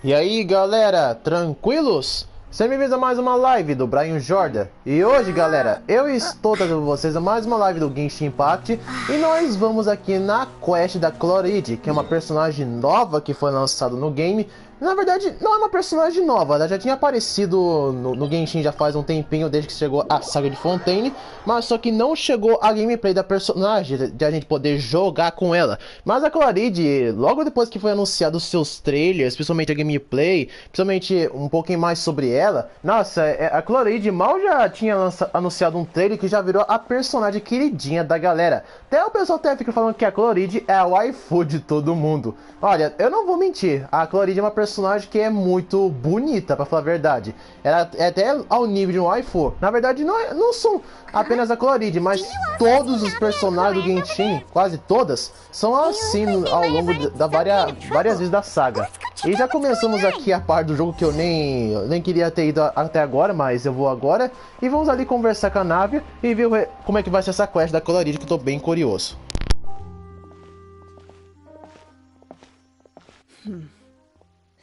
E aí galera, tranquilos? Sejam bem-vindos a mais uma live do Brian Jordan. E hoje galera, eu estou trazendo vocês a mais uma live do Genshin Impact. E nós vamos aqui na quest da Chloride, que é uma personagem nova que foi lançada no game. Na verdade, não é uma personagem nova, ela já tinha aparecido no Genshin já faz um tempinho, desde que chegou a saga de Fontaine. Mas só que não chegou a gameplay da personagem, de a gente poder jogar com ela. Mas a Chloride, logo depois que foi anunciado os seus trailers, principalmente a gameplay, principalmente um pouquinho mais sobre ela, nossa, a Chloride mal já tinha anunciado um trailer que já virou a personagem queridinha da galera. Até o pessoal até fica falando que a Chloride é a waifu de todo mundo. Olha, eu não vou mentir, a Chloride é uma personagem que é muito bonita, pra falar a verdade. Ela é até ao nível de um waifu. Na verdade, não são apenas a Chloride, mas todos os personagens do Genshin, quase todas, são assim ao longo da várias vezes da saga. E já começamos aqui a parte do jogo que eu nem queria ter ido até agora, mas eu vou agora. E vamos ali conversar com a Navia e ver como é que vai ser essa quest da Chloride, que eu tô bem curioso.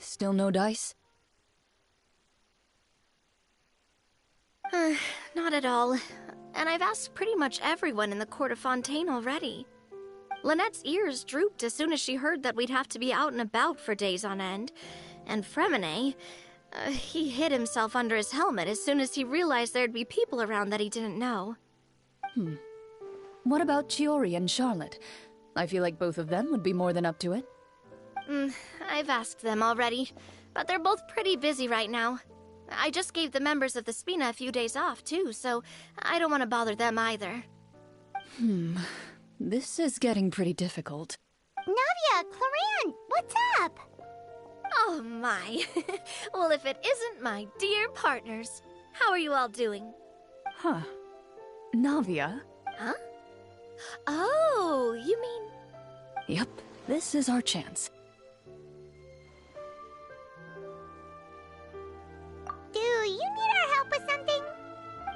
Still no dice? Not at all. And I've asked pretty much everyone in the court of Fontaine already. Lynette's ears drooped as soon as she heard that we'd have to be out and about for days on end. And Fremine, he hid himself under his helmet as soon as he realized there'd be people around that he didn't know. What about Chiori and Charlotte? I feel like both of them would be more than up to it. I've asked them already, but they're both pretty busy right now. I just gave the members of the Spina a few days off, too, so I don't want to bother them either. This is getting pretty difficult. Navia, Cloran, what's up? Oh my. Well, if it isn't my dear partners. How are you all doing? Huh. Navia? Huh? Oh, you mean... Yep, this is our chance. Do you need our help with something?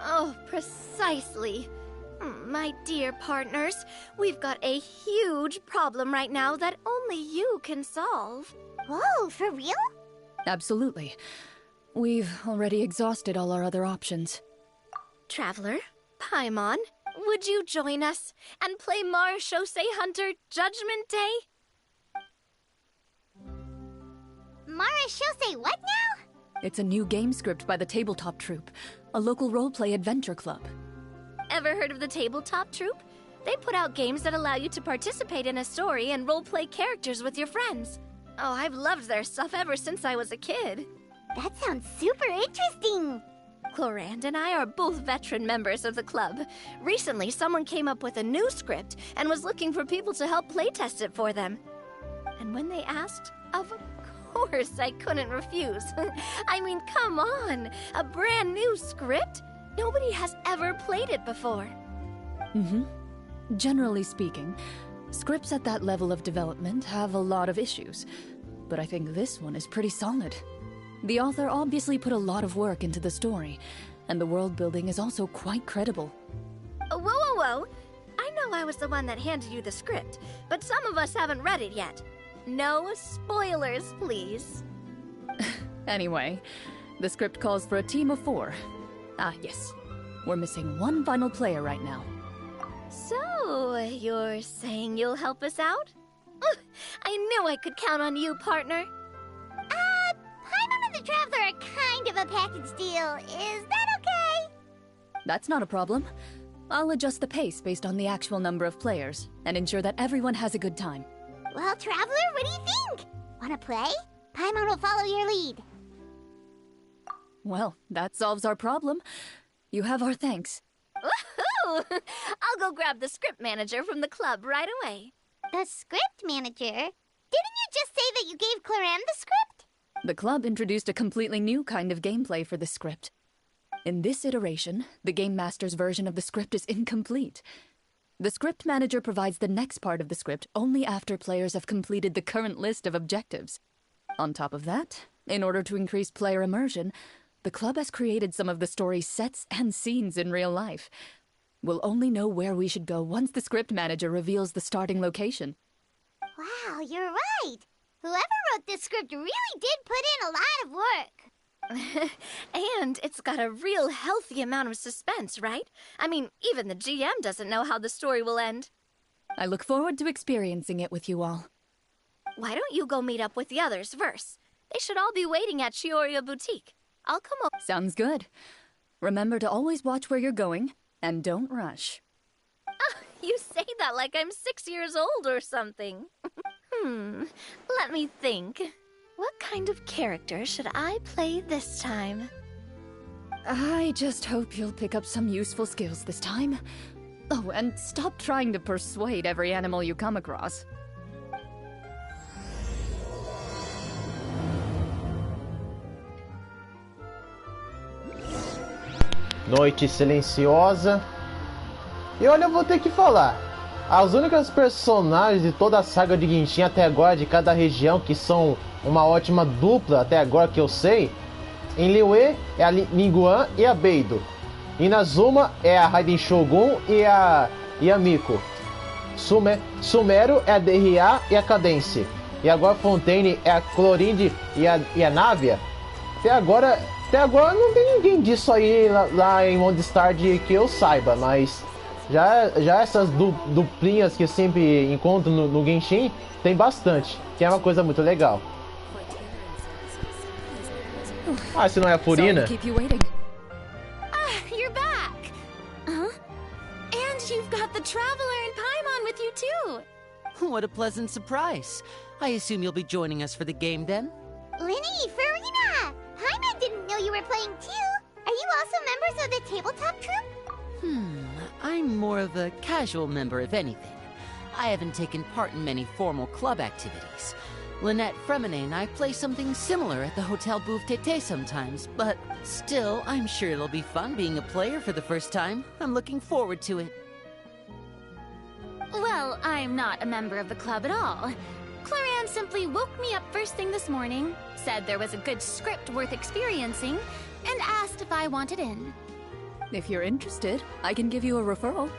Oh, precisely. My dear partners, we've got a huge problem right now that only you can solve. Whoa, for real? Absolutely. We've already exhausted all our other options. Traveler, Paimon, would you join us and play Marechaussee Hunter Judgment Day? Marechaussee what now? It's a new game script by the Tabletop Troupe, a local roleplay adventure club. Ever heard of the Tabletop Troupe? They put out games that allow you to participate in a story and roleplay characters with your friends. Oh, I've loved their stuff ever since I was a kid. That sounds super interesting. Chlorand and I are both veteran members of the club. Recently, someone came up with a new script and was looking for people to help playtest it for them. And when they asked, of course I couldn't refuse. I mean, come on, a brand new script? Nobody has ever played it before. Generally speaking, scripts at that level of development have a lot of issues, but I think this one is pretty solid. The author obviously put a lot of work into the story, and the world building is also quite credible. Whoa. I know I was the one that handed you the script, but some of us haven't read it yet. No spoilers, please. Anyway, the script calls for a team of 4. Ah, yes. We're missing one final player right now. So, you're saying you'll help us out? I knew I could count on you, partner. Paimon and the Traveler are kind of a package deal. Is that okay? That's not a problem. I'll adjust the pace based on the actual number of players, and ensure that everyone has a good time. Well, Traveler, what do you think? Wanna play? Paimon will follow your lead. Well, that solves our problem. You have our thanks. Woohoo! I'll go grab the script manager from the club right away. The script manager? Didn't you just say that you gave Cloran the script? The club introduced a completely new kind of gameplay for this script. In this iteration, the Game Master's version of the script is incomplete. The script manager provides the next part of the script only after players have completed the current list of objectives. On top of that, in order to increase player immersion, the club has created some of the story's sets and scenes in real life. We'll only know where we should go once the script manager reveals the starting location. Wow, you're right. Whoever wrote this script really did put in a lot of work. And it's got a real healthy amount of suspense, right? I mean, even the GM doesn't know how the story will end. I look forward to experiencing it with you all. Why don't you go meet up with the others first? They should all be waiting at Chioria Boutique. I'll come over. Sounds good. Remember to always watch where you're going, and don't rush. You say that like I'm 6 years old or something. Let me think. What kind of character should I play this time? I just hope you'll pick up some useful skills this time. Oh, and stop trying to persuade every animal you come across. Noite Silenciosa. E olha, eu vou ter que falar. As únicas personagens de toda a saga de Genshin até agora, de cada região, que são uma ótima dupla até agora que eu sei, em Liyue é a Ningguang e a Beidou. Em Inazuma é a Raiden Shogun e a Miko. Sumero é a DRA e a Cadence. E agora Fontaine é a Clorinde e a Navia. Até agora não tem ninguém disso aí lá em Mondstadt que eu saiba, mas já essas duplinhas que eu sempre encontro no Genshin, tem bastante, que é uma coisa muito legal. Ah, se não é a Furina? You're back! Huh? And you've got the Traveler and Paimon with you too! What a pleasant surprise. I assume you'll be joining us for the game then? Linny, Farina! Paimon didn't know you were playing too. Are you also members of the tabletop troupe? I'm more of a casual member if anything. I haven't taken part in many formal club activities. Lynette Fremine and I play something similar at the Hotel Bouffe Tété sometimes, but still, I'm sure it'll be fun being a player for the first time. I'm looking forward to it. Well, I'm not a member of the club at all. Cloran simply woke me up first thing this morning, said there was a good script worth experiencing, and asked if I wanted in. If you're interested, I can give you a referral.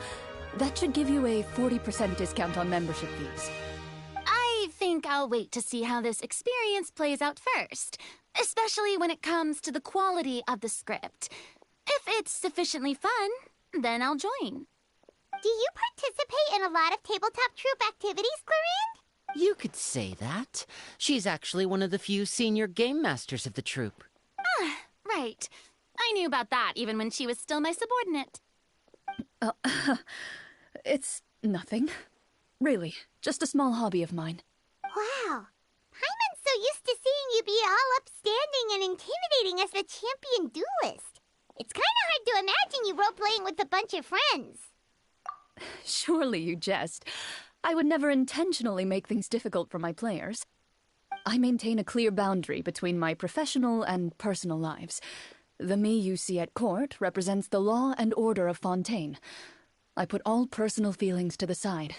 That should give you a 40% discount on membership fees. I think I'll wait to see how this experience plays out first, especially when it comes to the quality of the script. If it's sufficiently fun, then I'll join. Do you participate in a lot of tabletop troupe activities, Clorinde? You could say that. She's actually one of the few senior game masters of the troupe. Ah, right. I knew about that even when she was still my subordinate. It's nothing. Really, just a small hobby of mine. Wow. Paimon's so used to seeing you be all upstanding and intimidating as the champion duelist. It's kind of hard to imagine you role-playing with a bunch of friends. Surely you jest. I would never intentionally make things difficult for my players. I maintain a clear boundary between my professional and personal lives. The me you see at court represents the law and order of Fontaine. I put all personal feelings to the side.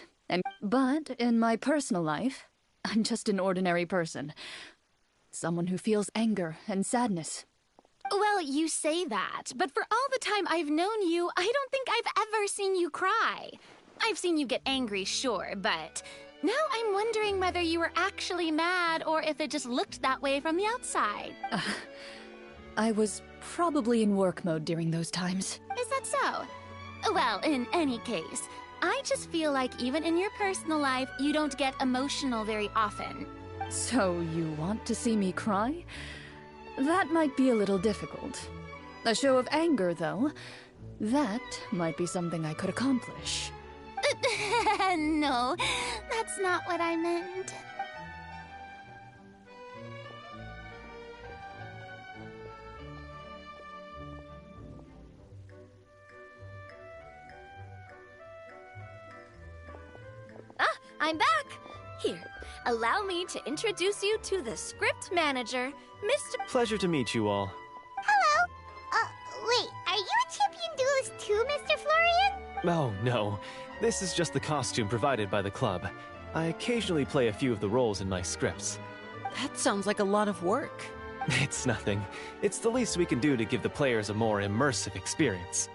But in my personal life, I'm just an ordinary person. Someone who feels anger and sadness. Well, you say that, but for all the time I've known you, I don't think I've ever seen you cry. I've seen you get angry, sure, but now I'm wondering whether you were actually mad or if it just looked that way from the outside. I was probably in work mode during those times. Is that so? Well, in any case, I just feel like even in your personal life, you don't get emotional very often. So you want to see me cry? That might be a little difficult. A show of anger, though, that might be something I could accomplish. No, that's not what I meant. I'm back! Here, allow me to introduce you to the script manager, Mr. Pleasure to meet you all. Hello? Wait, are you a champion duelist too, Mr. Florian? Oh, no. This is just the costume provided by the club. I occasionally play a few of the roles in my scripts. That sounds like a lot of work. It's nothing. It's the least we can do to give the players a more immersive experience.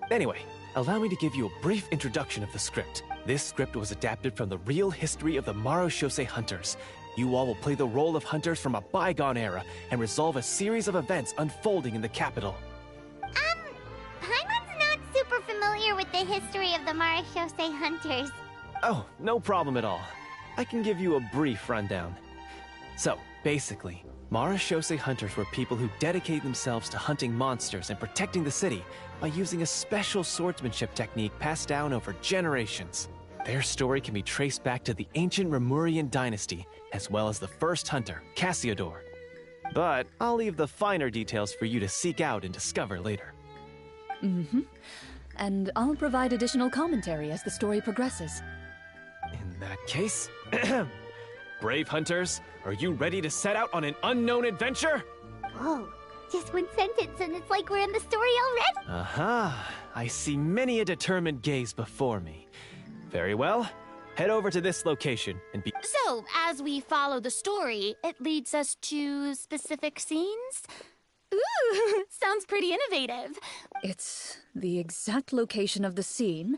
Anyway, allow me to give you a brief introduction of the script. This script was adapted from the real history of the Marushosei hunters, You all will play the role of hunters from a bygone era and resolve a series of events unfolding in the capital. Paimon's not super familiar with the history of the Marechaussee hunters. Oh, no problem at all. I can give you a brief rundown. So, basically, Marechaussee hunters were people who dedicated themselves to hunting monsters and protecting the city by using a special swordsmanship technique passed down over generations. Their story can be traced back to the ancient Remurian dynasty, as well as the first hunter, Cassiodor. But I'll leave the finer details for you to seek out and discover later. And I'll provide additional commentary as the story progresses. In that case, brave hunters, are you ready to set out on an unknown adventure? Whoa, just one sentence and it's like we're in the story already. Aha, I see many a determined gaze before me. Very well, head over to this location and be— So, as we follow the story, it leads us to specific scenes? Ooh, sounds pretty innovative. It's the exact location of the scene,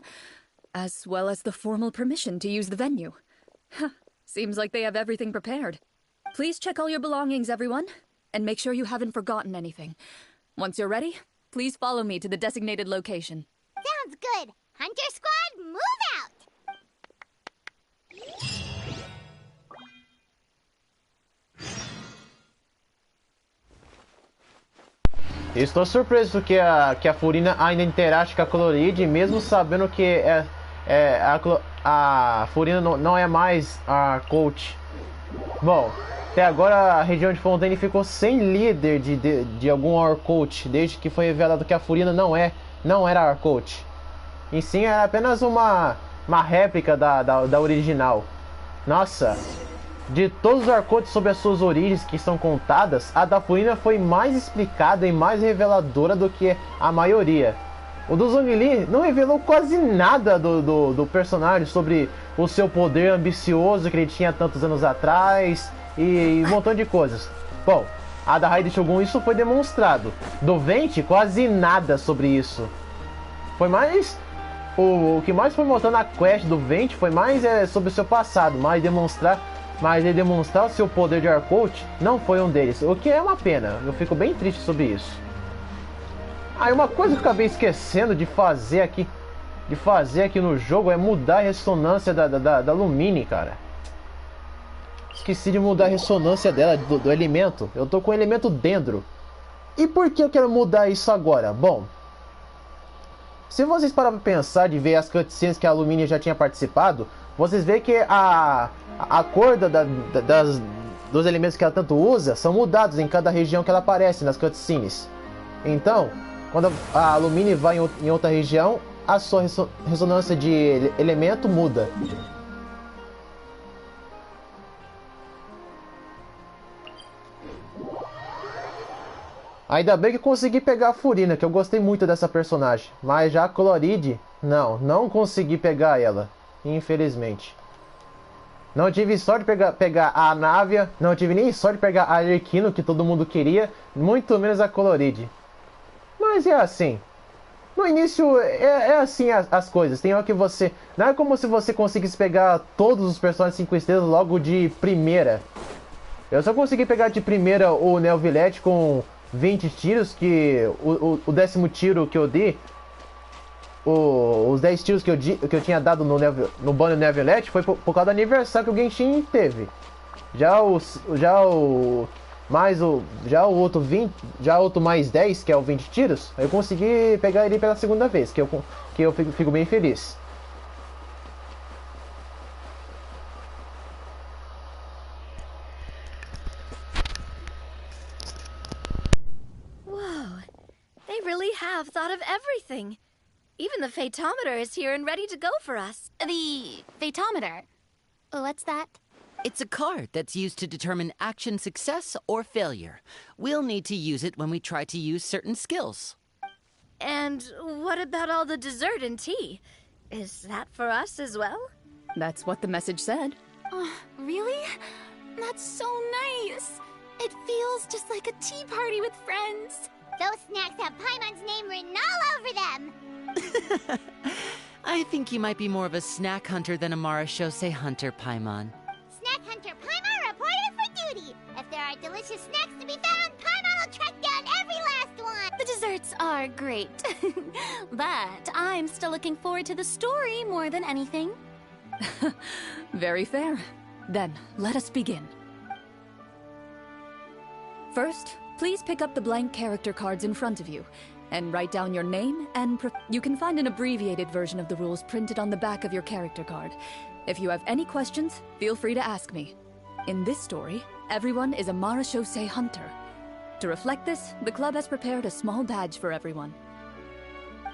as well as the formal permission to use the venue. Seems like they have everything prepared. Please check all your belongings, everyone, and make sure you haven't forgotten anything. Once you're ready, please follow me to the designated location. Sounds good. Hunter Squad, move out! Estou surpreso que a Furina ainda interage com a Coloride, mesmo sabendo que a Furina não é mais a coach. Bom, até agora a região de Fontaine ficou sem líder de algum Arcoach, desde que foi revelado que a Furina não era Arcoach. E sim, era apenas uma réplica da original. Nossa, de todos os Arcotes sobre as suas origens que são contadas, a da Furina foi mais explicada e mais reveladora do que a maioria. O do Zhongli não revelou quase nada do personagem, sobre o seu poder ambicioso que ele tinha tantos anos atrás e um montão de coisas. Bom, a da Raiden Shogun isso foi demonstrado. Do Venti quase nada sobre isso. Foi mais... O que mais foi mostrado na quest do Venti foi mais sobre o seu passado, mas ele demonstrar o seu poder de Arcoach não foi um deles, o que é uma pena. Eu fico bem triste sobre isso. Ah, e uma coisa que eu acabei esquecendo de fazer aqui no jogo é mudar a ressonância da Lumine, cara. Esqueci de mudar a ressonância dela, do elemento. Eu tô com o elemento Dendro. E por que eu quero mudar isso agora? Bom, se vocês pararem pra pensar de ver as cutscenes que a Lumine já tinha participado, vocês veem que a cor dos elementos que ela tanto usa são mudados em cada região que ela aparece nas cutscenes. Então, quando a Lumine vai em outra região, a sua ressonância de elemento muda. Ainda bem que consegui pegar a Furina, que eu gostei muito dessa personagem. Mas já a Coloride, não consegui pegar ela, infelizmente. Não tive sorte de pegar a Návia, não tive nem sorte de pegar a Arlequino, que todo mundo queria, muito menos a Coloride. Mas é assim. No início é assim as coisas. Tem hora que você... Não é como se você conseguisse pegar todos os personagens 5 estrelas logo de primeira. Eu só consegui pegar de primeira o Neuvillette com 20 tiros, que o 10º tiro que eu dei, os 10 tiros que eu tinha dado no banner Neuvillette foi por causa do aniversário que o Genshin teve. Já o outro mais 10, que é o 20 tiros, eu consegui pegar ele pela segunda vez, que eu fico bem feliz. Whoa, they really have thought of everything. Even the Fatometer is here and ready to go for us. The Fatometer? What's that? It's a card that's used to determine action success or failure. We'll need to use it when we try to use certain skills. And what about all the dessert and tea? Is that for us as well? That's what the message said. Oh, really? That's so nice. It feels just like a tea party with friends. Those snacks have Paimon's name written all over them. I think you might be more of a snack hunter than a Marechaussee hunter, Paimon. Snack Hunter Paimon reporting are great. But I'm still looking forward to the story more than anything. Very fair. Then, let us begin. First, please pick up the blank character cards in front of you, and write down your name and you can find an abbreviated version of the rules printed on the back of your character card. If you have any questions, feel free to ask me. In this story, everyone is a Marechaussee hunter. To reflect this, the club has prepared a small badge for everyone.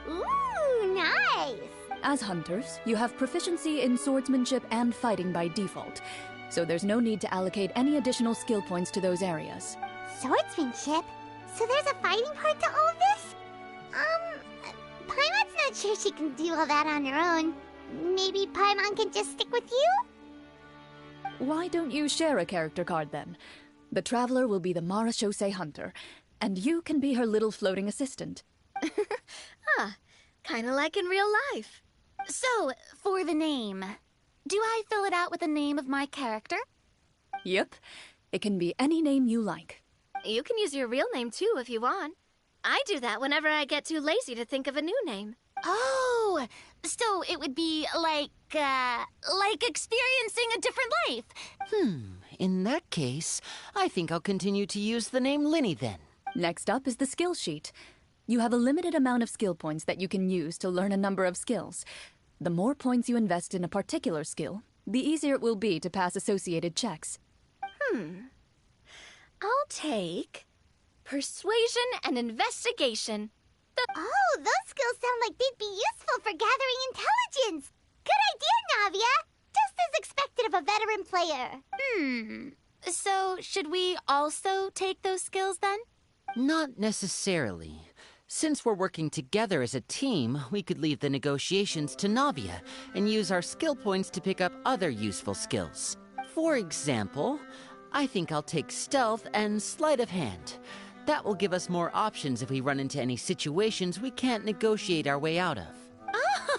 Ooh, nice! As hunters, you have proficiency in swordsmanship and fighting by default, so there's no need to allocate any additional skill points to those areas. Swordsmanship? So there's a fighting part to all of this? Paimon's not sure she can do all that on her own. Maybe Paimon can just stick with you? Why don't you share a character card then? The Traveler will be the Marechaussee hunter, and you can be her little floating assistant. Kinda like in real life. So, for the name, do I fill it out with the name of my character? Yep, it can be any name you like. You can use your real name too if you want. I do that whenever I get too lazy to think of a new name. Oh, so it would be like experiencing a different life. In that case, I think I'll continue to use the name Linny then. Next up is the skill sheet. You have a limited amount of skill points that you can use to learn a number of skills. The more points you invest in a particular skill, the easier it will be to pass associated checks. I'll take persuasion and investigation. Oh, those skills sound like they'd be useful for gathering intelligence! Good idea, Navia! Just as expected of a veteran player. So should we also take those skills then? Not necessarily. Since we're working together as a team, we could leave the negotiations to Navia and use our skill points to pick up other useful skills. For example, I think I'll take stealth and sleight of hand. That will give us more options if we run into any situations we can't negotiate our way out of.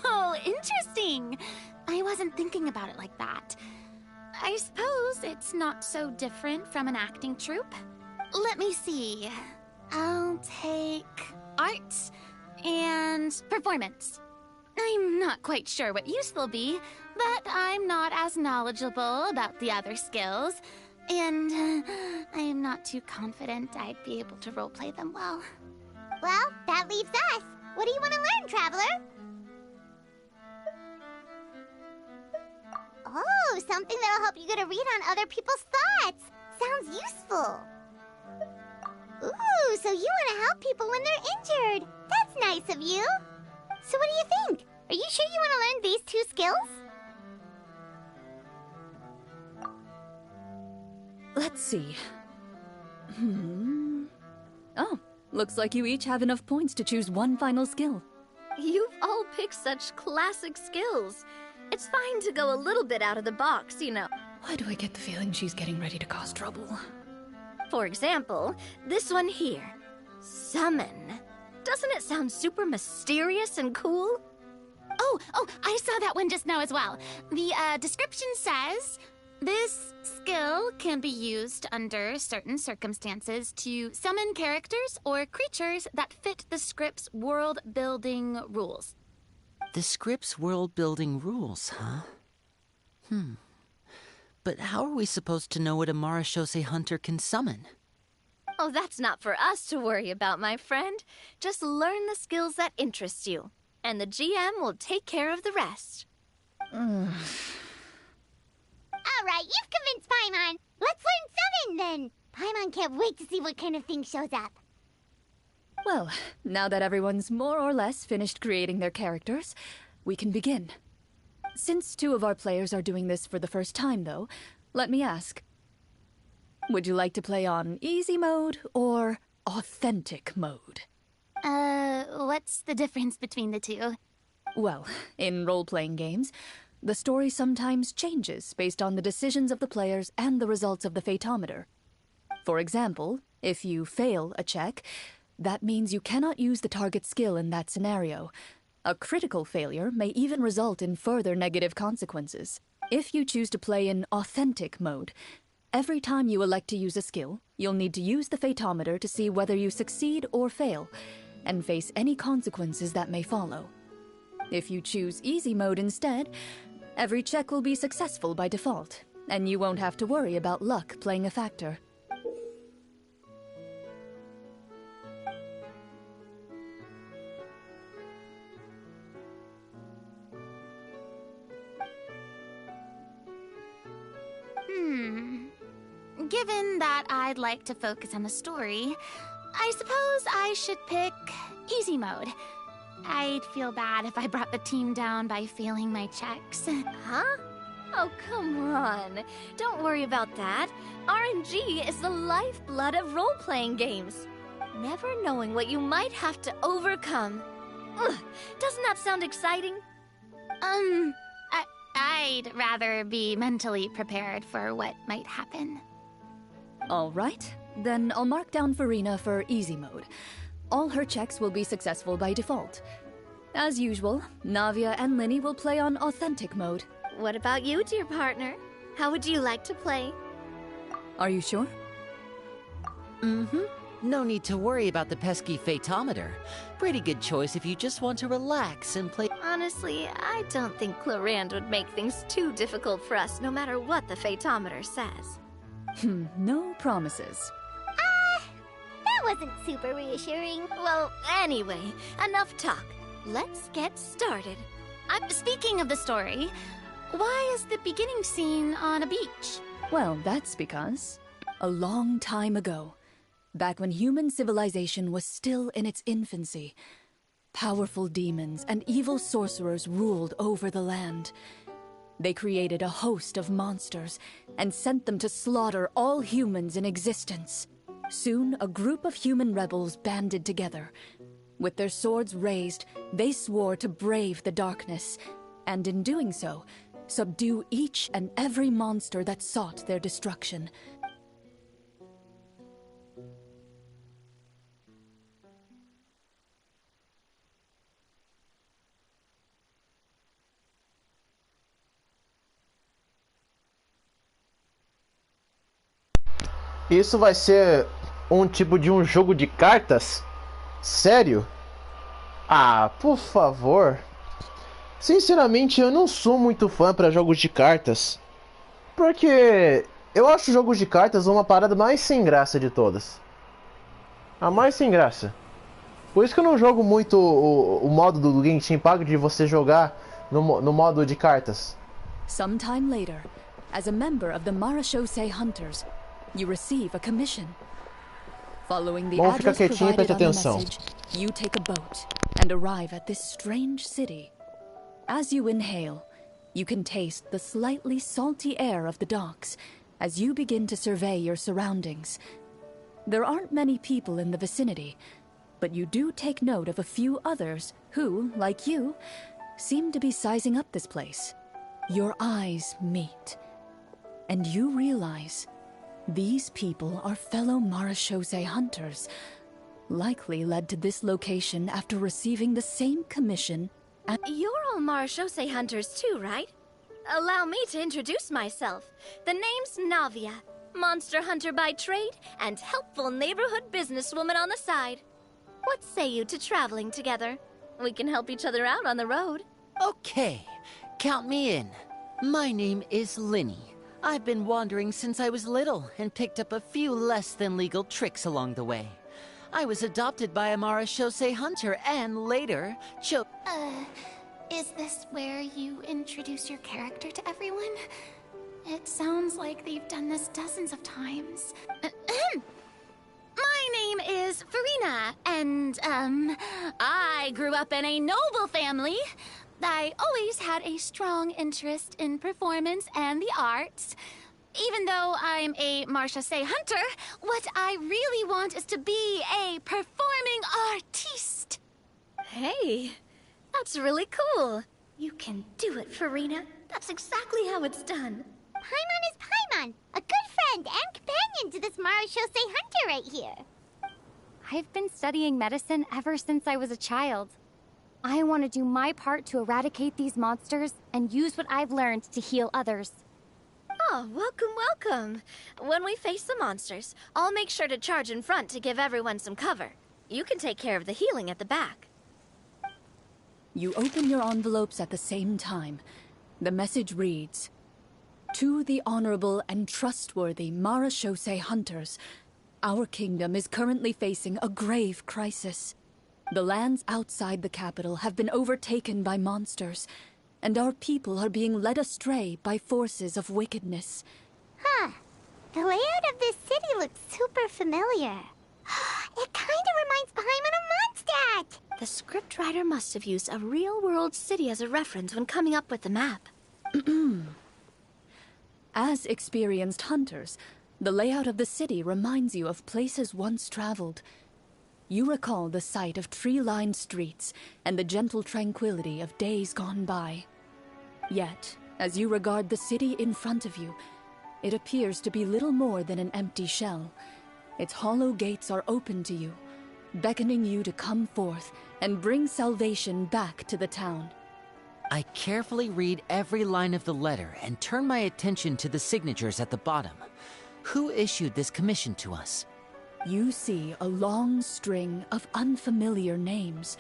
Oh, interesting. I wasn't thinking about it like that. I suppose it's not so different from an acting troupe. Let me see. I'll take arts and performance. I'm not quite sure what use they'll be, but I'm not as knowledgeable about the other skills, and I am not too confident I'd be able to roleplay them well. Well, that leaves us. What do you want to learn, Traveler? Oh, something that'll help you get a read on other people's thoughts. Sounds useful. Ooh, so you want to help people when they're injured. That's nice of you. So what do you think? Are you sure you want to learn these 2 skills? Let's see. Oh, looks like you each have enough points to choose one final skill. You've all picked such classic skills. It's fine to go a little bit out of the box, you know. Why do I get the feeling she's getting ready to cause trouble? For example, this one here. Summon. Doesn't it sound super mysterious and cool? Oh, I saw that one just now as well. The description says, this skill can be used under certain circumstances to summon characters or creatures that fit the script's world-building rules. The script's world-building rules, huh? But how are we supposed to know what a Marechaussee hunter can summon? Oh, that's not for us to worry about, my friend. Just learn the skills that interest you, and the GM will take care of the rest. All right, you've convinced Paimon. Let's learn summon, then. Paimon can't wait to see what kind of thing shows up. Well, now that everyone's more or less finished creating their characters, we can begin. Since 2 of our players are doing this for the first time, though, let me ask. Would you like to play on easy mode or authentic mode? What's the difference between the 2? Well, in role-playing games, the story sometimes changes based on the decisions of the players and the results of the fatometer. For example, if you fail a check, that means you cannot use the target skill in that scenario. A critical failure may even result in further negative consequences. If you choose to play in authentic mode, every time you elect to use a skill, you'll need to use the fatometer to see whether you succeed or fail. and face any consequences that may follow. If you choose easy mode instead, every check will be successful by default, and you won't have to worry about luck playing a factor. Given that I'd like to focus on the story, I suppose I should pick easy mode. I'd feel bad if I brought the team down by failing my checks. Huh? Oh, come on. Don't worry about that. RNG is the lifeblood of role-playing games. Never knowing what you might have to overcome. Ugh, doesn't that sound exciting? I'd rather be mentally prepared for what might happen. Alright, then I'll mark down Farina for easy mode. All her checks will be successful by default. As usual, Navia and Linny will play on authentic mode. What about you, dear partner? How would you like to play? Are you sure? No need to worry about the pesky phaetometer. Pretty good choice if you just want to relax and play. Honestly, I don't think Clorand would make things too difficult for us, no matter what the phaetometer says. No promises. That wasn't super reassuring. Well, anyway, enough talk. Let's get started. Speaking of the story, why is the beginning scene on a beach? Well, that's because a long time ago, back when human civilization was still in its infancy, powerful demons and evil sorcerers ruled over the land. They created a host of monsters and sent them to slaughter all humans in existence. Soon, a group of human rebels banded together. With their swords raised, they swore to brave the darkness, and in doing so, subdue each and every monster that sought their destruction. Isso vai ser um tipo de um jogo de cartas? Sério? Ah, por favor. Sinceramente, eu não sou muito fã para jogos de cartas. Porque eu acho jogos de cartas uma parada mais sem graça de todas. A mais sem graça. Por isso que eu não jogo muito o modo do Genshin Impact de você jogar no modo de cartas. Sometime later, as a member of the Marashosei Hunters, you receive a commission. Following the Vamos ficar address quietinho e provided preste on the atenção. message, you take a boat and arrive at this strange city. As you inhale, you can taste the slightly salty air of the docks as you begin to survey your surroundings. There aren't many people in the vicinity, but you do take note of a few others who, like you, seem to be sizing up this place. Your eyes meet, and you realize these people are fellow Marashosei hunters, likely led to this location after receiving the same commission. You're all Marashosei hunters too, right? Allow me to introduce myself. The name's Navia, monster hunter by trade and helpful neighborhood businesswoman on the side. What say you to traveling together? We can help each other out on the road. Okay, count me in. My name is Linny. I've been wandering since I was little and picked up a few less than legal tricks along the way. I was adopted by a Marashosei hunter and later Is this where you introduce your character to everyone? It sounds like they've done this dozens of times. My name is Farina, and, I grew up in a noble family. I always had a strong interest in performance and the arts. Even though I'm a Marashosei hunter, what I really want is to be a performing artiste. Hey, that's really cool. You can do it, Farina. That's exactly how it's done. Paimon is Paimon, a good friend and companion to this Marashosei hunter right here. I've been studying medicine ever since I was a child. I want to do my part to eradicate these monsters and use what I've learned to heal others. Oh, welcome, welcome. When we face the monsters, I'll make sure to charge in front to give everyone some cover. You can take care of the healing at the back. You open your envelopes at the same time. The message reads, "To the honorable and trustworthy Marachose hunters, our kingdom is currently facing a grave crisis. The lands outside the capital have been overtaken by monsters, and our people are being led astray by forces of wickedness." Huh. The layout of this city looks super familiar. It kind of reminds Paimon of Mondstadt! The scriptwriter must have used a real-world city as a reference when coming up with the map. As experienced hunters, the layout of the city reminds you of places once traveled. You recall the sight of tree-lined streets and the gentle tranquility of days gone by. Yet, as you regard the city in front of you, it appears to be little more than an empty shell. Its hollow gates are open to you, beckoning you to come forth and bring salvation back to the town. I carefully read every line of the letter and turn my attention to the signatures at the bottom. Who issued this commission to us? You see a long string of unfamiliar names.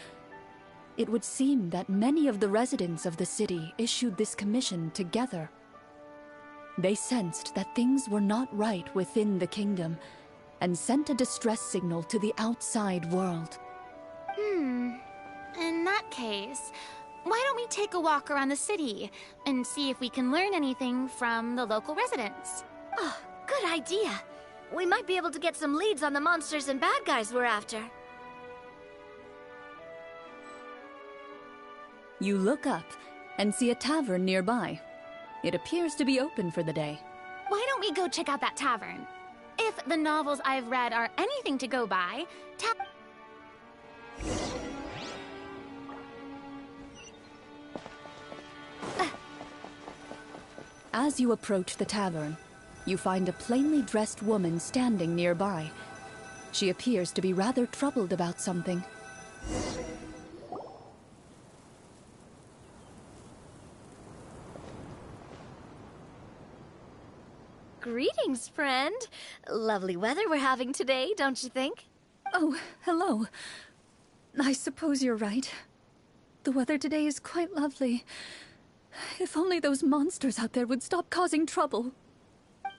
It would seem that many of the residents of the city issued this commission together. They sensed that things were not right within the kingdom and sent a distress signal to the outside world. In that case, why don't we take a walk around the city and see if we can learn anything from the local residents? Oh, good idea. We might be able to get some leads on the monsters and bad guys we're after. You look up and see a tavern nearby. It appears to be open for the day. Why don't we go check out that tavern? If the novels I've read are anything to go by, As you approach the tavern, you find a plainly dressed woman standing nearby. She appears to be rather troubled about something. Greetings, friend. Lovely weather we're having today, don't you think? Oh, hello. I suppose you're right. The weather today is quite lovely. If only those monsters out there would stop causing trouble.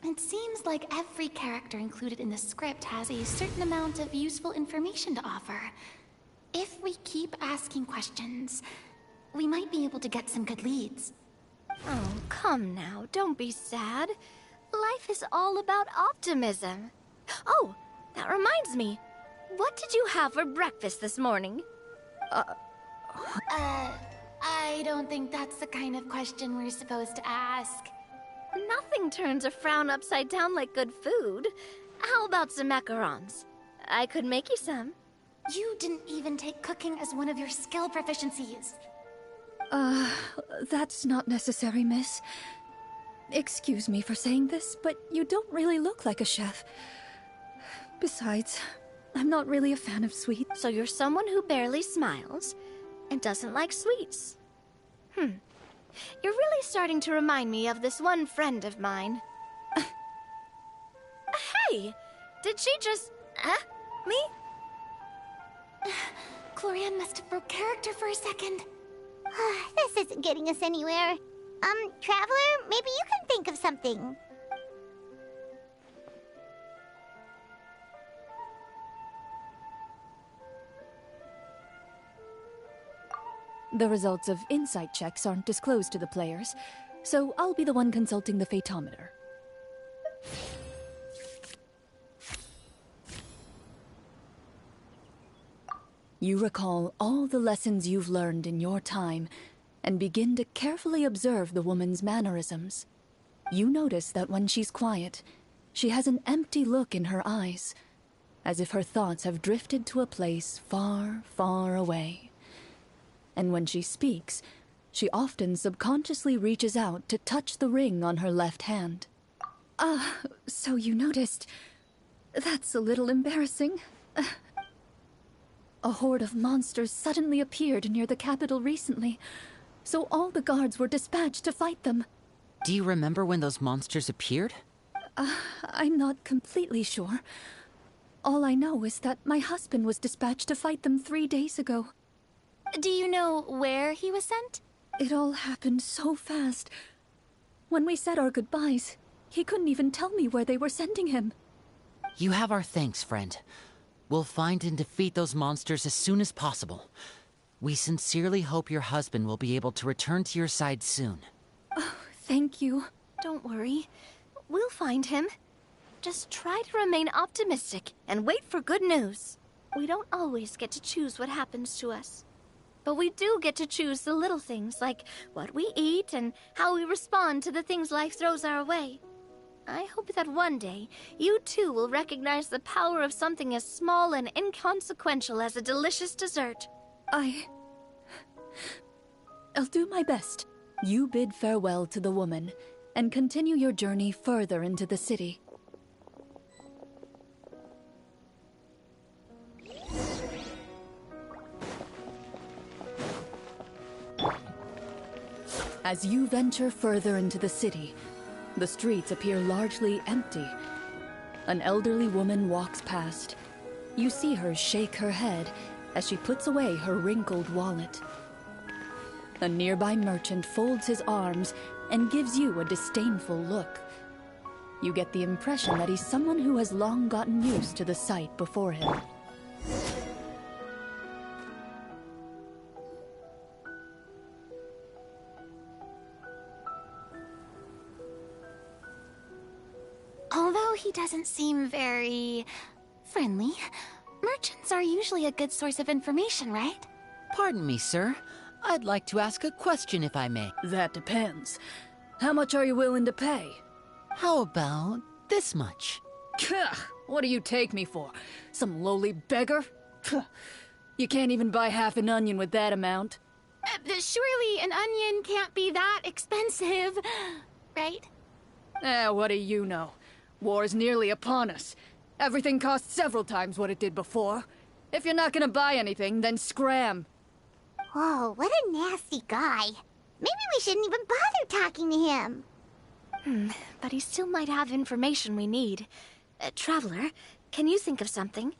it seems like every character included in the script has a certain amount of useful information to offer. If we keep asking questions, we might be able to get some good leads. Oh, come now, don't be sad. Life is all about optimism. Oh, that reminds me. What did you have for breakfast this morning? I don't think that's the kind of question we're supposed to ask. Nothing turns a frown upside down like good food. How about some macarons? I could make you some. You didn't even take cooking as one of your skill proficiencies. That's not necessary, miss. Excuse me for saying this, but you don't really look like a chef. Besides, I'm not really a fan of sweets. So you're someone who barely smiles and doesn't like sweets. You're really starting to remind me of this one friend of mine. Hey! Did she just... me? Glorian must have broke character for a second. This isn't getting us anywhere. Traveler, maybe you can think of something. The results of insight checks aren't disclosed to the players, so I'll be the one consulting the fatometer. You recall all the lessons you've learned in your time and begin to carefully observe the woman's mannerisms. You notice that when she's quiet, she has an empty look in her eyes, as if her thoughts have drifted to a place far, far away. And when she speaks, she often subconsciously reaches out to touch the ring on her left hand. So you noticed. That's a little embarrassing. A horde of monsters suddenly appeared near the capital recently, so all the guards were dispatched to fight them. Do you remember when those monsters appeared? I'm not completely sure. All I know is that my husband was dispatched to fight them 3 days ago. Do you know where he was sent? It all happened so fast. When we said our goodbyes, he couldn't even tell me where they were sending him. You have our thanks, friend. We'll find and defeat those monsters as soon as possible. We sincerely hope your husband will be able to return to your side soon. Oh, thank you. Don't worry. We'll find him. Just try to remain optimistic and wait for good news. We don't always get to choose what happens to us. But we do get to choose the little things, like what we eat and how we respond to the things life throws our way. I hope that one day, you too will recognize the power of something as small and inconsequential as a delicious dessert. I'll do my best. You bid farewell to the woman, and continue your journey further into the city. As you venture further into the city, the streets appear largely empty. An elderly woman walks past. You see her shake her head as she puts away her wrinkled wallet. A nearby merchant folds his arms and gives you a disdainful look. You get the impression that he's someone who has long gotten used to the sight before him. Although he doesn't seem very friendly, merchants are usually a good source of information, right? Pardon me, sir. I'd like to ask a question if I may. That depends. How much are you willing to pay? How about this much? What do you take me for? Some lowly beggar? You can't even buy half an onion with that amount. Surely an onion can't be that expensive, right? What do you know? War's nearly upon us. Everything costs several times what it did before. If you're not gonna buy anything, then scram. Whoa, what a nasty guy. Maybe we shouldn't even bother talking to him. But he still might have information we need. Traveler, can you think of something?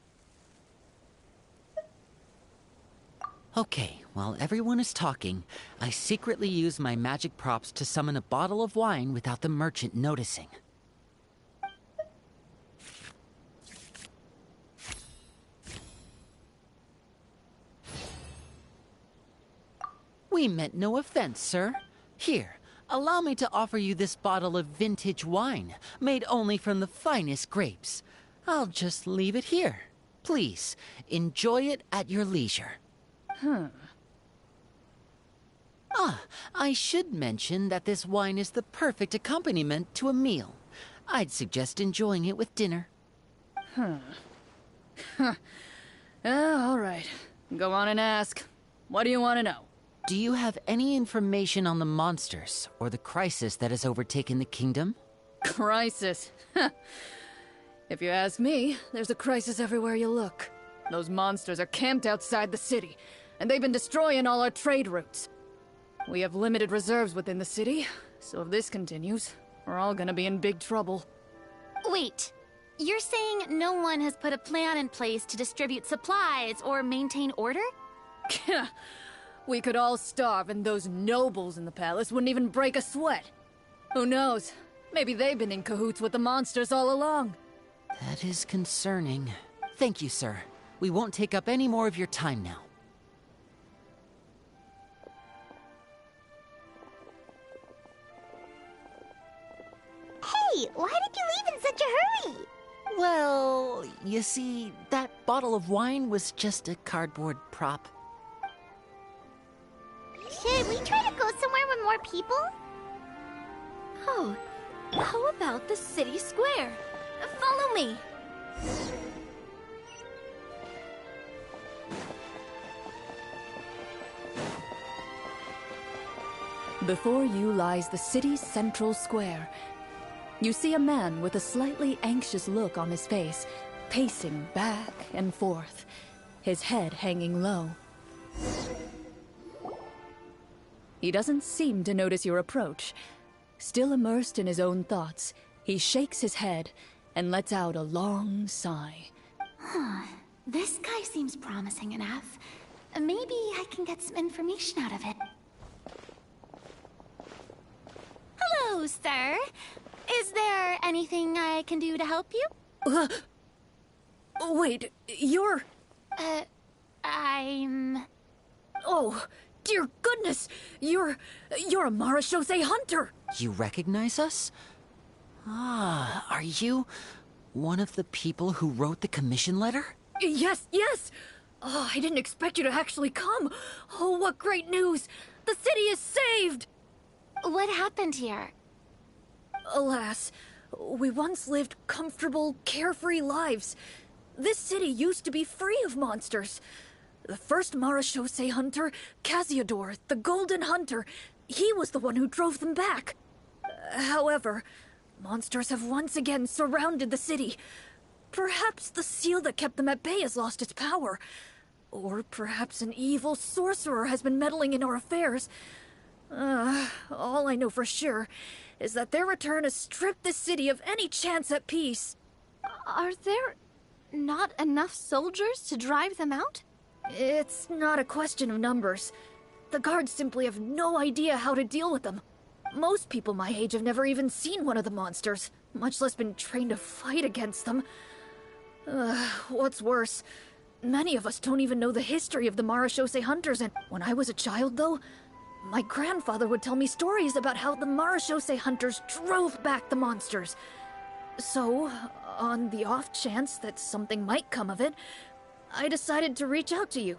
Okay, while everyone is talking, I secretly use my magic props to summon a bottle of wine without the merchant noticing. We meant no offense, sir. Here, allow me to offer you this bottle of vintage wine, made only from the finest grapes. I'll just leave it here. Please, enjoy it at your leisure. I should mention that this wine is the perfect accompaniment to a meal. I'd suggest enjoying it with dinner. All right. Go on and ask. What do you want to know? Do you have any information on the monsters or the crisis that has overtaken the kingdom? Crisis? If you ask me, there's a crisis everywhere you look. Those monsters are camped outside the city, and they've been destroying all our trade routes. We have limited reserves within the city, so if this continues, we're all gonna be in big trouble. Wait, you're saying no one has put a plan in place to distribute supplies or maintain order? We could all starve and those nobles in the palace wouldn't even break a sweat. Who knows? Maybe they've been in cahoots with the monsters all along. That is concerning. Thank you, sir. We won't take up any more of your time now. Hey, why did you leave in such a hurry? Well, you see, that bottle of wine was just a cardboard prop. Should we try to go somewhere with more people? Oh, how about the city square? Follow me. Before you lies the city's central square. You see a man with a slightly anxious look on his face, pacing back and forth, his head hanging low. He doesn't seem to notice your approach. Still immersed in his own thoughts, he shakes his head and lets out a long sigh. This guy seems promising enough. Maybe I can get some information out of it. Hello, sir. Is there anything I can do to help you? Wait, you're... I'm... Oh, dear goodness! You're a Marashose hunter! You recognize us? Ah, are you one of the people who wrote the commission letter? Yes, yes! Oh, I didn't expect you to actually come. Oh, what great news! The city is saved! What happened here? Alas, we once lived comfortable, carefree lives. This city used to be free of monsters. The first Marashose hunter, Casiodor, the Golden Hunter, he was the one who drove them back. However, monsters have once again surrounded the city. Perhaps the seal that kept them at bay has lost its power. Or perhaps an evil sorcerer has been meddling in our affairs. All I know for sure is that their return has stripped this city of any chance at peace. Are there not enough soldiers to drive them out? It's not a question of numbers. The guards simply have no idea how to deal with them. Most people my age have never even seen one of the monsters, much less been trained to fight against them. What's worse, many of us don't even know the history of the Marashose hunters, and when I was a child, though, my grandfather would tell me stories about how the Marashose hunters drove back the monsters. So, on the off chance that something might come of it, I decided to reach out to you.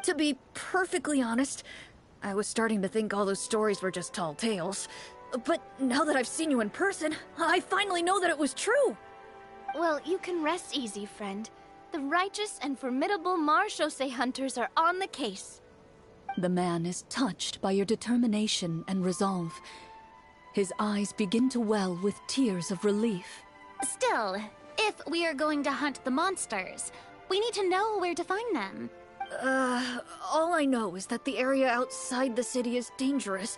To be perfectly honest, I was starting to think all those stories were just tall tales. But now that I've seen you in person, I finally know that it was true! Well, you can rest easy, friend. The righteous and formidable Marashose hunters are on the case. The man is touched by your determination and resolve. His eyes begin to well with tears of relief. Still, if we are going to hunt the monsters, we need to know where to find them. All I know is that the area outside the city is dangerous.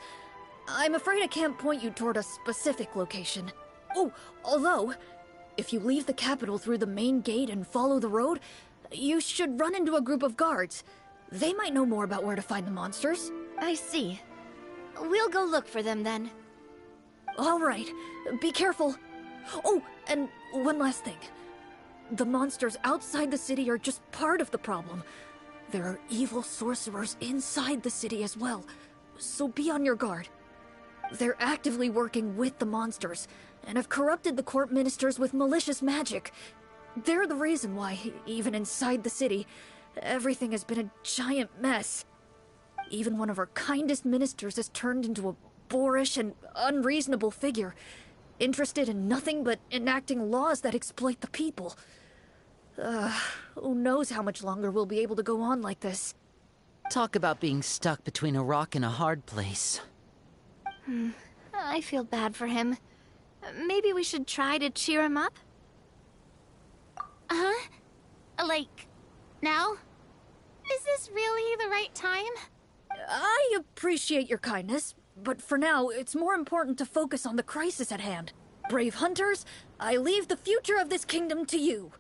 I'm afraid I can't point you toward a specific location. Oh, although, if you leave the capital through the main gate and follow the road, you should run into a group of guards. They might know more about where to find the monsters. I see. We'll go look for them then. All right, be careful. Oh, and one last thing. The monsters outside the city are just part of the problem. There are evil sorcerers inside the city as well, so be on your guard. They're actively working with the monsters, and have corrupted the court ministers with malicious magic. They're the reason why, even inside the city, everything has been a giant mess. Even one of our kindest ministers has turned into a boorish and unreasonable figure, interested in nothing but enacting laws that exploit the people. Who knows how much longer we'll be able to go on like this. Talk about being stuck between a rock and a hard place. I feel bad for him. Maybe we should try to cheer him up? Huh? Like, now? Is this really the right time? I appreciate your kindness, but for now, it's more important to focus on the crisis at hand. Brave hunters, I leave the future of this kingdom to you.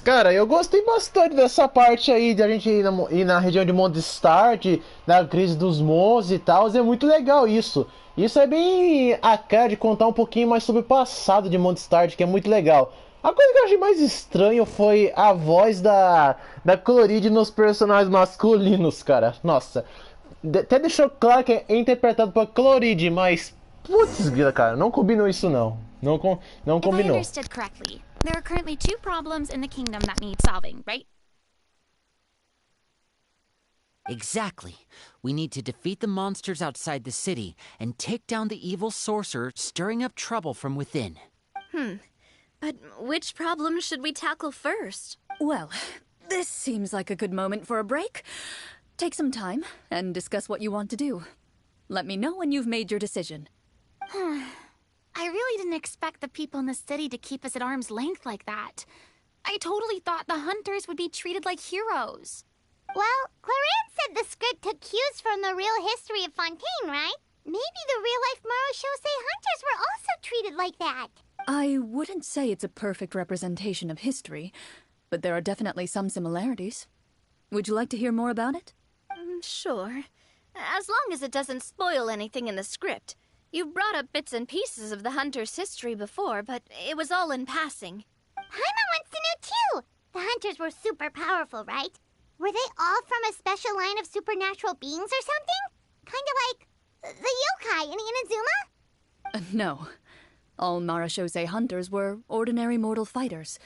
Cara, eu gostei bastante dessa parte aí de a gente ir na região de Mondstadt, da crise dos monstros e tal. É muito legal isso. Isso é bem a cara de contar um pouquinho mais sobre o passado de Mondstadt, que é muito legal. A coisa que eu achei mais estranho foi a voz da Chloride nos personagens masculinos, cara. Nossa, até deixou claro que é interpretado por Chloride, mas putz, cara, não combinou isso não. Não combinou. If I understood correctly, there are currently 2 problems in the kingdom that need solving, right? Exactly. We need to defeat the monsters outside the city and take down the evil sorcerer stirring up trouble from within. But which problem should we tackle first? Well, this seems like a good moment for a break. Take some time and discuss what you want to do. Let me know when you've made your decision. I really didn't expect the people in the city to keep us at arm's length like that. I totally thought the hunters would be treated like heroes. Well, Clarence said the script took cues from the real history of Fontaine, right? Maybe the real-life Marachose hunters were also treated like that. I wouldn't say it's a perfect representation of history, but there are definitely some similarities. Would you like to hear more about it? Sure. As long as it doesn't spoil anything in the script. You brought up bits and pieces of the hunter's history before, but it was all in passing. Paimon wants to know too! The hunters were super powerful, right? Were they all from a special line of supernatural beings or something? Kinda like the yokai in Inazuma? No. All Marachose hunters were ordinary mortal fighters.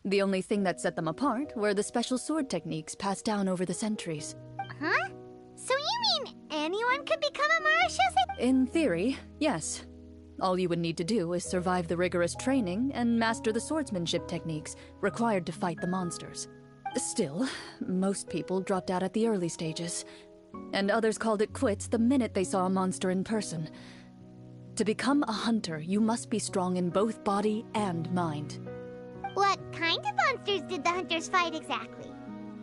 The only thing that set them apart were the special sword techniques passed down over the centuries. Huh? So you mean anyone could become a Marachose? In theory, yes. All you would need to do is survive the rigorous training and master the swordsmanship techniques required to fight the monsters. Still, most people dropped out at the early stages, and others called it quits the minute they saw a monster in person. To become a hunter, you must be strong in both body and mind. What kind of monsters did the hunters fight exactly?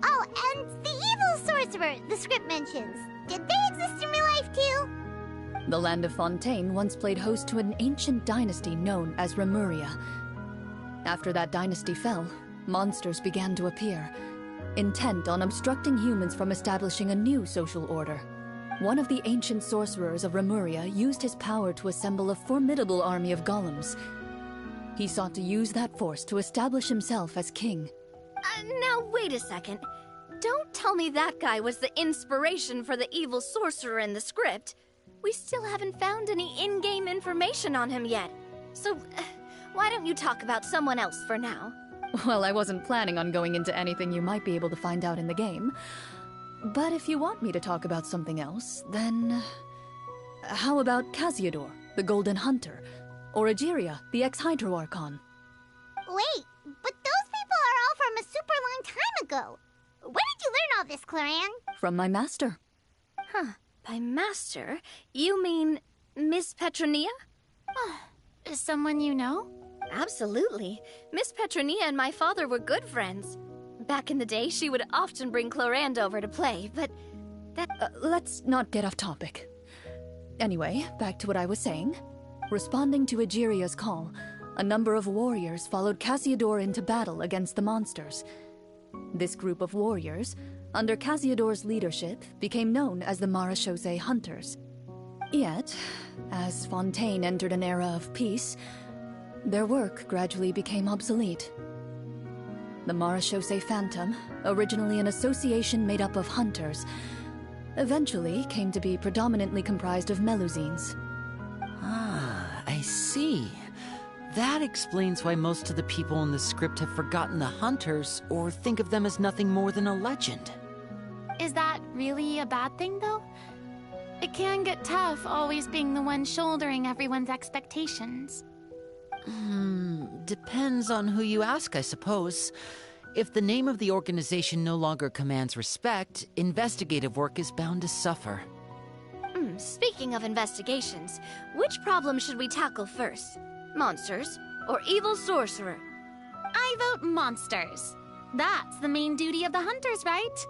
Oh, and the evil sorcerer the script mentions. Did they exist in real life too? The land of Fontaine once played host to an ancient dynasty known as Remuria. After that dynasty fell, monsters began to appear, intent on obstructing humans from establishing a new social order. One of the ancient sorcerers of Remuria used his power to assemble a formidable army of golems. He sought to use that force to establish himself as king. Now wait a second. Don't tell me that guy was the inspiration for the evil sorcerer in the script. We still haven't found any in-game information on him yet. So, why don't you talk about someone else for now? Well, I wasn't planning on going into anything you might be able to find out in the game. But if you want me to talk about something else, then... How about Casiodor, the Golden Hunter? Or Egeria, the ex-Hydro Archon? Wait, but those people are all from a super long time ago. Where did you learn all this, Claran? From my master. Huh. By master, you mean Miss Petronia? Someone you know? Absolutely. Miss Petronia and my father were good friends. Back in the day, she would often bring Clorand over to play, but that... Let's not get off topic. Anyway, back to what I was saying. Responding to Egeria's call, a number of warriors followed Casiodor into battle against the monsters. This group of warriors, under Casiodor's leadership, became known as the Marachose Hunters. Yet, as Fontaine entered an era of peace, their work gradually became obsolete. The Marachose Phantom, originally an association made up of hunters, eventually came to be predominantly comprised of Melusines. Ah, I see. That explains why most of the people in the script have forgotten the hunters or think of them as nothing more than a legend. Is that really a bad thing, though? It can get tough always being the one shouldering everyone's expectations. Depends on who you ask, I suppose. If the name of the organization no longer commands respect, investigative work is bound to suffer. Speaking of investigations, which problem should we tackle first? Monsters or evil sorcerer? I vote monsters. That's the main duty of the hunters, right?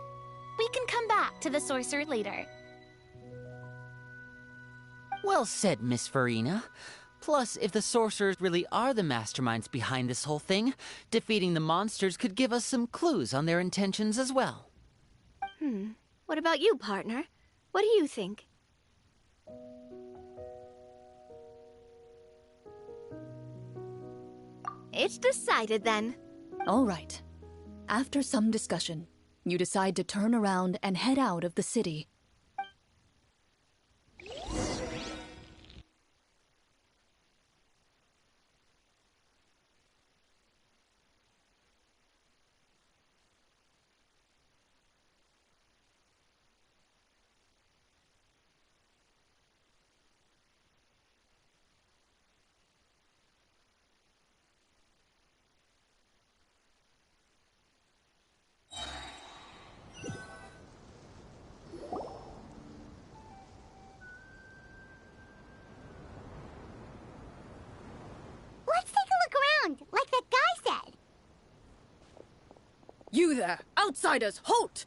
We can come back to the sorcerer later. Well said, Miss Farina. Plus, if the sorcerers really are the masterminds behind this whole thing, defeating the monsters could give us some clues on their intentions as well. What about you, partner? What do you think? It's decided then. All right. After some discussion, you decide to turn around and head out of the city. Let's take a look around, like that guy said. You there! Outsiders, halt!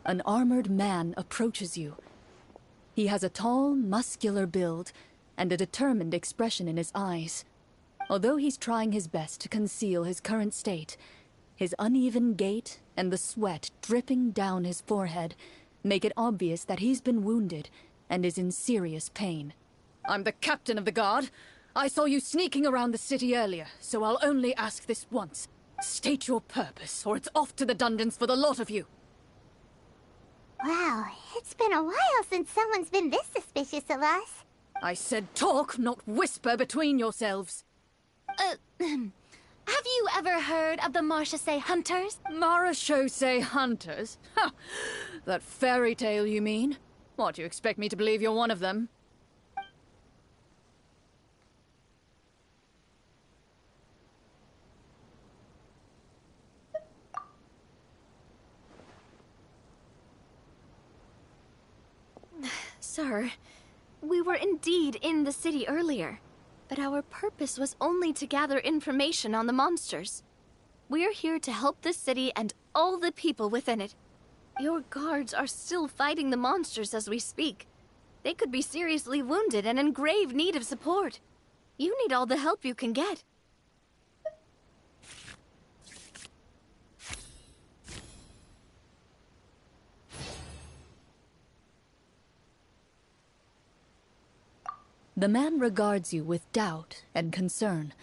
An armored man approaches you. He has a tall, muscular build and a determined expression in his eyes. Although he's trying his best to conceal his current state, his uneven gait and the sweat dripping down his forehead make it obvious that he's been wounded and is in serious pain. I'm the captain of the guard. I saw you sneaking around the city earlier, so I'll only ask this once. State your purpose, or it's off to the dungeons for the lot of you. Wow, it's been a while since someone's been this suspicious of us. I said talk, not whisper between yourselves. Have you ever heard of the Marchese Hunters? Marachose hunters? Ha! That fairy tale, you mean? What, you expect me to believe you're one of them? Sir, we were indeed in the city earlier, but our purpose was only to gather information on the monsters. We're here to help the city and all the people within it. Your guards are still fighting the monsters as we speak. They could be seriously wounded and in grave need of support. You need all the help you can get. The man regards you with doubt and concern.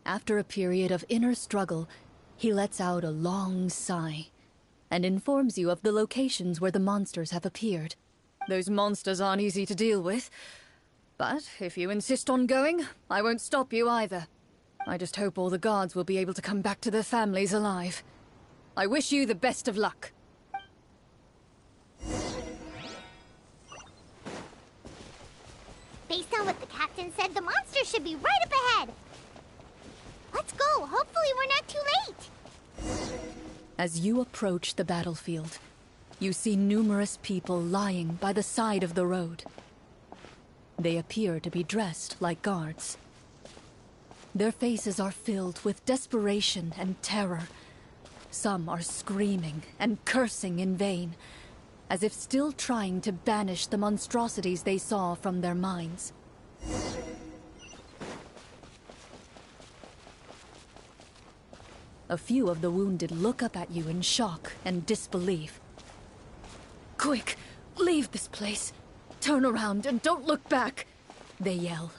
After a period of inner struggle, he lets out a long sigh and informs you of the locations where the monsters have appeared. Those monsters aren't easy to deal with, but if you insist on going, I won't stop you either. I just hope all the guards will be able to come back to their families alive. I wish you the best of luck. Based on what the captain said, the monster should be right up ahead. Let's go. Hopefully we're not too late. As you approach the battlefield, you see numerous people lying by the side of the road. They appear to be dressed like guards. Their faces are filled with desperation and terror. Some are screaming and cursing in vain, as if still trying to banish the monstrosities they saw from their minds. A few of the wounded look up at you in shock and disbelief. Quick, leave this place. Turn around and don't look back, they yell.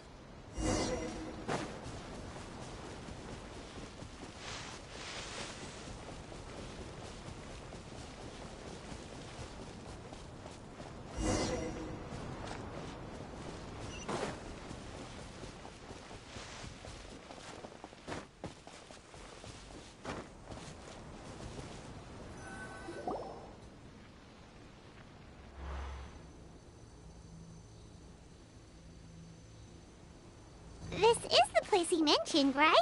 This is the place he mentioned, right?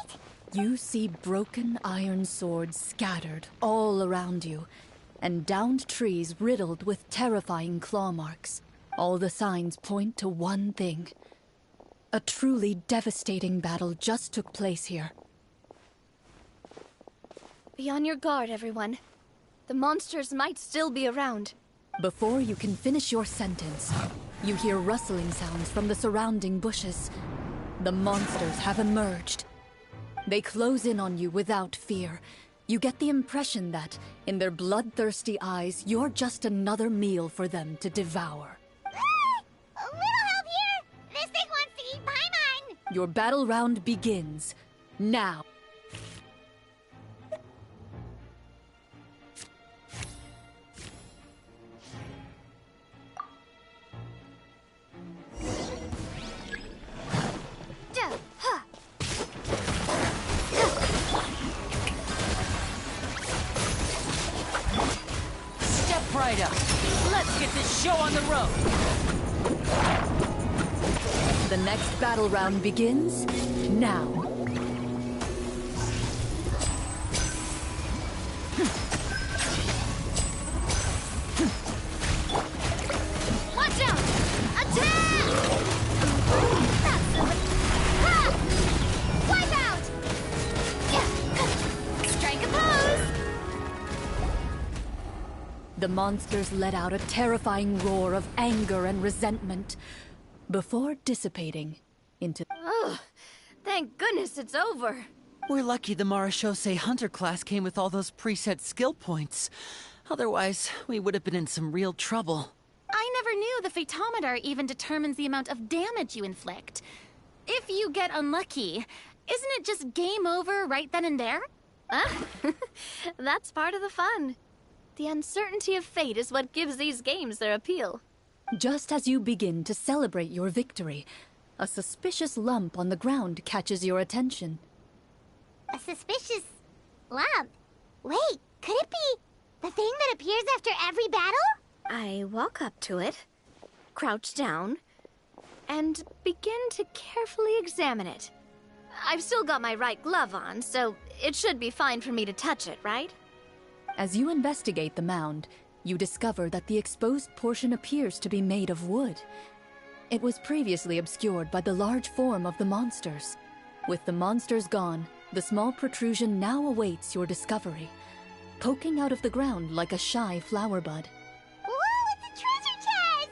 You see broken iron swords scattered all around you, and downed trees riddled with terrifying claw marks. All the signs point to one thing. A truly devastating battle just took place here. Be on your guard, everyone. The monsters might still be around. Before you can finish your sentence, you hear rustling sounds from the surrounding bushes. The monsters have emerged. They close in on you without fear. You get the impression that, in their bloodthirsty eyes, you're just another meal for them to devour. A little help here! This thing wants to eat Paimon! Your battle round begins now. Right up. Let's get this show on the road. The next battle round begins now. Watch out! Attack! Ha! Wipe out! Strike a pose! the monsters let out a terrifying roar of anger and resentment before dissipating into... Ugh, thank goodness it's over. We're lucky the Marashose Hunter class came with all those preset skill points. Otherwise, we would have been in some real trouble. I never knew the Fatometer even determines the amount of damage you inflict. If you get unlucky, isn't it just game over right then and there? Ah, that's part of the fun. The uncertainty of fate is what gives these games their appeal. Just as you begin to celebrate your victory, a suspicious lump on the ground catches your attention. A suspicious lump? Wait, could it be the thing that appears after every battle? I walk up to it, crouch down, and begin to carefully examine it. I've still got my right glove on, so it should be fine for me to touch it, right? As you investigate the mound, you discover that the exposed portion appears to be made of wood. It was previously obscured by the large form of the monsters. With the monsters gone, the small protrusion now awaits your discovery, poking out of the ground like a shy flower bud. Whoa, it's a treasure chest!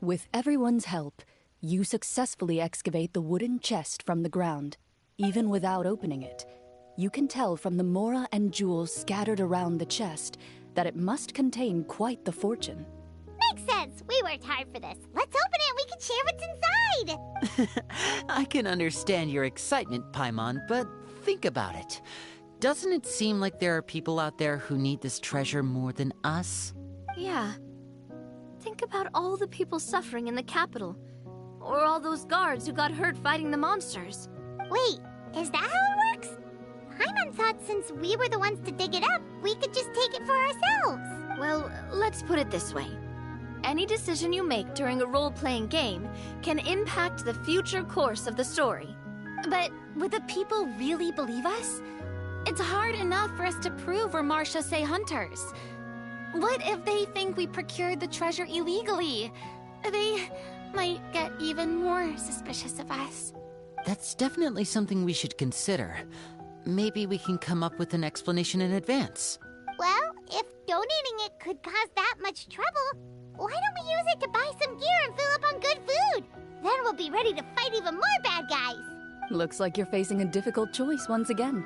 With everyone's help, you successfully excavate the wooden chest from the ground. Even without opening it, you can tell from the mora and jewels scattered around the chest that it must contain quite the fortune. Makes sense. We worked hard for this. Let's open it and we can share what's inside. I can understand your excitement, Paimon, but think about it. Doesn't it seem like there are people out there who need this treasure more than us? Yeah. Think about all the people suffering in the capital. Or all those guards who got hurt fighting the monsters. Wait, is that how it works? Paimon thought since we were the ones to dig it up, we could just take it for ourselves. Well, let's put it this way. Any decision you make during a role-playing game can impact the future course of the story. But would the people really believe us? It's hard enough for us to prove we're Marashose hunters. What if they think we procured the treasure illegally? They might get even more suspicious of us. That's definitely something we should consider. Maybe we can come up with an explanation in advance. Well, if donating it could cause that much trouble, why don't we use it to buy some gear and fill up on good food? Then we'll be ready to fight even more bad guys. Looks like you're facing a difficult choice once again.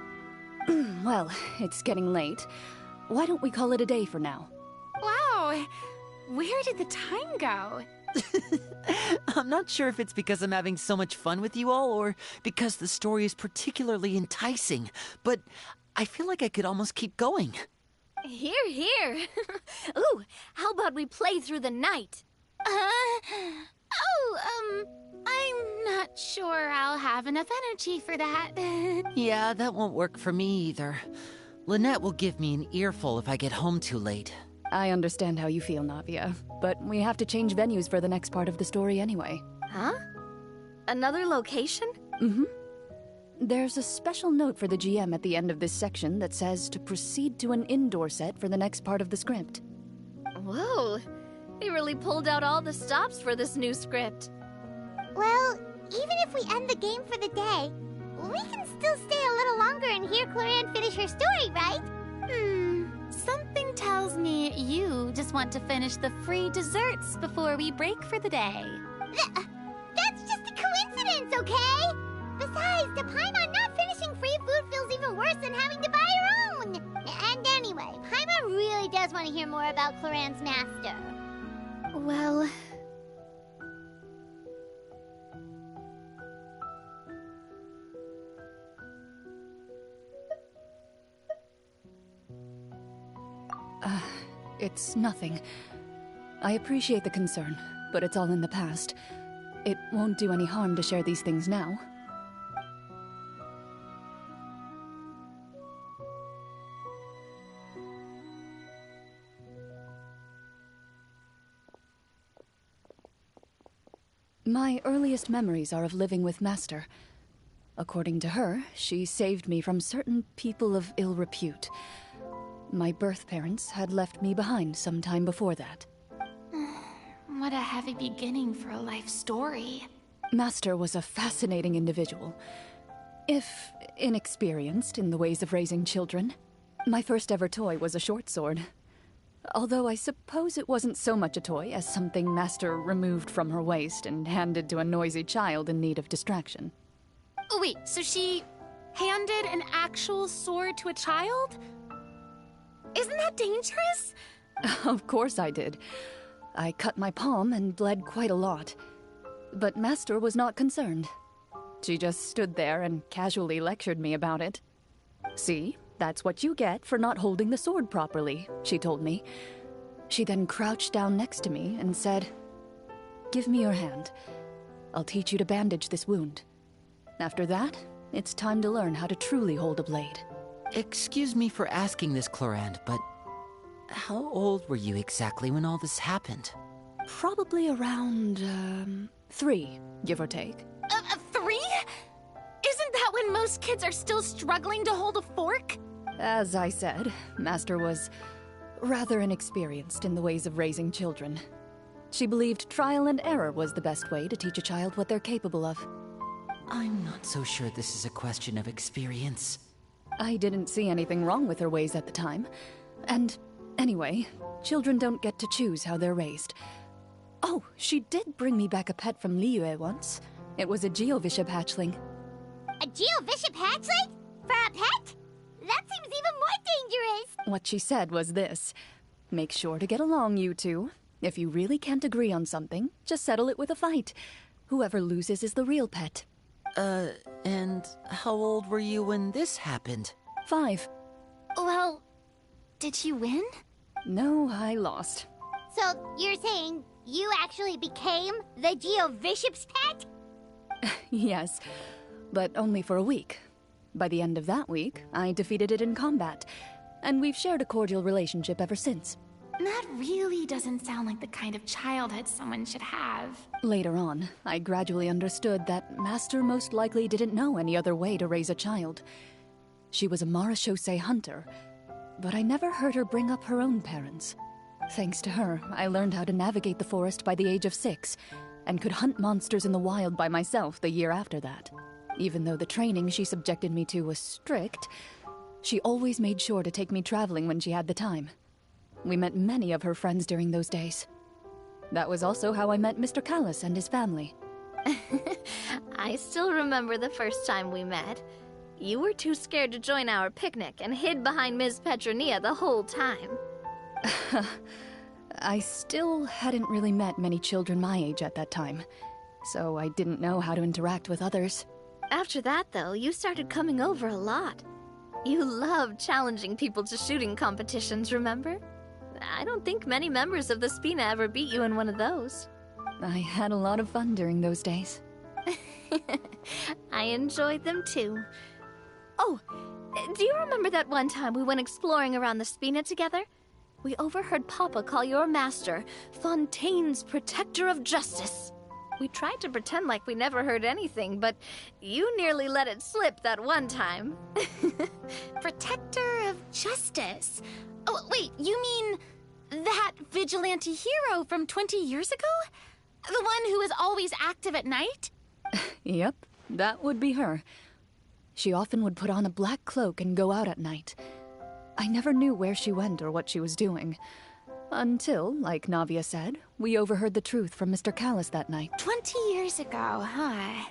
Well, it's getting late. Why don't we call it a day for now? Wow, where did the time go? I'm not sure if it's because I'm having so much fun with you all, or because the story is particularly enticing, but I feel like I could almost keep going. Here, here. Ooh, how about we play through the night? I'm not sure I'll have enough energy for that. Yeah, that won't work for me either. Lynette will give me an earful if I get home too late. I understand how you feel, Navia, but we have to change venues for the next part of the story anyway. Huh? Another location? Mm-hmm. There's a special note for the GM at the end of this section that says to proceed to an indoor set for the next part of the script. Whoa, they really pulled out all the stops for this new script. Well, even if we end the game for the day, we can still stay a little longer and hear Clorane finish her story, right? Something tells me you just want to finish the free desserts before we break for the day. That's just a coincidence, okay? Besides, to Paimon, not finishing free food feels even worse than having to buy her own. And anyway, Paimon really does want to hear more about Clorane's master. Well... It's nothing. I appreciate the concern, but it's all in the past. It won't do any harm to share these things now. My earliest memories are of living with Master. According to her, she saved me from certain people of ill repute. My birth parents had left me behind some time before that. What a heavy beginning for a life story. Master was a fascinating individual, if inexperienced in the ways of raising children. My first ever toy was a short sword. Although I suppose it wasn't so much a toy as something Master removed from her waist and handed to a noisy child in need of distraction. Oh wait, so she handed an actual sword to a child? Isn't that dangerous? Of course I did. I cut my palm and bled quite a lot. But Master was not concerned. She just stood there and casually lectured me about it. See, that's what you get for not holding the sword properly, she told me. She then crouched down next to me and said, "Give me your hand. I'll teach you to bandage this wound. After that, it's time to learn how to truly hold a blade." Excuse me for asking this, Clorand, but how old were you exactly when all this happened? Probably around, 3, give or take. 3? Isn't that when most kids are still struggling to hold a fork? As I said, Master was rather inexperienced in the ways of raising children. She believed trial and error was the best way to teach a child what they're capable of. I'm not so sure this is a question of experience. I didn't see anything wrong with her ways at the time. And anyway, children don't get to choose how they're raised. Oh, she did bring me back a pet from Liyue once. It was a Geovishap hatchling. A Geovishap hatchling? For a pet? That seems even more dangerous! What she said was this: make sure to get along, you two. If you really can't agree on something, just settle it with a fight. Whoever loses is the real pet. And how old were you when this happened? 5. Well, did you win? No, I lost. So, you're saying you actually became the Geovishap's pet? Yes, but only for a week. By the end of that week, I defeated it in combat, and we've shared a cordial relationship ever since. That really doesn't sound like the kind of childhood someone should have. Later on, I gradually understood that Master most likely didn't know any other way to raise a child. She was a marechaussee hunter, but I never heard her bring up her own parents. Thanks to her, I learned how to navigate the forest by the age of 6, and could hunt monsters in the wild by myself the year after that. Even though the training she subjected me to was strict, she always made sure to take me traveling when she had the time. We met many of her friends during those days. That was also how I met Mr. Callis and his family. I still remember the first time we met. You were too scared to join our picnic and hid behind Ms. Petronia the whole time. I still hadn't really met many children my age at that time, so I didn't know how to interact with others. After that, though, you started coming over a lot. You loved challenging people to shooting competitions, remember? I don't think many members of the Spina ever beat you in one of those. I had a lot of fun during those days. I enjoyed them too. Oh, do you remember that one time we went exploring around the Spina together? We overheard Papa call your master Fontaine's Protector of Justice. We tried to pretend like we never heard anything, but you nearly let it slip that one time. Protector of Justice? Oh, wait, you mean that vigilante hero from 20 years ago? The one who is always active at night? Yep, that would be her. She often would put on a black cloak and go out at night. I never knew where she went or what she was doing. Until, like Navia said, we overheard the truth from Mr. Callis that night. 20 years ago, huh?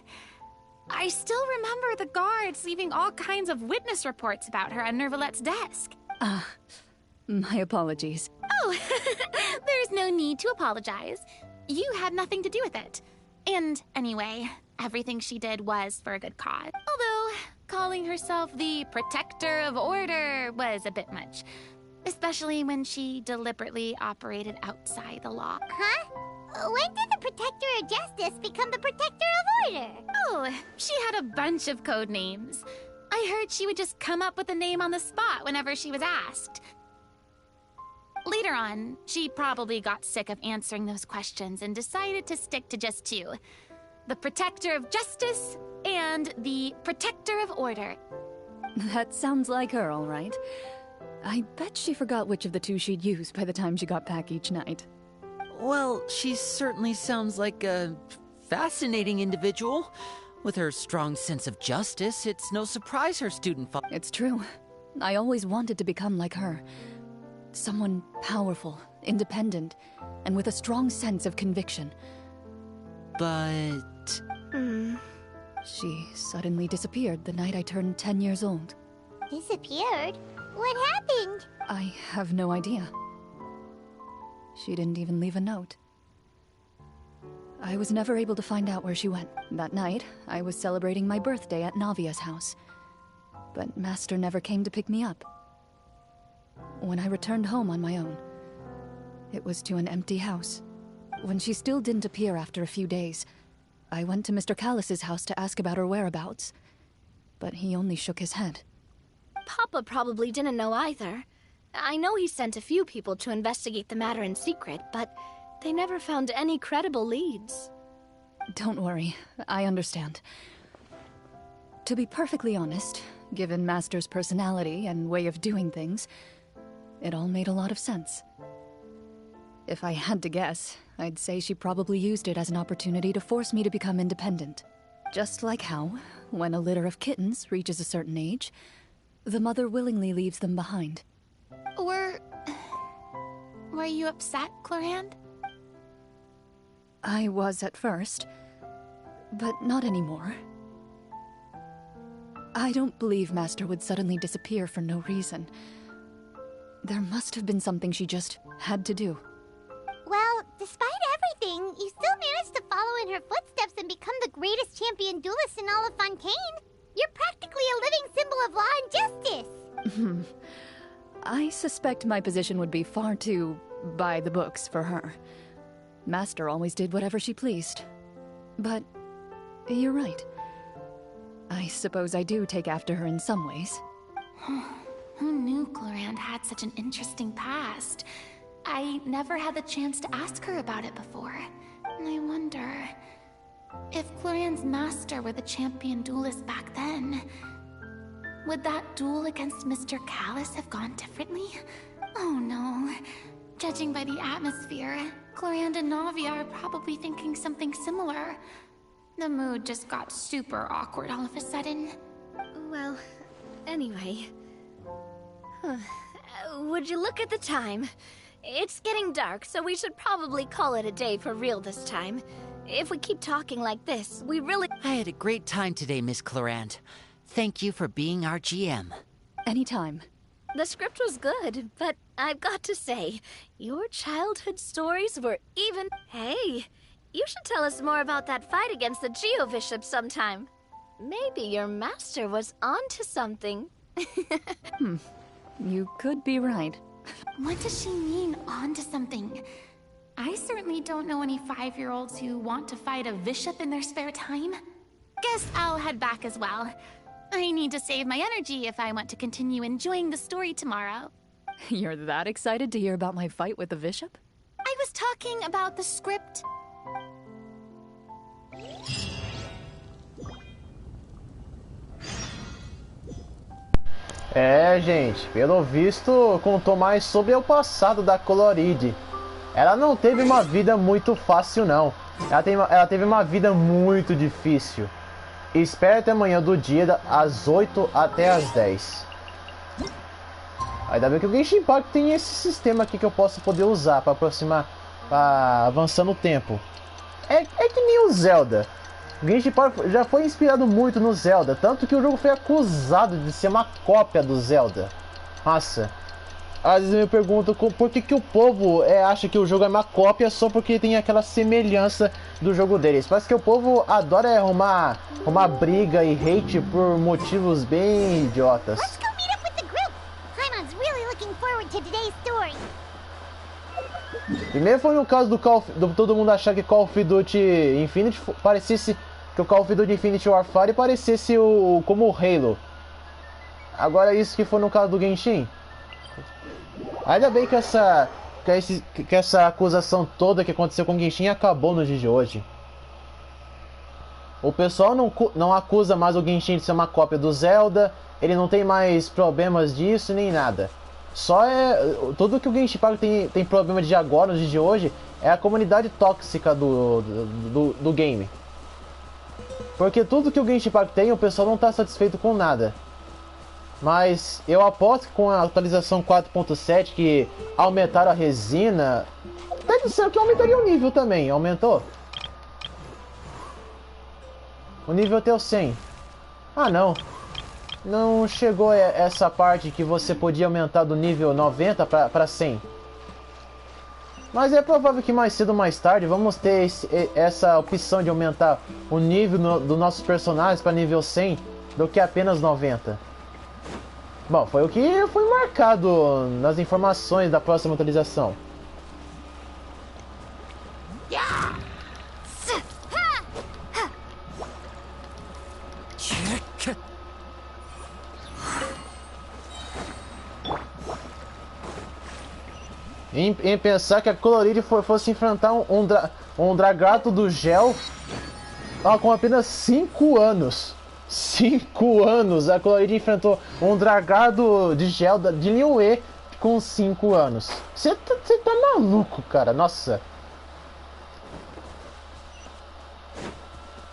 I still remember the guards leaving all kinds of witness reports about her on Nervalette's desk. My apologies. Oh, there's no need to apologize. You had nothing to do with it. And anyway, everything she did was for a good cause. Although, calling herself the Protector of Order was a bit much. Especially when she deliberately operated outside the law. Huh? When did the Protector of Justice become the Protector of Order? Oh, she had a bunch of code names. I heard she would just come up with a name on the spot whenever she was asked. Later later on, she probably got sick of answering those questions and decided to stick to just two. The Protector of Justice and the Protector of Order. That sounds like her, all right. I bet she forgot which of the two she'd use by the time she got back each night. Well, she certainly sounds like a fascinating individual. With her strong sense of justice, it's no surprise her student It's true. I always wanted to become like her. Someone powerful, independent, and with a strong sense of conviction. But... She suddenly disappeared the night I turned 10 years old. Disappeared? What happened? I have no idea. She didn't even leave a note. I was never able to find out where she went. That night, I was celebrating my birthday at Navia's house. But Master never came to pick me up. When I returned home on my own, it was to an empty house. When she still didn't appear after a few days, I went to Mr. Callus's house to ask about her whereabouts. But he only shook his head. Papa probably didn't know either. I know he sent a few people to investigate the matter in secret, but they never found any credible leads. Don't worry, I understand. To be perfectly honest, given Master's personality and way of doing things, it all made a lot of sense. If I had to guess, I'd say she probably used it as an opportunity to force me to become independent. Just like how, when a litter of kittens reaches a certain age, the mother willingly leaves them behind. Were you upset, Clorinde? I was at first, but not anymore. I don't believe Master would suddenly disappear for no reason. There must have been something she just had to do. Well, despite everything, you still managed to follow in her footsteps and become the greatest champion duelist in all of Fontaine. You're practically a living symbol of law and justice. I suspect my position would be far too by the books for her. Master always did whatever she pleased. But you're right. I suppose I do take after her in some ways. Who knew Clorinde had such an interesting past? I never had the chance to ask her about it before. And I wonder... if Clorinde's master were the champion duelist back then, would that duel against Mr. Callus have gone differently? Oh no. Judging by the atmosphere, Clorinde and Navia are probably thinking something similar. The mood just got super awkward all of a sudden. Well, anyway... would you look at the time? It's getting dark, so we should probably call it a day for real this time. If we keep talking like this, we really... I had a great time today, Miss Clorinde. Thank you for being our GM. Anytime. The script was good, but I've got to say, your childhood stories were even... Hey, you should tell us more about that fight against the Geo-Bishop sometime. Maybe your master was onto something. You could be right. What does she mean, onto something? I certainly don't know any 5-year-olds who want to fight a bishop in their spare time. Guess I'll head back as well. I need to save my energy if I want to continue enjoying the story tomorrow. You're that excited to hear about my fight with the bishop? I was talking about the script. É, gente, pelo visto contou mais sobre o passado da Coloride. Ela não teve uma vida muito fácil, não. Ela teve uma vida muito difícil. Espere até amanhã do dia, às 8 até às 10. Ainda bem que o Genshin Impact tem esse sistema aqui que eu posso poder usar para aproximar, para avançar no tempo. É que nem o Zelda. O Genshin Impact já foi inspirado muito no Zelda, tanto que o jogo foi acusado de ser uma cópia do Zelda. Nossa. Às vezes eu me pergunto por que o povo acha que o jogo é uma cópia só porque tem aquela semelhança do jogo deles. Parece que o povo adora arrumar briga e hate por motivos bem idiotas. Let's go meet up with the group. Paimon's really looking forward to today's story. Primeiro foi no caso do todo mundo achar que Call of Duty Infinite parecesse que o Call of Duty Infinite Warfare parecesse como o Halo. Agora isso que foi no caso do Genshin. Ainda bem que que essa acusação toda que aconteceu com o Genshin acabou no dia de hoje. O pessoal não acusa mais o Genshin de ser uma cópia do Zelda. Ele não tem mais problemas disso nem nada. Só tudo que o Genshin Impact tem problema de agora, no dia de hoje, é a comunidade tóxica do game. Porque tudo que o Genshin Impact tem, o pessoal não está satisfeito com nada. Mas eu aposto que com a atualização 4.7, que aumentaram a resina, até disseram que aumentaria o nível também. Aumentou? O nível até o 100. Ah, não. Não chegou essa parte que você podia aumentar do nível 90 para 100. Mas é provável que mais cedo ou mais tarde vamos ter essa opção de aumentar o nível dos nossos personagens para nível 100 do que apenas 90. Bom, foi o que foi marcado nas informações da próxima atualização. Em pensar que a Coloride fosse enfrentar um Dragato do Gel com apenas 5 anos. 5 anos! A Coloride enfrentou um Dragado de Gel de Linho E com 5 anos. Você tá maluco, cara. Nossa.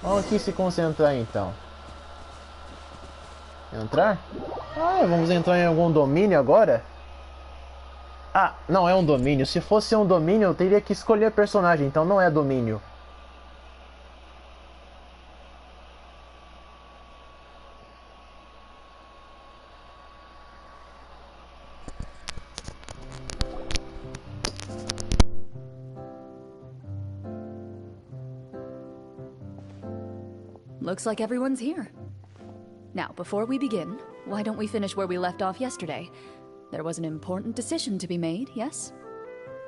Vamos aqui se concentrar então. Entrar? Vamos entrar em algum domínio agora? Ah, não é um domínio. Se fosse um domínio, eu teria que escolher personagem, então não é domínio. Looks like everyone's here. Now, before we begin, why don't we finish where we left off yesterday? There was an important decision to be made, yes?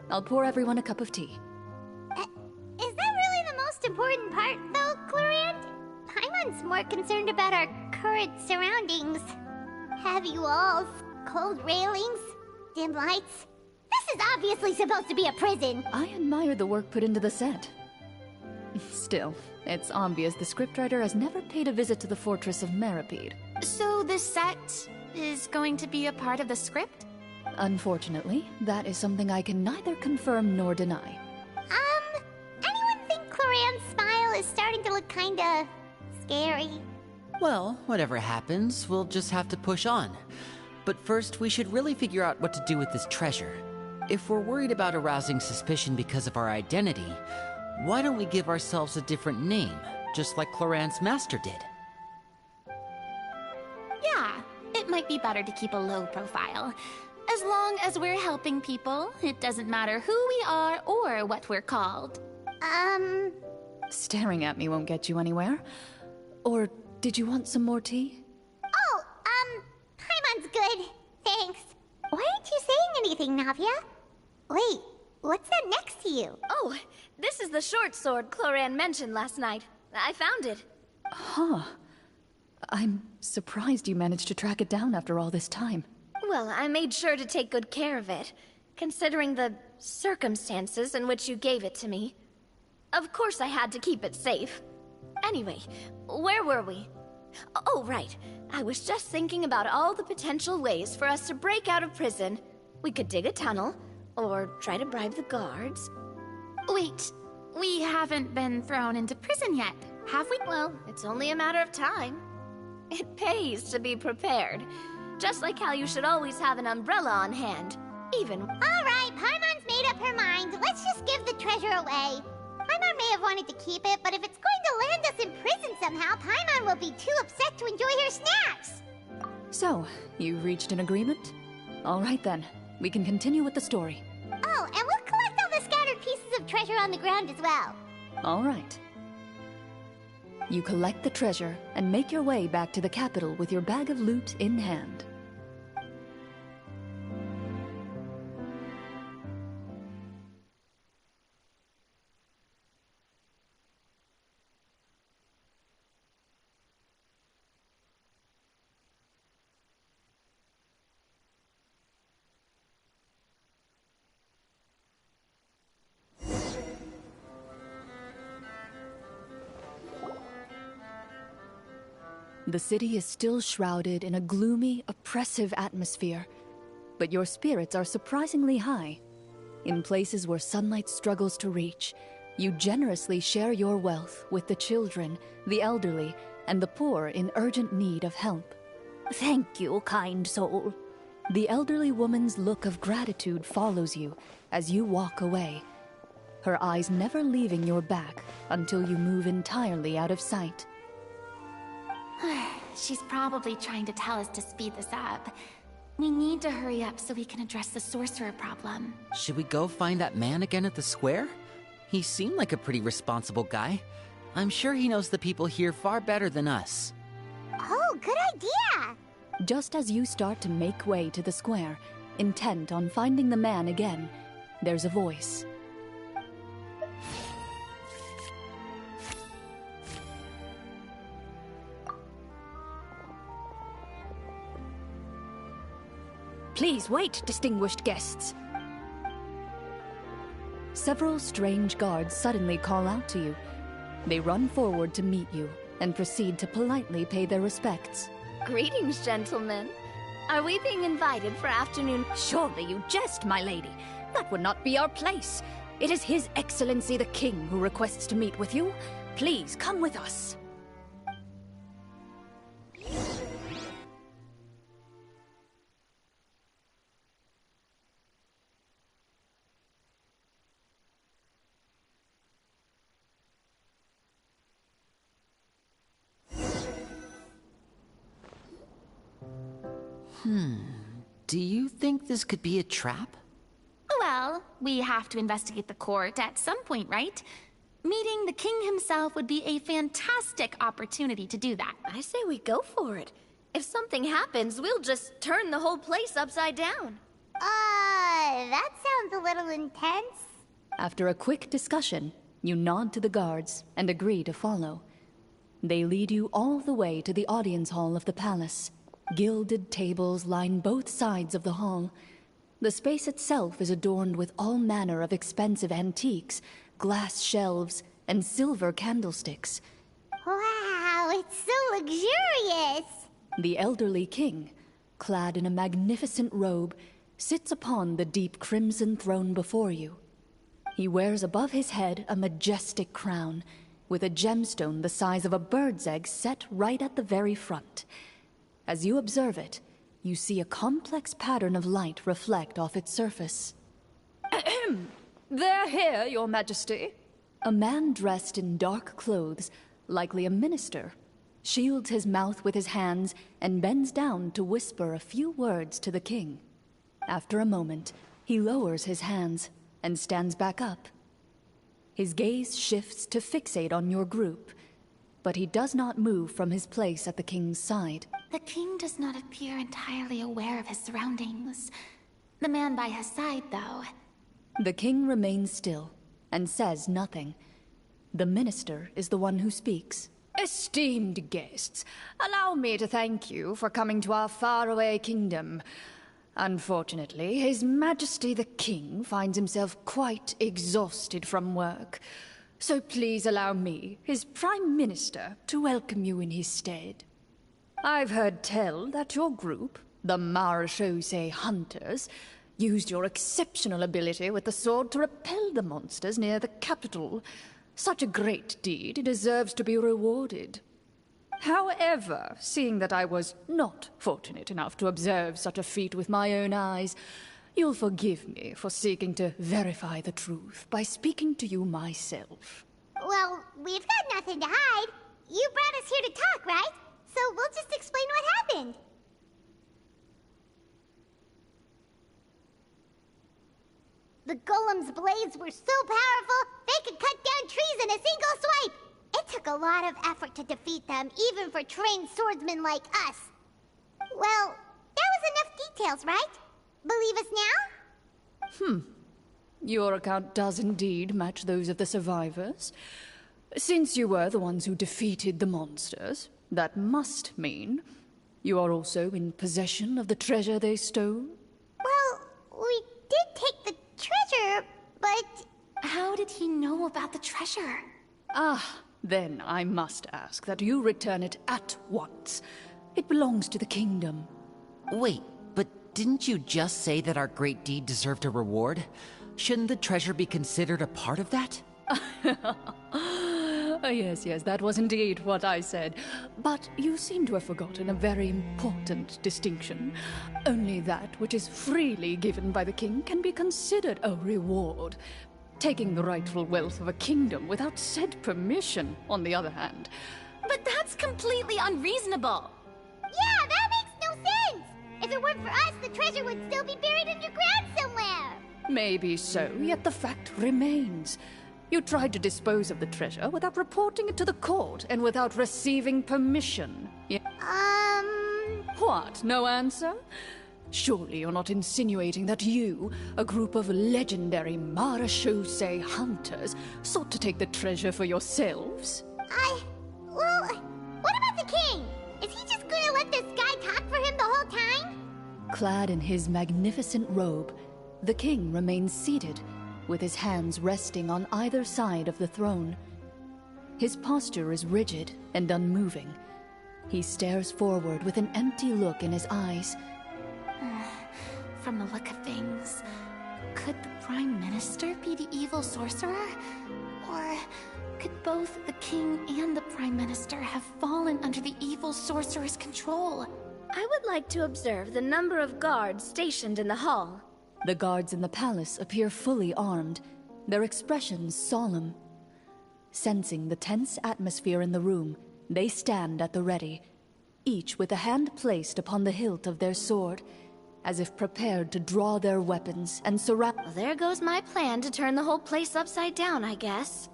I'll pour everyone a cup of tea. Is that really the most important part, though, Clorand? Paimon's more concerned about our current surroundings. Heavy walls, cold railings, dim lights. This is obviously supposed to be a prison. I admire the work put into the set. Still, it's obvious the scriptwriter has never paid a visit to the fortress of Meripede. So the set is going to be a part of the script? Unfortunately, that is something I can neither confirm nor deny. Anyone think Clorand's smile is starting to look kinda scary? Well, whatever happens, we'll just have to push on. But first, we should really figure out what to do with this treasure. If we're worried about arousing suspicion because of our identity, why don't we give ourselves a different name, just like Clorand's master did? Yeah, it might be better to keep a low profile. As long as we're helping people, it doesn't matter who we are or what we're called. Staring at me won't get you anywhere. Or did you want some more tea? Oh, Paimon's good. Thanks. Why aren't you saying anything, Navia? Wait, what's that next to you? Oh, this is the short sword Clorand mentioned last night. I found it. Huh. I'm surprised you managed to track it down after all this time. Well, I made sure to take good care of it, considering the circumstances in which you gave it to me. Of course I had to keep it safe. Anyway, where were we? Oh, right. I was just thinking about all the potential ways for us to break out of prison. We could dig a tunnel, or try to bribe the guards. Wait, we haven't been thrown into prison yet, have we? Well, it's only a matter of time. It pays to be prepared. Just like how you should always have an umbrella on hand, even... Alright, Paimon's made up her mind. Let's just give the treasure away. Paimon may have wanted to keep it, but if it's going to land us in prison somehow, Paimon will be too upset to enjoy her snacks. So, you reached an agreement? All right then, we can continue with the story. Oh, and we'll collect all the scattered pieces of treasure on the ground as well. All right. You collect the treasure and make your way back to the capital with your bag of loot in hand. The city is still shrouded in a gloomy, oppressive atmosphere, but your spirits are surprisingly high. In places where sunlight struggles to reach, you generously share your wealth with the children, the elderly, and the poor in urgent need of help. Thank you, kind soul. The elderly woman's look of gratitude follows you as you walk away, her eyes never leaving your back until you move entirely out of sight. She's probably trying to tell us to speed this up. We need to hurry up so we can address the sorcerer problem. Should we go find that man again at the square? He seemed like a pretty responsible guy. I'm sure he knows the people here far better than us. Oh, good idea! Just as you start to make way to the square, intent on finding the man again, there's a voice. Please wait, distinguished guests. Several strange guards suddenly call out to you. They run forward to meet you and proceed to politely pay their respects. Greetings, gentlemen. Are we being invited for afternoon? Surely you jest, my lady. That would not be our place. It is His Excellency the King who requests to meet with you. Please come with us. Do you think this could be a trap? Well, we have to investigate the court at some point, right? Meeting the king himself would be a fantastic opportunity to do that. I say we go for it. If something happens, we'll just turn the whole place upside down. That sounds a little intense. After a quick discussion, you nod to the guards and agree to follow. They lead you all the way to the audience hall of the palace. Gilded tables line both sides of the hall. The space itself is adorned with all manner of expensive antiques, glass shelves, and silver candlesticks. Wow, it's so luxurious! The elderly king, clad in a magnificent robe, sits upon the deep crimson throne before you. He wears above his head a majestic crown, with a gemstone the size of a bird's egg set right at the very front. As you observe it, you see a complex pattern of light reflect off its surface. They're here, Your Majesty. A man dressed in dark clothes, likely a minister, shields his mouth with his hands and bends down to whisper a few words to the king. After a moment, he lowers his hands and stands back up. His gaze shifts to fixate on your group, but he does not move from his place at the king's side. The king does not appear entirely aware of his surroundings. The man by his side, though. The king remains still and says nothing. The minister is the one who speaks. Esteemed guests, allow me to thank you for coming to our faraway kingdom. Unfortunately, His Majesty the King finds himself quite exhausted from work. So please allow me, his Prime Minister, to welcome you in his stead. I've heard tell that your group, the Marechaussee Hunters, used your exceptional ability with the sword to repel the monsters near the capital. Such a great deed deserves to be rewarded. However, seeing that I was not fortunate enough to observe such a feat with my own eyes, you'll forgive me for seeking to verify the truth by speaking to you myself. Well, we've got nothing to hide. You brought us here to talk, right? So we'll just explain what happened. The golem's blades were so powerful, they could cut down trees in a single swipe. It took a lot of effort to defeat them, even for trained swordsmen like us. Well, that was enough details, right? Believe us now? Your account does indeed match those of the survivors. Since you were the ones who defeated the monsters, that must mean you are also in possession of the treasure they stole? Well, we did take the treasure, but... How did he know about the treasure? Ah, then I must ask that you return it at once. It belongs to the kingdom. Wait, but didn't you just say that our great deed deserved a reward? Shouldn't the treasure be considered a part of that? Yes, that was indeed what I said. But you seem to have forgotten a very important distinction. Only that which is freely given by the king can be considered a reward. Taking the rightful wealth of a kingdom without said permission, on the other hand. But that's completely unreasonable. Yeah, that makes no sense! If it weren't for us, the treasure would still be buried underground somewhere! Maybe so, yet the fact remains. You tried to dispose of the treasure without reporting it to the court and without receiving permission. What, no answer? Surely you're not insinuating that you, a group of legendary marechaussee hunters, sought to take the treasure for yourselves? Well, what about the king? Is he just gonna let this guy talk for him the whole time? Clad in his magnificent robe, the king remains seated, with his hands resting on either side of the throne. His posture is rigid and unmoving. He stares forward with an empty look in his eyes. From the look of things, could the Prime Minister be the evil sorcerer? Or could both the king and the Prime Minister have fallen under the evil sorcerer's control? I would like to observe the number of guards stationed in the hall. The guards in the palace appear fully armed, their expressions solemn. Sensing the tense atmosphere in the room, they stand at the ready, each with a hand placed upon the hilt of their sword, as if prepared to draw their weapons and surround. Well, there goes my plan to turn the whole place upside down, I guess.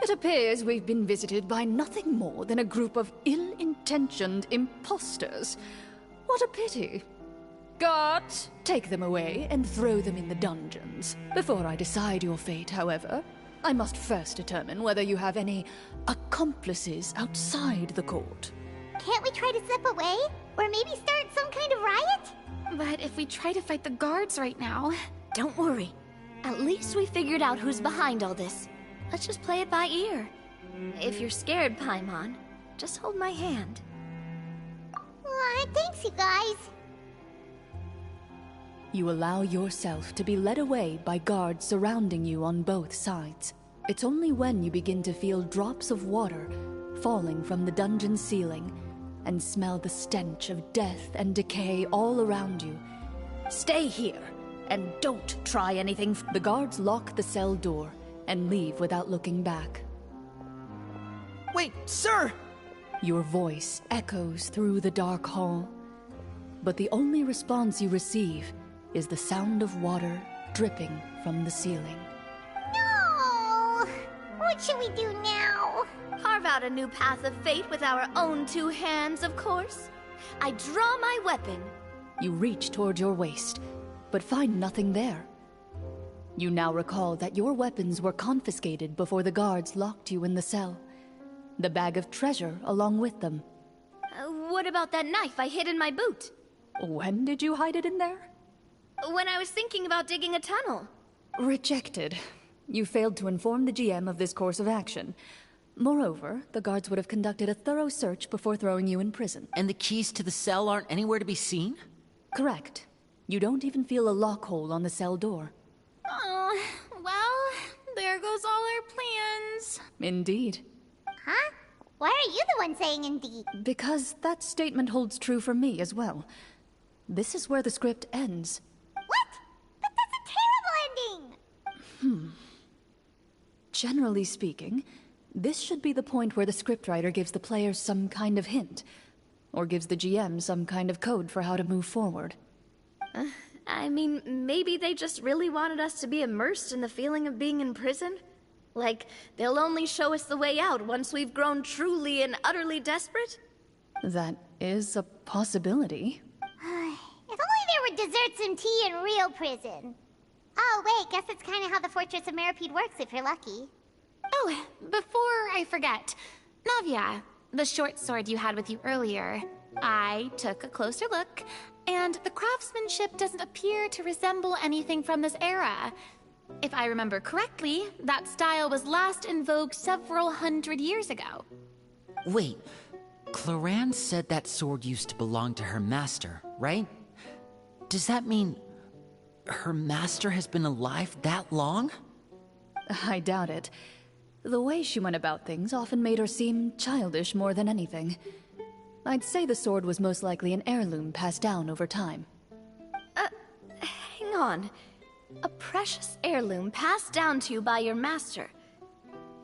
It appears we've been visited by nothing more than a group of ill-intentioned imposters. What a pity. Guards, take them away and throw them in the dungeons. Before I decide your fate, however, I must first determine whether you have any accomplices outside the court. Can't we try to slip away? Or maybe start some kind of riot? But if we try to fight the guards right now... Don't worry. At least we figured out who's behind all this. Let's just play it by ear. If you're scared, Paimon, just hold my hand. Thanks, you guys. You allow yourself to be led away by guards surrounding you on both sides. It's only when you begin to feel drops of water falling from the dungeon ceiling and smell the stench of death and decay all around you. Stay here, and don't try anything. The guards lock the cell door and leave without looking back. Wait, sir! Your voice echoes through the dark hall, but the only response you receive is the sound of water dripping from the ceiling. No! What should we do now? Carve out a new path of fate with our own two hands, of course. I draw my weapon. You reach toward your waist, but find nothing there. You now recall that your weapons were confiscated before the guards locked you in the cell. The bag of treasure along with them. What about that knife I hid in my boot? When did you hide it in there? When I was thinking about digging a tunnel. Rejected. You failed to inform the GM of this course of action. Moreover, the guards would have conducted a thorough search before throwing you in prison. And the keys to the cell aren't anywhere to be seen? Correct. You don't even feel a lock hole on the cell door. Oh, well, there goes all our plans. Indeed. Huh? Why are you the one saying indeed? Because that statement holds true for me as well. This is where the script ends. What? But that's a terrible ending! Generally speaking, this should be the point where the scriptwriter gives the players some kind of hint, or gives the GM some kind of code for how to move forward. I mean, maybe they just really wanted us to be immersed in the feeling of being in prison? Like, they'll only show us the way out once we've grown truly and utterly desperate? That is a possibility. If only there were desserts and tea in real prison. Oh, wait, guess that's kind of how the Fortress of Meripede works if you're lucky. Oh, before I forget, Navia, the short sword you had with you earlier, I took a closer look, and the craftsmanship doesn't appear to resemble anything from this era. If I remember correctly, that style was last in vogue several hundred years ago. Wait, Cloran said that sword used to belong to her master, right? Does that mean her master has been alive that long? I doubt it. The way she went about things often made her seem childish more than anything. I'd say the sword was most likely an heirloom passed down over time. Hang on. A precious heirloom passed down to you by your master.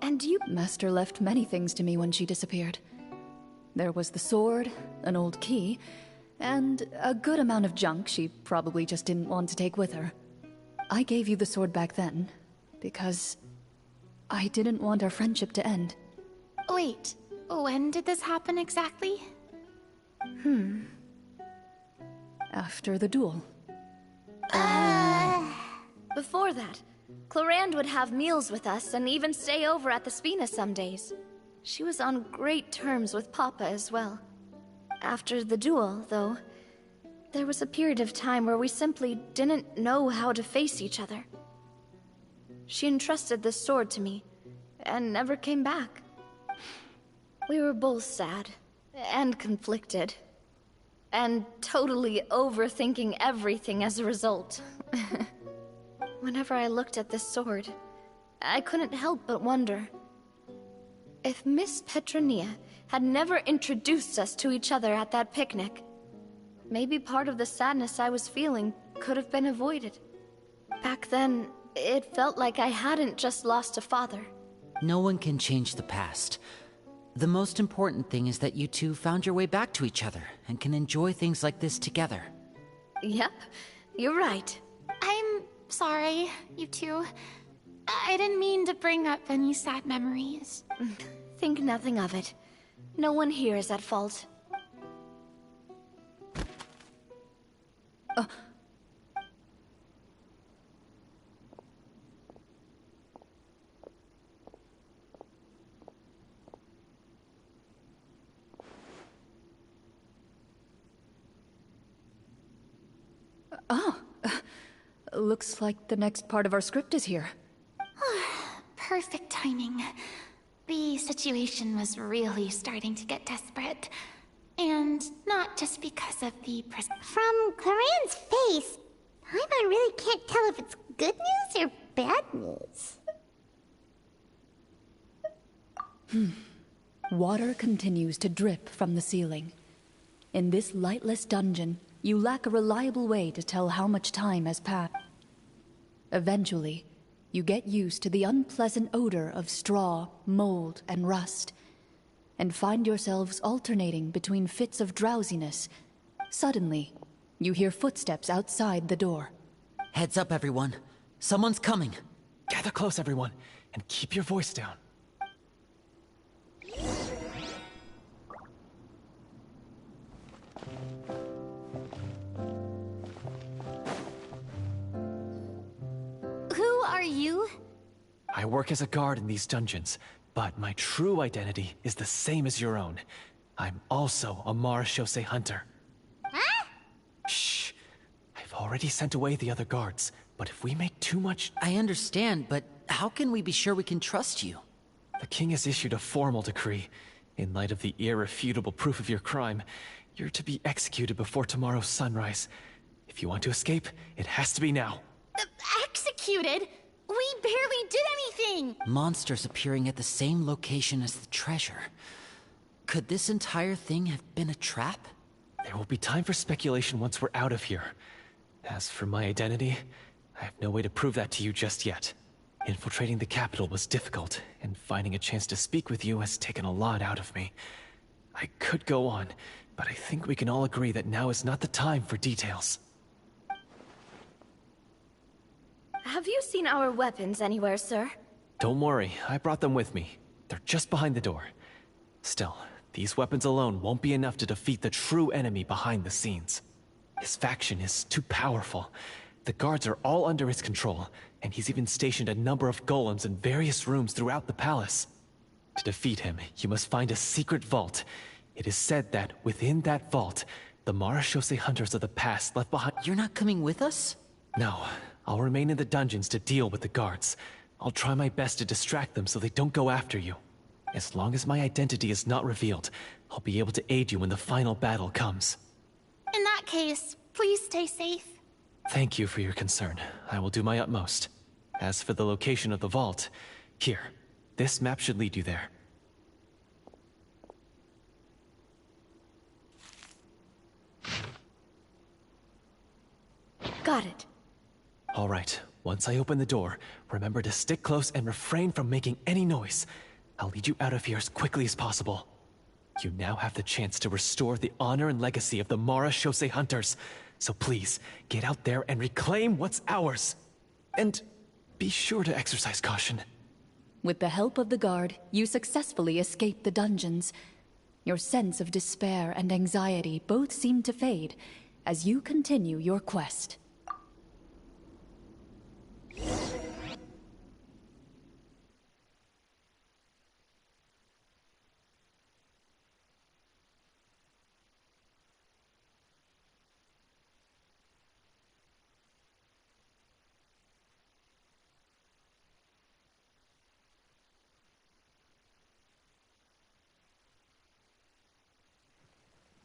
And you... Master left many things to me when she disappeared. There was the sword, an old key, and a good amount of junk she probably just didn't want to take with her. I gave you the sword back then, because I didn't want our friendship to end. Wait, when did this happen exactly? After the duel. Before that, Clorand would have meals with us and even stay over at the Spina some days. She was on great terms with Papa as well. After the duel, though, there was a period of time where we simply didn't know how to face each other. She entrusted this sword to me, and never came back. We were both sad, and conflicted, and totally overthinking everything as a result. Whenever I looked at this sword, I couldn't help but wonder if Miss Petronia had never introduced us to each other at that picnic. Maybe part of the sadness I was feeling could have been avoided. Back then, it felt like I hadn't just lost a father. No one can change the past. The most important thing is that you two found your way back to each other and can enjoy things like this together. Yep, you're right. I'm sorry, you two. I didn't mean to bring up any sad memories. Think nothing of it. No one here is at fault. Looks like the next part of our script is here. Perfect timing. The situation was really starting to get desperate. And not just because of the From Cloran's face, Paimon really can't tell if it's good news or bad news. Water continues to drip from the ceiling. In this lightless dungeon, you lack a reliable way to tell how much time has passed. Eventually, you get used to the unpleasant odor of straw, mold, and rust, and find yourselves alternating between fits of drowsiness. Suddenly, you hear footsteps outside the door. Heads up, everyone. Someone's coming. Gather close, everyone, and keep your voice down. Who are you? I work as a guard in these dungeons, but my true identity is the same as your own. I'm also a marechaussee hunter. Huh? Shh! I've already sent away the other guards, but if we make too much... I understand, but how can we be sure we can trust you? The king has issued a formal decree. In light of the irrefutable proof of your crime, you're to be executed before tomorrow's sunrise. If you want to escape, it has to be now. Executed? We barely did anything! Monsters appearing at the same location as the treasure. Could this entire thing have been a trap? There will be time for speculation once we're out of here. As for my identity, I have no way to prove that to you just yet. Infiltrating the capital was difficult, and finding a chance to speak with you has taken a lot out of me. I could go on, but I think we can all agree that now is not the time for details. Have you seen our weapons anywhere, sir? Don't worry, I brought them with me. They're just behind the door. Still, these weapons alone won't be enough to defeat the true enemy behind the scenes. His faction is too powerful. The guards are all under his control, and he's even stationed a number of golems in various rooms throughout the palace. To defeat him, you must find a secret vault. It is said that within that vault, the marechaussee hunters of the past left behind... You're not coming with us? No, I'll remain in the dungeons to deal with the guards. I'll try my best to distract them so they don't go after you. As long as my identity is not revealed, I'll be able to aid you when the final battle comes. In that case, please stay safe. Thank you for your concern. I will do my utmost. As for the location of the vault, here, this map should lead you there. Got it. All right, once I open the door, remember to stick close and refrain from making any noise. I'll lead you out of here as quickly as possible. You now have the chance to restore the honor and legacy of the Mara Shosei Hunters. So please, get out there and reclaim what's ours. And be sure to exercise caution. With the help of the guard, you successfully escape the dungeons. Your sense of despair and anxiety both seem to fade as you continue your quest.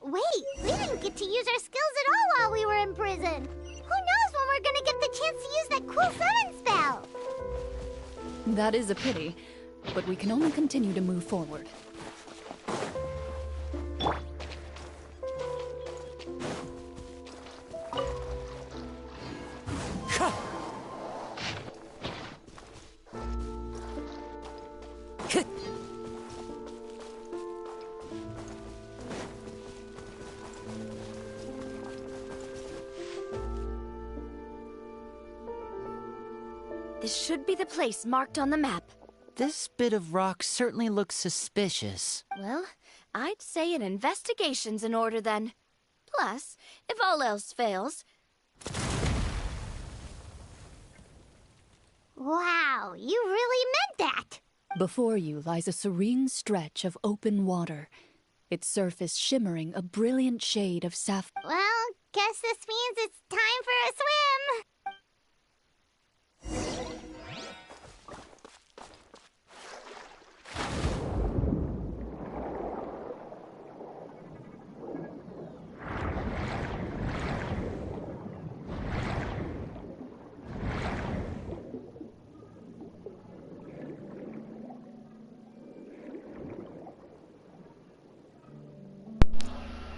Wait, we didn't get to use our skills at all while we were in prison. Who knows when we're gonna get the chance to use that cool summon spell? That is a pity, but we can only continue to move forward. This should be the place marked on the map. This bit of rock certainly looks suspicious. Well, I'd say an investigation's in order then. Plus, if all else fails... Wow, you really meant that! Before you lies a serene stretch of open water, its surface shimmering a brilliant shade of sapphire. Well, guess this means it's time for a swim!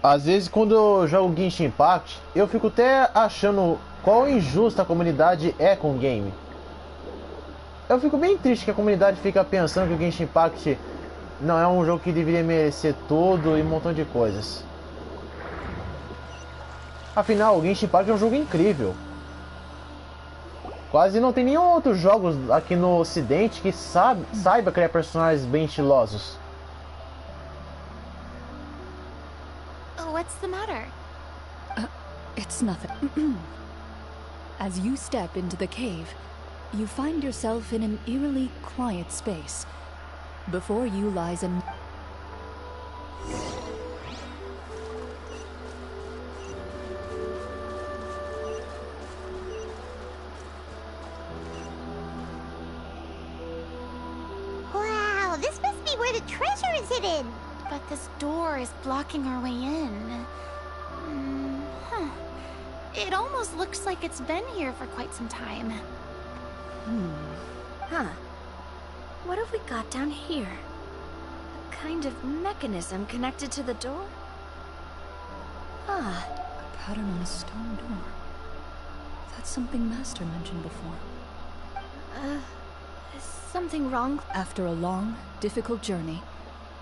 Às vezes, quando eu jogo Genshin Impact, eu fico até achando quão injusta a comunidade é com o game. Eu fico bem triste que a comunidade fica pensando que o Genshin Impact não é um jogo que deveria merecer tudo e um montão de coisas. Afinal, o Genshin Impact é um jogo incrível. Quase não tem nenhum outro jogo aqui no ocidente que saiba criar personagens bem estilosos. What's the matter? It's nothing. As you step into the cave, you find yourself in an eerily quiet space. Before you lies a... Wow, this must be where the treasure is hidden! But this door is blocking our way in. It almost looks like it's been here for quite some time. Huh. What have we got down here? A kind of mechanism connected to the door? Ah. A pattern on a stone door. That's something Master mentioned before. Is something wrong? After a long, difficult journey,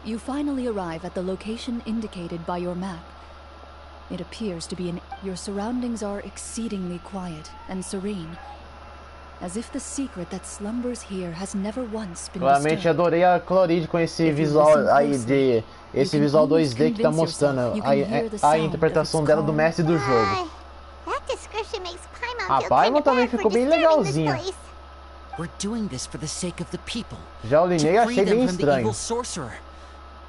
you finally arrive at the location indicated by your map. It appears to be your surroundings are exceedingly quiet and serene, as if the secret that slumbers here has never once been Realmente disturbed. adorei a Chloride com esse visual aí de esse visual 2D que tá mostrando a interpretação dela do mestre do jogo. A Paimon também ficou bem legalzinha. We're doing this for the sake of the people. Já o Linnea achei bem The estranho. evil sorcerer.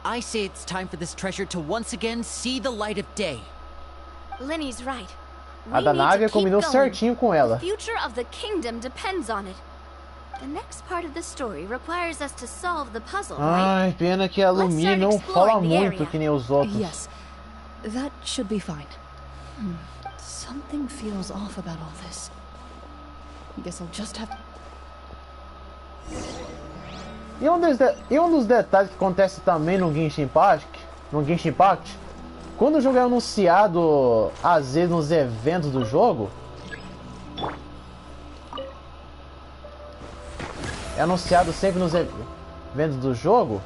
I say it's time for this treasure to once again see the light of day. Linny's right. A da nave combinou certinho com ela. The future of the kingdom depends on it. The next part of the story requires us to solve the puzzle, Ai, pena que a Lumi não fala muito que nem os outros. Yes, that should be fine. Something feels off about all this. Guess I'll just have. E um dos detalhes que acontece também no Genshin Impact, quando o jogo é anunciado, às vezes nos eventos do jogo, é anunciado sempre nos eventos do jogo,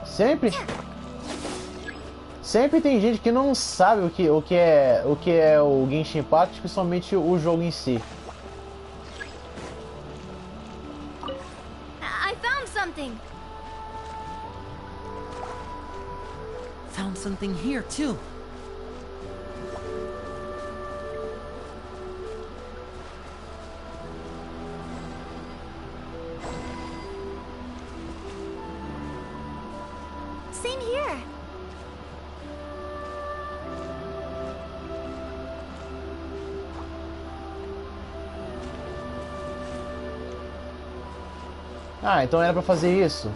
sempre tem gente que não sabe o que é o Genshin Impact, principalmente o jogo em si. I found something. Found something here too. Same here. Ah, então era pra fazer isso.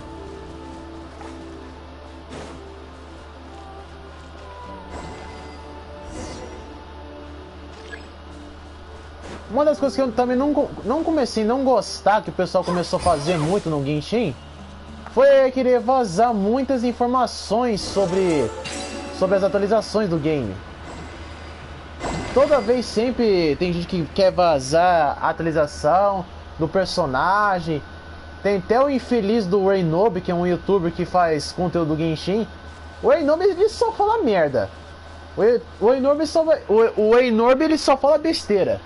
Uma das coisas que eu também não comecei a não gostar, que o pessoal começou a fazer muito no Genshin, foi querer vazar muitas informações sobre as atualizações do game. Toda vez sempre tem gente que quer vazar a atualização do personagem. Tem até o infeliz do Reinob, que é um youtuber que faz conteúdo do Genshin. O Reinob ele só fala merda. O Reinob ele só fala besteira.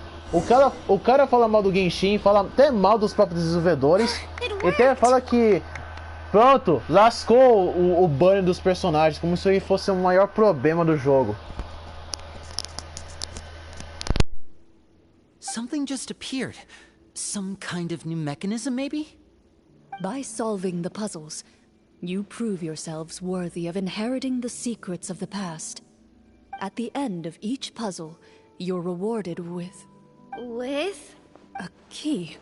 O cara fala mal do Genshin, fala até mal dos próprios desenvolvedores. E até fala que pronto, lascou o banner dos personagens, como se isso fosse o maior problema do jogo. Something just appeared. Some kind of new mechanism, maybe? By solving the puzzles, you prove yourselves worthy of inheriting the secrets of the past. At the end of each puzzle, you're rewarded with a key.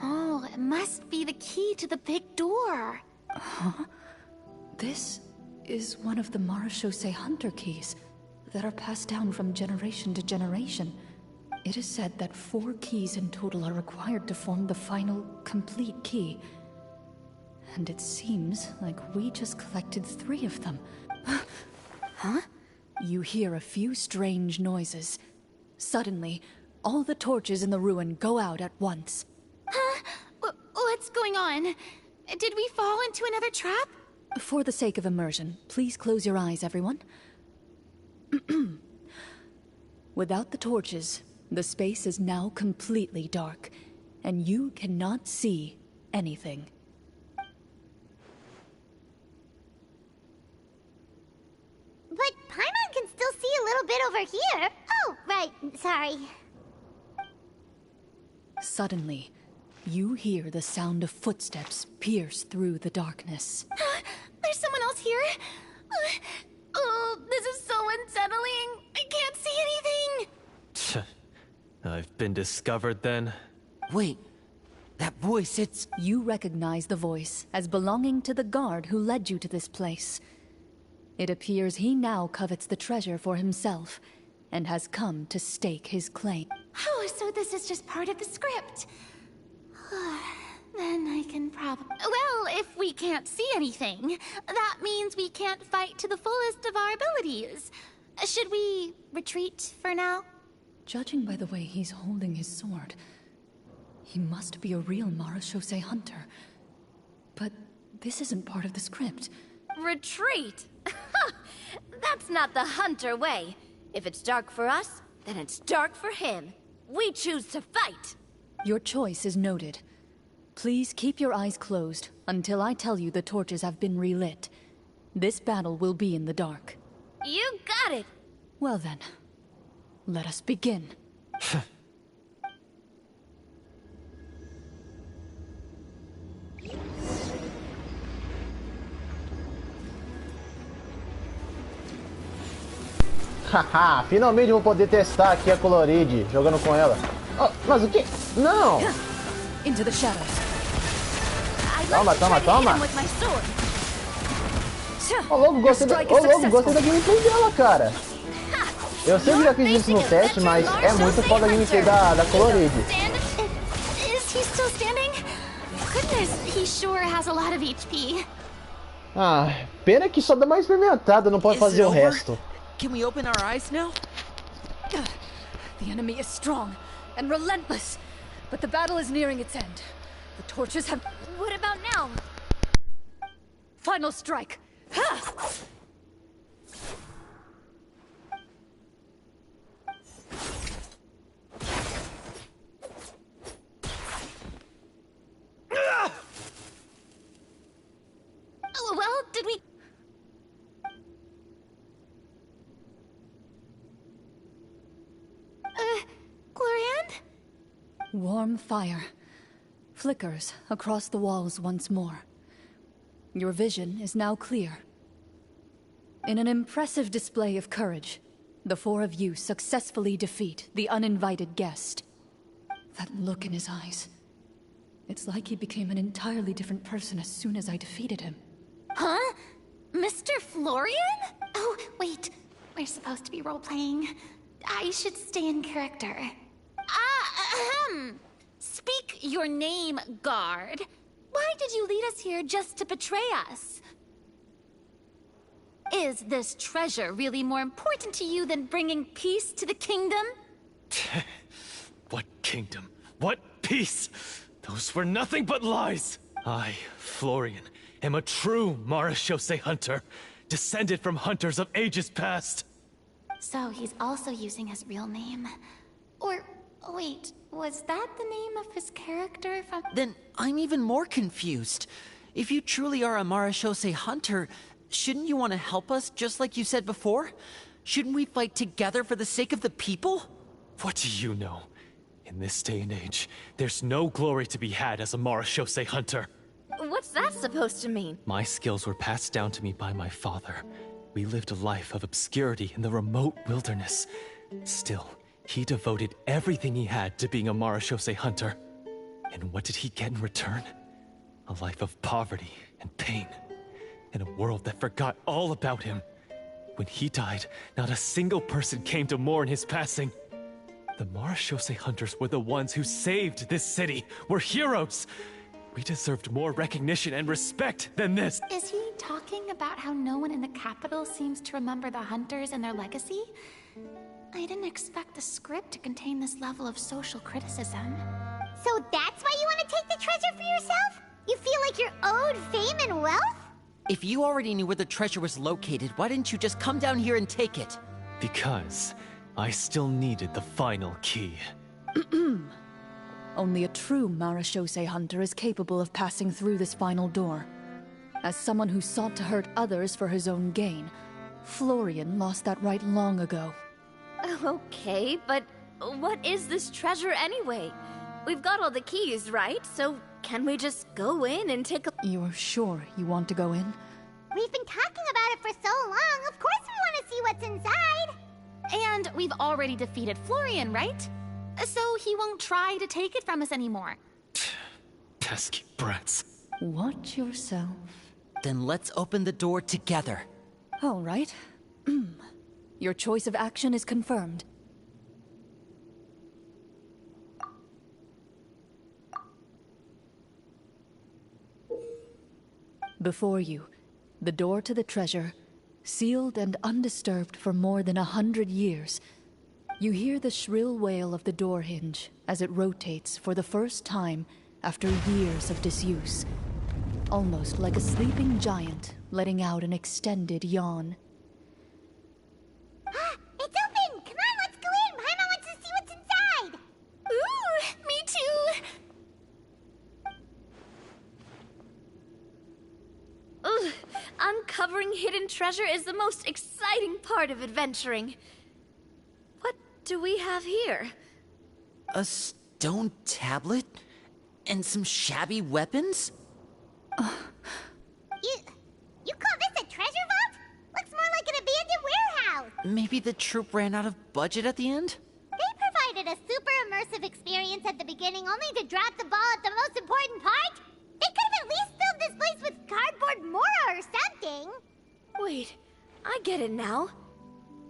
Oh, it must be the key to the big door. Huh? This is one of the Marashose Hunter keys that are passed down from generation to generation. It is said that 4 keys in total are required to form the final, complete key. And it seems like we just collected 3 of them. Huh? You hear a few strange noises. Suddenly, all the torches in the ruin go out at once. Huh? What's going on? Did we fall into another trap? For the sake of immersion, please close your eyes, everyone. Without the torches, the space is now completely dark, and you cannot see anything. But Paimon can still see a little bit over here. Oh, right, sorry. Suddenly, you hear the sound of footsteps pierce through the darkness. There's someone else here? Oh, this is so unsettling. I can't see anything. I've been discovered then. Wait, that voice, it's... You recognize the voice as belonging to the guard who led you to this place. It appears he now covets the treasure for himself, and has come to stake his claim. Oh, so this is just part of the script. Then I can probably... Well, if we can't see anything, that means we can't fight to the fullest of our abilities. Should we retreat for now? Judging by the way he's holding his sword, he must be a real Marashose hunter. But this isn't part of the script. Retreat? That's not the hunter way. If it's dark for us, then it's dark for him. We choose to fight. Your choice is noted. Please keep your eyes closed until I tell you the torches have been relit. This battle will be in the dark. You got it! Well then, let us begin. Haha, finalmente vou poder testar aqui a Coloride, jogando com ela. Oh, mas o que? Não! Into the shadows. Toma, toma, toma! Ô louco, gostei da gameplay dela, cara. Eu sempre já fiz isso no teste, mas é muito foda a gameplay da Coloride. Is he still standing? Goodness, he sure has a lot of HP. Ah, pena que só dá mais experimentada, não pode fazer o resto. Can we open our eyes now? The enemy is strong and relentless, but the battle is nearing its end. The torches have... What about now? Final strike! Ha! Oh, well, did we... Glorian? Warm fire flickers across the walls once more. Your vision is now clear. In an impressive display of courage, the four of you successfully defeat the uninvited guest. That look in his eyes. It's like he became an entirely different person as soon as I defeated him. Huh? Mr. Florian? Oh, wait. We're supposed to be role-playing. I should stay in character. Speak your name, guard. Why did you lead us here just to betray us? Is this treasure really more important to you than bringing peace to the kingdom? What kingdom? What peace? Those were nothing but lies! I, Florian, am a true Marechaussee hunter, descended from hunters of ages past. So he's also using his real name. Or, wait, was that the name of his character from... Then I'm even more confused. If you truly are a Marechaussee hunter, shouldn't you want to help us just like you said before? Shouldn't we fight together for the sake of the people? What do you know? In this day and age, there's no glory to be had as a Marechaussee hunter. What's that supposed to mean? My skills were passed down to me by my father. We lived a life of obscurity in the remote wilderness. Still, he devoted everything he had to being a Marechaussee hunter. And what did he get in return? A life of poverty and pain. In a world that forgot all about him. When he died, not a single person came to mourn his passing. The Marechaussee hunters were the ones who saved this city, were heroes. We deserved more recognition and respect than this. Is he talking about how no one in the capital seems to remember the hunters and their legacy? I didn't expect the script to contain this level of social criticism. So that's why you want to take the treasure for yourself? You feel like you're owed fame and wealth? If you already knew where the treasure was located, why didn't you just come down here and take it? Because I still needed the final key. Only a true Marechaussee hunter is capable of passing through this final door. As someone who sought to hurt others for his own gain, Florian lost that right long ago. Okay, but what is this treasure anyway? We've got all the keys, right? So can we just go in and take a... You're sure you want to go in? We've been talking about it for so long. Of course we want to see what's inside. And we've already defeated Florian, right? So he won't try to take it from us anymore. Pesky brats. Watch yourself. Then let's open the door together. All right. Your choice of action is confirmed. Before you, the door to the treasure, sealed and undisturbed for more than 100 years. You hear the shrill wail of the door hinge as it rotates for the first time after years of disuse. Almost like a sleeping giant letting out an extended yawn. It's open! Come on, let's go in! Paimon wants to see what's inside! Ooh, me too! Ugh, uncovering hidden treasure is the most exciting part of adventuring. What do we have here? A stone tablet? And some shabby weapons? You call this a treasure vault? Looks more like an abandoned warehouse! Maybe the troupe ran out of budget at the end? They provided a super immersive experience at the beginning only to drop the ball at the most important part? They could have at least filled this place with cardboard Mora or something. Wait, I get it now.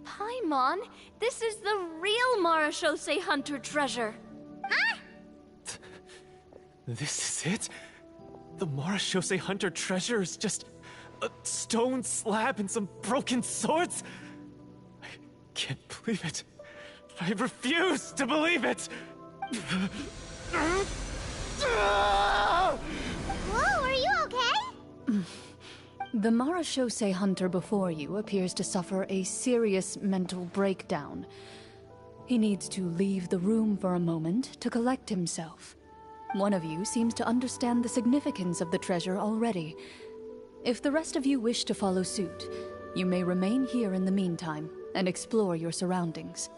Paimon, this is the real Marachose Hunter treasure. Huh? This is it? The Marachose Hunter treasure is just a stone slab and some broken swords? I can't believe it. I refuse to believe it! Whoa, are you okay? The Marachose Hunter before you appears to suffer a serious mental breakdown. He needs to leave the room for a moment to collect himself. One of you seems to understand the significance of the treasure already. If the rest of you wish to follow suit, you may remain here in the meantime and explore your surroundings.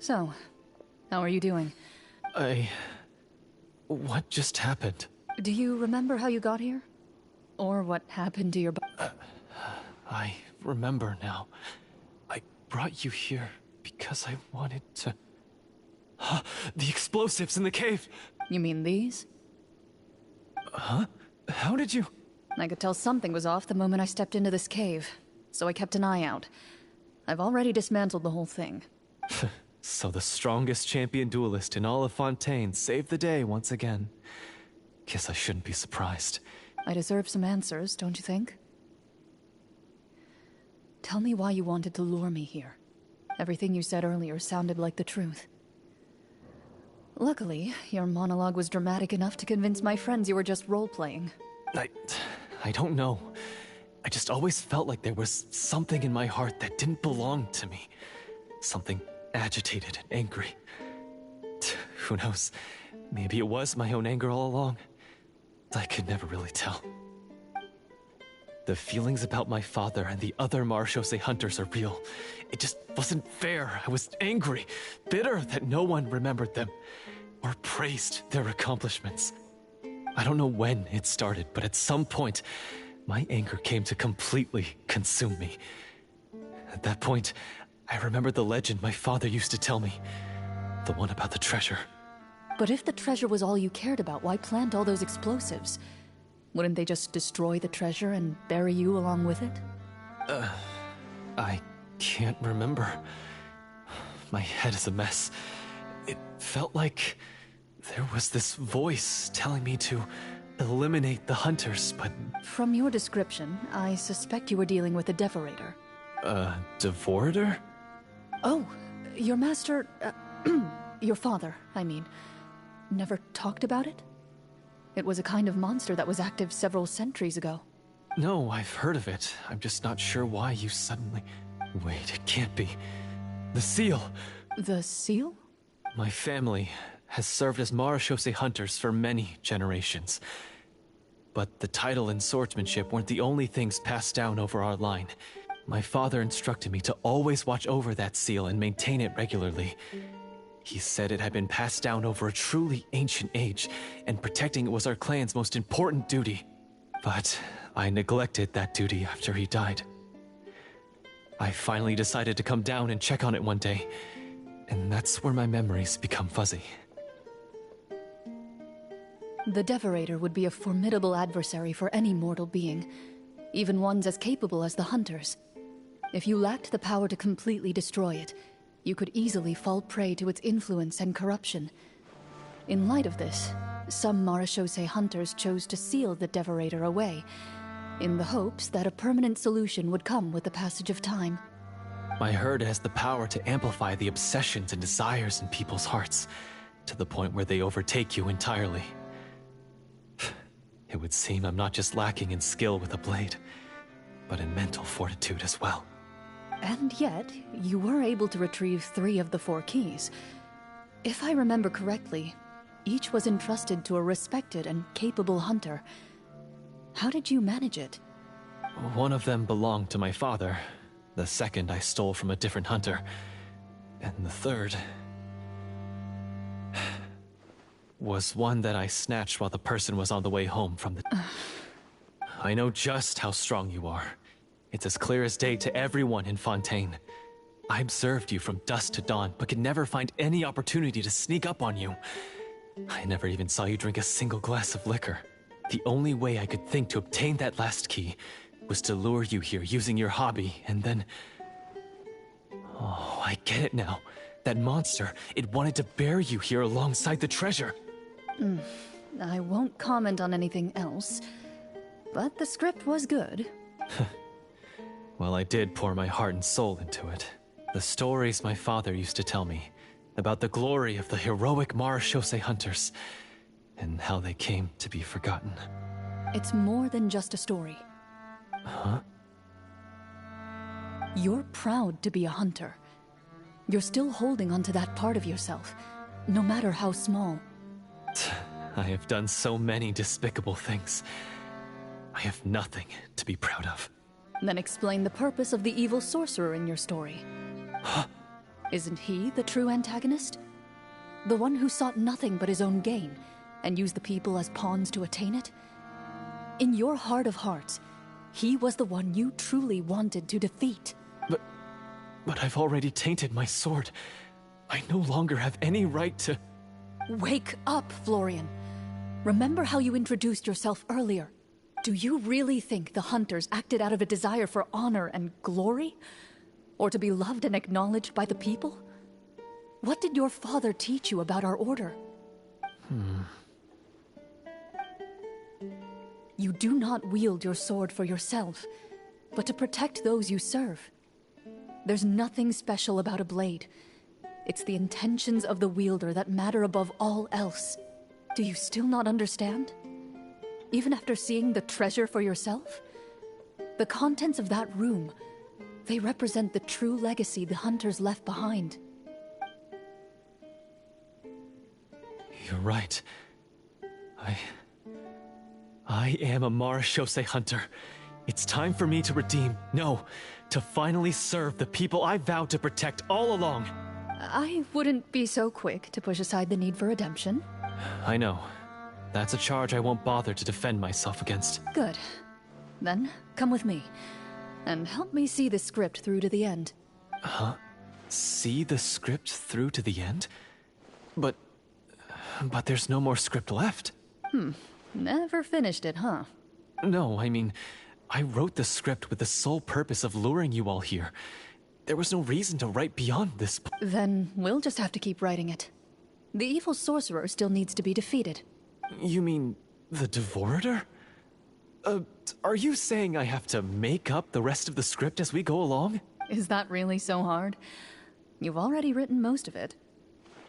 So, how are you doing? What just happened? Do you remember how you got here? Or what happened to your I remember now. I brought you here because I wanted to... The explosives in the cave! You mean these? Huh? How did you... I could tell something was off the moment I stepped into this cave, so I kept an eye out. I've already dismantled the whole thing. So the strongest champion duelist in all of Fontaine saved the day once again. Guess I shouldn't be surprised. I deserve some answers, don't you think? Tell me why you wanted to lure me here. Everything you said earlier sounded like the truth. Luckily, your monologue was dramatic enough to convince my friends you were just role-playing. I don't know. I just always felt like there was something in my heart that didn't belong to me. Something agitated and angry. Who knows? Maybe it was my own anger all along. I could never really tell. The feelings about my father and the other Marachose hunters are real. It just wasn't fair. I was angry, bitter that no one remembered them or praised their accomplishments. I don't know when it started, but at some point, my anger came to completely consume me. At that point, I remembered the legend my father used to tell me. The one about the treasure. But if the treasure was all you cared about, why plant all those explosives? Wouldn't they just destroy the treasure and bury you along with it? I can't remember. My head is a mess. It felt like there was this voice telling me to eliminate the hunters, but... From your description, I suspect you were dealing with a Devorator. Devorator? Oh, your master... your father, I mean, never talked about it? It was a kind of monster that was active several centuries ago. No, I've heard of it. I'm just not sure why you suddenly... Wait, it can't be. The seal! The seal? My family has served as Marachose hunters for many generations. But the title and swordsmanship weren't the only things passed down over our line. My father instructed me to always watch over that seal and maintain it regularly. He said it had been passed down over a truly ancient age, and protecting it was our clan's most important duty. But I neglected that duty after he died. I finally decided to come down and check on it one day, and that's where my memories become fuzzy. The Devorator would be a formidable adversary for any mortal being, even ones as capable as the Hunters. If you lacked the power to completely destroy it, you could easily fall prey to its influence and corruption. In light of this, some Marachose hunters chose to seal the Devorator away, in the hopes that a permanent solution would come with the passage of time. I heard it has the power to amplify the obsessions and desires in people's hearts, to the point where they overtake you entirely. It would seem I'm not just lacking in skill with a blade, but in mental fortitude as well. And yet, you were able to retrieve 3 of the 4 keys. If I remember correctly, each was entrusted to a respected and capable hunter. How did you manage it? One of them belonged to my father. The second I stole from a different hunter. And the third was one that I snatched while the person was on the way home from the... I know just how strong you are. It's as clear as day to everyone in Fontaine. I observed you from dusk to dawn, but could never find any opportunity to sneak up on you. I never even saw you drink a single glass of liquor. The only way I could think to obtain that last key was to lure you here using your hobby, and then... Oh, I get it now. That monster, it wanted to bury you here alongside the treasure. I won't comment on anything else, but the script was good. Well, I did pour my heart and soul into it. The stories my father used to tell me about the glory of the heroic Marechaussee hunters and how they came to be forgotten. It's more than just a story. Huh? You're proud to be a hunter. You're still holding onto that part of yourself, no matter how small. I have done so many despicable things. I have nothing to be proud of. Then explain the purpose of the evil sorcerer in your story. Huh? Isn't he the true antagonist? The one who sought nothing but his own gain, and used the people as pawns to attain it? In your heart of hearts, he was the one you truly wanted to defeat. But I've already tainted my sword. I no longer have any right to... Wake up, Florian. Remember how you introduced yourself earlier. Do you really think the hunters acted out of a desire for honor and glory? Or to be loved and acknowledged by the people? What did your father teach you about our order? You do not wield your sword for yourself, but to protect those you serve. There's nothing special about a blade. It's the intentions of the wielder that matter above all else. Do you still not understand? Even after seeing the treasure for yourself? The contents of that room, they represent the true legacy the hunters left behind. You're right. I am a Marechaussee hunter. It's time for me to redeem, no, to finally serve the people I vowed to protect all along. I wouldn't be so quick to push aside the need for redemption. I know. That's a charge I won't bother to defend myself against. Good. Then, come with me, and help me see the script through to the end. Huh? See the script through to the end? But there's no more script left. Never finished it, huh? No, I mean, I wrote the script with the sole purpose of luring you all here. There was no reason to write beyond this. Then we'll just have to keep writing it. The evil sorcerer still needs to be defeated. You mean the Devorator? Are you saying I have to make up the rest of the script as we go along? Is that really so hard? You've already written most of it.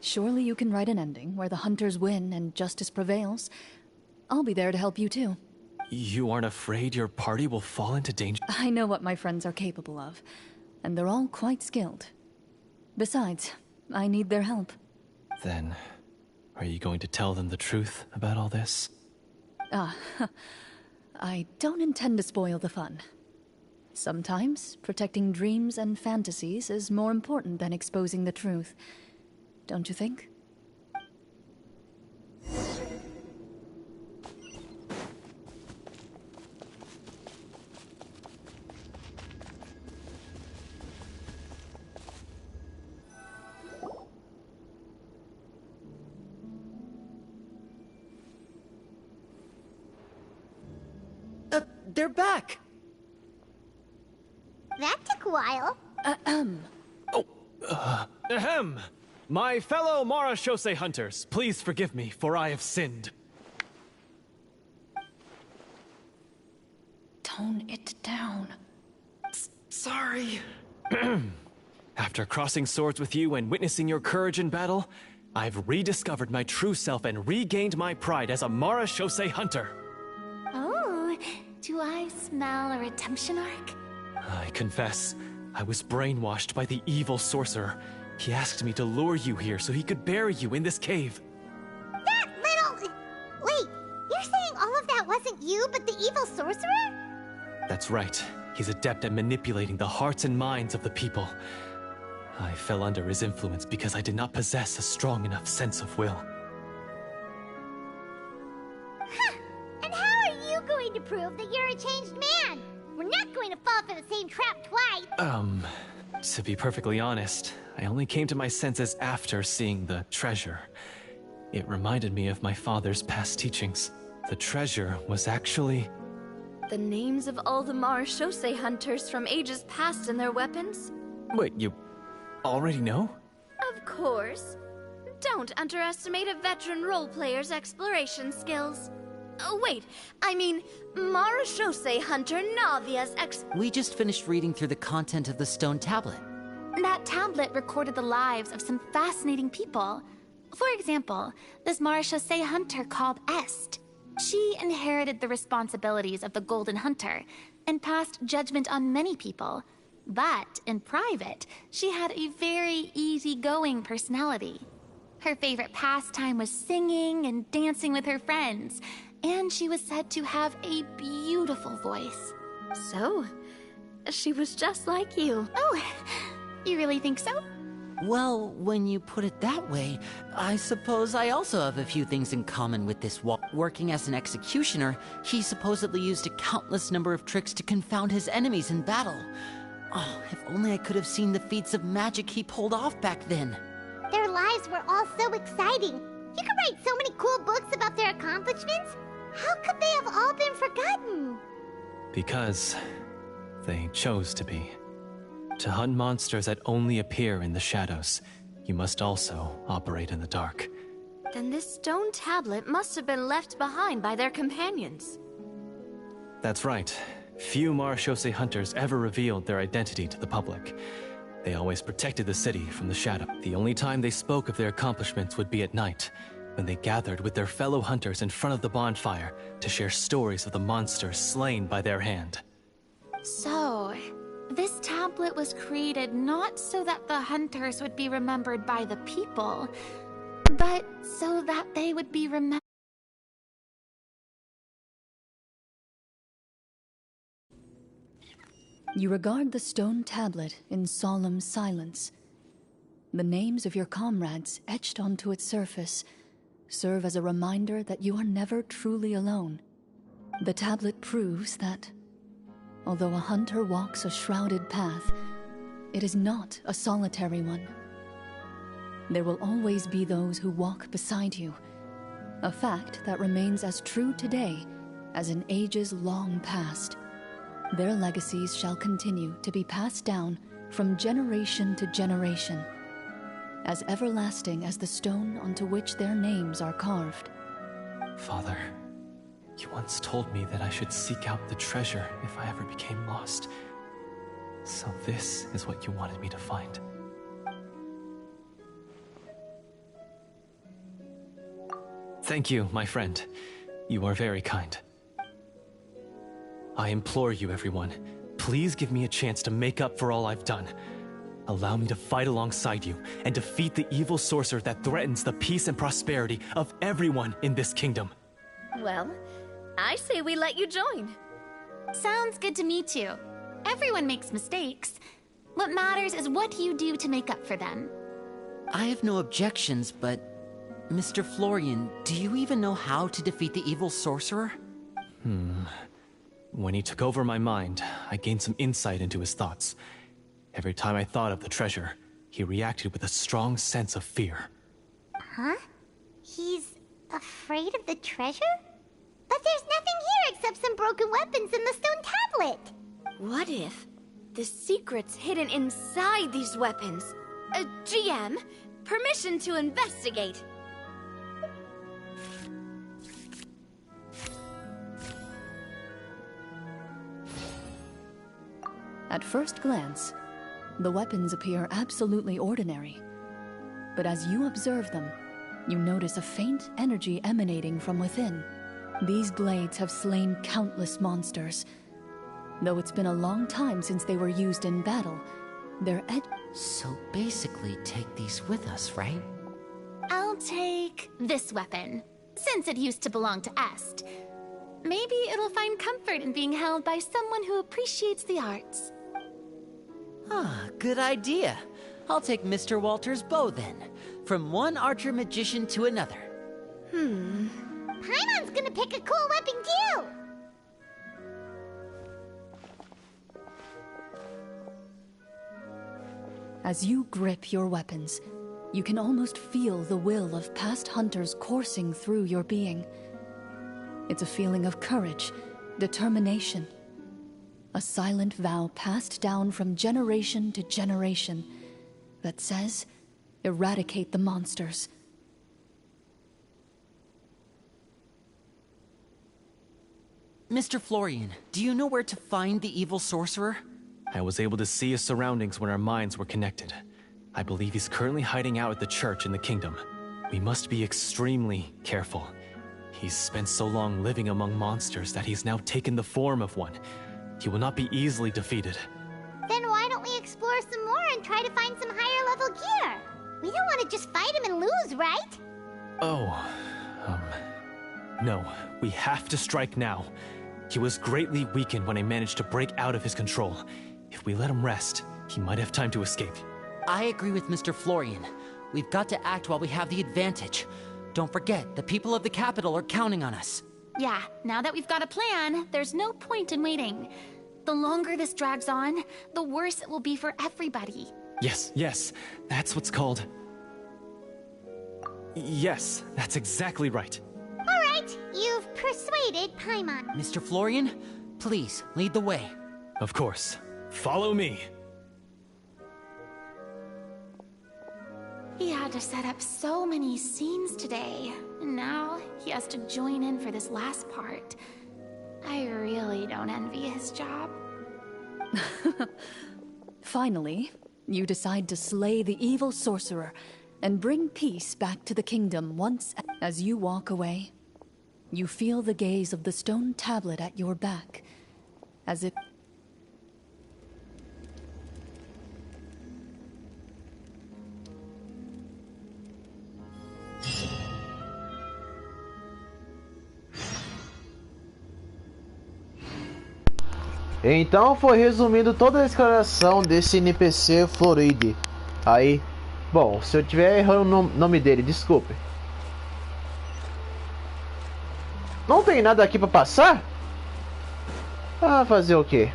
Surely you can write an ending where the hunters win and justice prevails. I'll be there to help you too. You aren't afraid your party will fall into danger? I know what my friends are capable of, and they're all quite skilled. Besides, I need their help. Then, are you going to tell them the truth about all this? I don't intend to spoil the fun. Sometimes, protecting dreams and fantasies is more important than exposing the truth. Don't you think? They're back! That took a while. Ahem! My fellow Marechaussee hunters, please forgive me, for I have sinned. Tone it down. Sorry. After crossing swords with you and witnessing your courage in battle, I've rediscovered my true self and regained my pride as a Marechaussee hunter. Oh, do I smell a redemption arc? I confess, I was brainwashed by the evil sorcerer. He asked me to lure you here so he could bury you in this cave. That little... Wait, you're saying all of that wasn't you, but the evil sorcerer? That's right. He's adept at manipulating the hearts and minds of the people. I fell under his influence because I did not possess a strong enough sense of will. Huh! And how are you going to prove that you're a changed man? We're not going to fall for the same trap twice. To be perfectly honest, I only came to my senses after seeing the treasure. It reminded me of my father's past teachings. The treasure was actually... The names of all the Marechaussee hunters from ages past and their weapons? Wait, you already know? Of course. Don't underestimate a veteran role-player's exploration skills. Oh, wait, I mean, Marechaussee hunter Navia's We just finished reading through the content of the stone tablet. That tablet recorded the lives of some fascinating people. For example, this Marechaussee hunter called Est. She inherited the responsibilities of the Golden Hunter and passed judgment on many people. But in private, she had a very easygoing personality. Her favorite pastime was singing and dancing with her friends, and she was said to have a beautiful voice. So, she was just like you. Oh, you really think so? Well, when you put it that way, I suppose I also have a few things in common with this Working as an executioner, he supposedly used a countless number of tricks to confound his enemies in battle. Oh, if only I could have seen the feats of magic he pulled off back then. Their lives were all so exciting. You could write so many cool books about their accomplishments. How could they have all been forgotten? Because they chose to be. To hunt monsters that only appear in the shadows, you must also operate in the dark. Then this stone tablet must have been left behind by their companions. That's right. Few Marechaussee hunters ever revealed their identity to the public. They always protected the city from the shadow. The only time they spoke of their accomplishments would be at night, when they gathered with their fellow hunters in front of the bonfire to share stories of the monsters slain by their hand. So, this tablet was created not so that the hunters would be remembered by the people, but so that they would be remembered. You regard the stone tablet in solemn silence. The names of your comrades etched onto its surface serve as a reminder that you are never truly alone. The tablet proves that, although a hunter walks a shrouded path, it is not a solitary one. There will always be those who walk beside you, a fact that remains as true today as in ages long past. Their legacies shall continue to be passed down from generation to generation, as everlasting as the stone onto which their names are carved. Father, you once told me that I should seek out the treasure if I ever became lost. So this is what you wanted me to find. Thank you, my friend. You are very kind. I implore you, everyone, please give me a chance to make up for all I've done. Allow me to fight alongside you and defeat the evil sorcerer that threatens the peace and prosperity of everyone in this kingdom. Well, I say we let you join. Sounds good to me too. Everyone makes mistakes. What matters is what you do to make up for them. I have no objections, but... Mr. Florian, do you even know how to defeat the evil sorcerer? When he took over my mind, I gained some insight into his thoughts. Every time I thought of the treasure, he reacted with a strong sense of fear. Huh? He's afraid of the treasure? But there's nothing here except some broken weapons in the stone tablet. What if the secret's hidden inside these weapons? GM, permission to investigate. At first glance, the weapons appear absolutely ordinary. But as you observe them, you notice a faint energy emanating from within. These blades have slain countless monsters. Though it's been a long time since they were used in battle, their So basically take these with us, right? I'll take this weapon, since it used to belong to Est. Maybe it'll find comfort in being held by someone who appreciates the arts. Ah, good idea. I'll take Mr. Walter's bow then. From one archer magician to another. Paimon's gonna pick a cool weapon too! As you grip your weapons, you can almost feel the will of past hunters coursing through your being. It's a feeling of courage, determination. A silent vow passed down from generation to generation that says, eradicate the monsters. Mr. Florian, do you know where to find the evil sorcerer? I was able to see his surroundings when our minds were connected. I believe he's currently hiding out at the church in the kingdom. We must be extremely careful. He's spent so long living among monsters that he's now taken the form of one. He will not be easily defeated. Then why don't we explore some more and try to find some higher level gear? We don't want to just fight him and lose, right? No. We have to strike now. He was greatly weakened when I managed to break out of his control. If we let him rest, he might have time to escape. I agree with Mr. Florian. We've got to act while we have the advantage. Don't forget, the people of the capital are counting on us. Yeah, now that we've got a plan, there's no point in waiting. The longer this drags on, the worse it will be for everybody. Yes, that's what's called... Yes, that's exactly right. Alright, you've persuaded Paimon. Mr. Florian, please, lead the way. Of course. Follow me. He had to set up so many scenes today, and now he has to join in for this last part. I really don't envy his job. Finally, you decide to slay the evil sorcerer and bring peace back to the kingdom once. As you walk away, you feel the gaze of the stone tablet at your back, as if... Então foi resumindo toda a declaração desse NPC Floride. Aí, bom, se eu estiver errando o nome dele, desculpe. Não tem nada aqui pra passar? Ah, fazer o quê?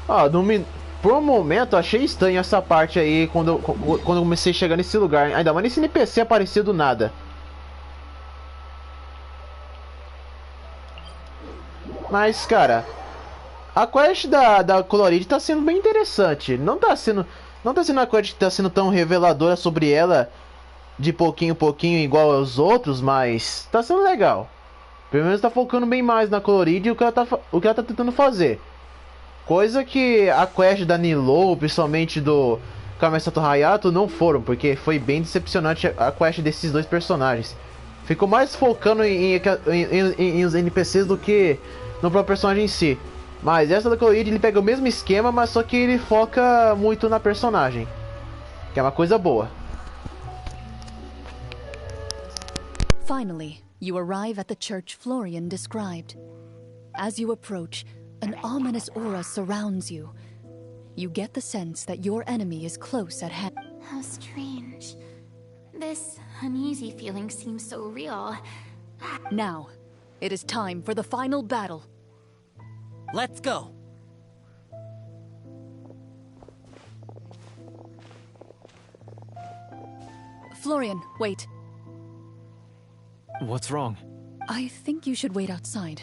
Ah, por um momento achei estranho essa parte aí quando eu comecei a chegar nesse lugar. Ainda mais nesse NPC apareceu do nada. Mas, cara, a quest da Coloride tá sendo bem interessante. Não tá sendo a quest que tá sendo tão reveladora sobre ela de pouquinho em pouquinho igual aos outros, mas tá sendo legal. Pelo menos tá focando bem mais na Coloride e o que ela tá tentando fazer. Coisa que a quest da Nilo, principalmente do Kamisato Hayato, não foram, porque foi bem decepcionante a quest desses dois personagens. Ficou mais focando em os NPCs do que no próprio personagem em si. Mas essa da Coloride, ele pega o mesmo esquema, mas só que ele foca muito na personagem, que é uma coisa boa. Finally, you arrive at the church Florian described. As you approach, an ominous aura surrounds you. You get the sense that your enemy is close at hand. How strange. This uneasy feeling seems so real. Now, it is time for the final battle. Let's go. Florian, wait. What's wrong? I think you should wait outside.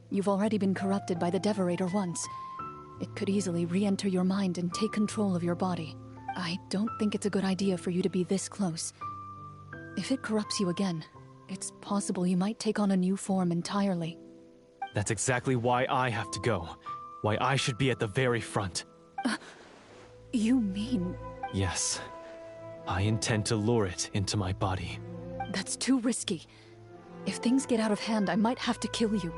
You've already been corrupted by the Deverator once. It could easily re-enter your mind and take control of your body. I don't think it's a good idea for you to be this close. If it corrupts you again, it's possible you might take on a new form entirely. That's exactly why I have to go. Why I should be at the very front. You mean... Yes. I intend to lure it into my body. That's too risky. If things get out of hand, I might have to kill you.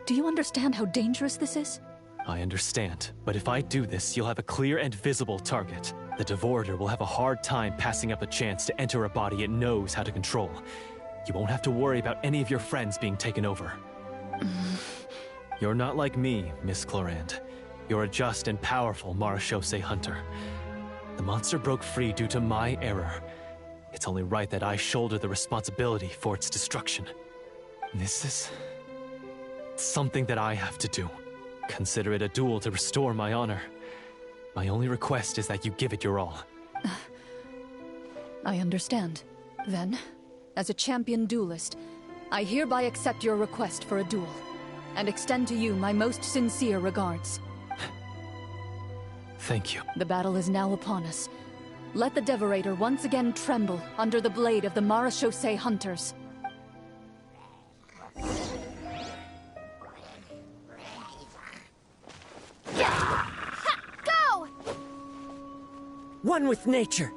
Do you understand how dangerous this is? I understand, but if I do this, you'll have a clear and visible target. The Devorator will have a hard time passing up a chance to enter a body it knows how to control. You won't have to worry about any of your friends being taken over. You're not like me, Miss Clorant. You're a just and powerful Marechaussee hunter. The monster broke free due to my error. It's only right that I shoulder the responsibility for its destruction. This is something that I have to do. Consider it a duel to restore my honor. My only request is that you give it your all. I understand. Then, as a champion duelist, I hereby accept your request for a duel, and extend to you my most sincere regards. Thank you. The battle is now upon us. Let the Devorator once again tremble under the blade of the Marechaussee hunters. Go! One with nature.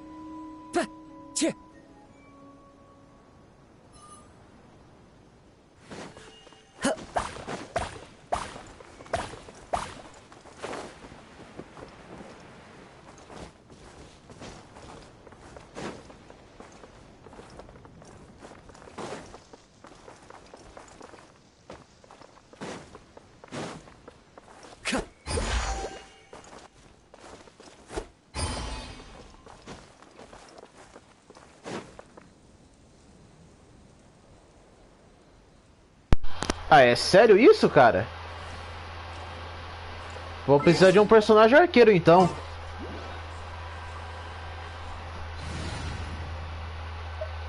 Ah, é sério isso, cara? Vou precisar de um personagem arqueiro, então.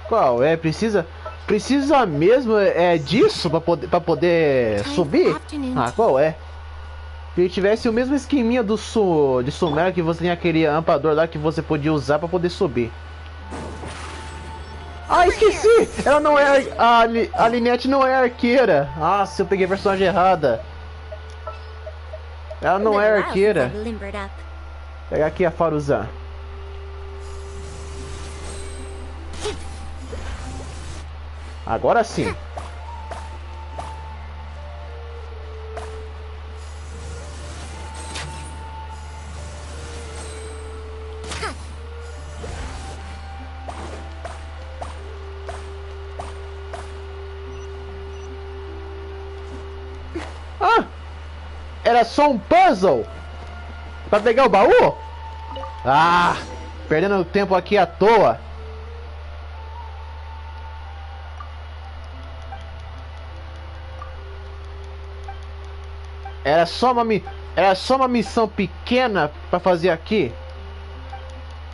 Qual é? Precisa mesmo disso pra poder subir? Ah, qual é? Se tivesse o mesmo esqueminha de Sumera, que você tem aquele ampador lá que você podia usar pra poder subir. Ah, esqueci! Ela não é... A Lynette não é arqueira. Ah, se eu peguei a personagem errada. Ela não é arqueira. Vou pegar aqui a Faruzan. Agora sim. Ah! Era só um puzzle pra pegar o baú? Ah! Perdendo tempo aqui à toa. Era só uma missão pequena pra fazer aqui.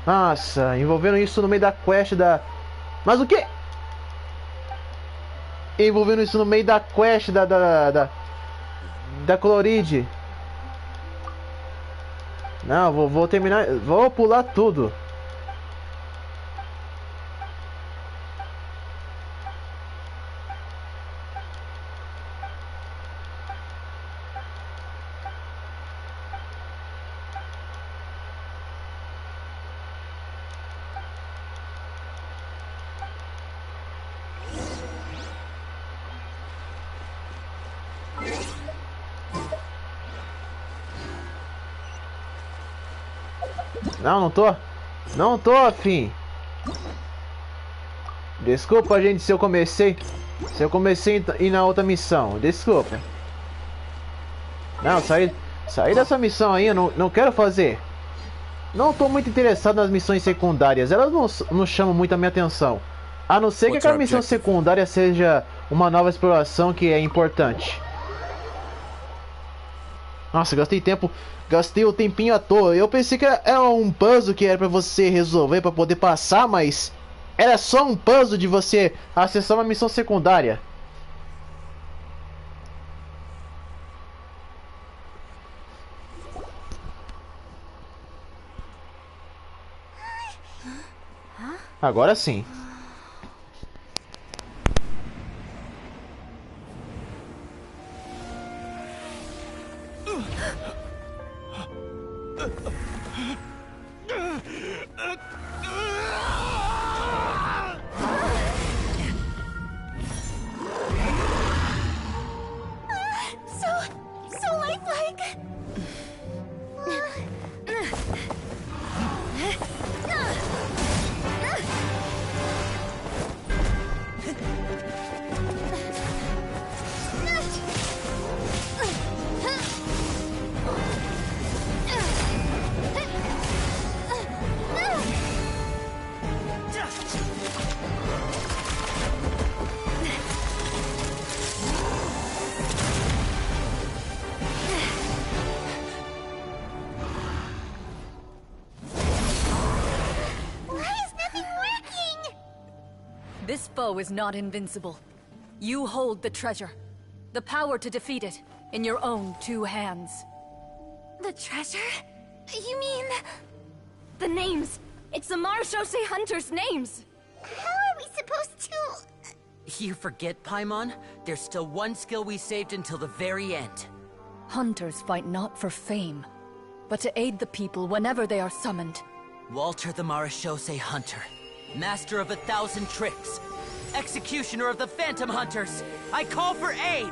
Nossa, envolvendo isso no meio da quest da... Mas o que? Envolvendo isso no meio da quest da Cloride. Não, vou terminar. Vou pular tudo. Não tô afim. Desculpa, gente, se eu comecei a ir na outra missão. Desculpa. Não, sair dessa missão aí, eu não quero fazer. Não tô muito interessado nas missões secundárias. Elas não chamam muito a minha atenção. A não ser que aquela missão secundária seja uma nova exploração que é importante. Nossa, gastei o tempinho à toa. Eu pensei que era um puzzle que era pra você resolver pra poder passar, mas era só um puzzle de você acessar uma missão secundária. Agora sim. So lifelike. This foe is not invincible. You hold the treasure. The power to defeat it in your own 2 hands. The treasure? You mean... The names! It's the Marechaussee Hunters' names! How are we supposed to... You forget, Paimon? There's still one skill we saved until the very end. Hunters fight not for fame, but to aid the people whenever they are summoned. Walter the Marechaussee Hunter, master of 1,000 tricks, executioner of the Phantom Hunters, I call for aid!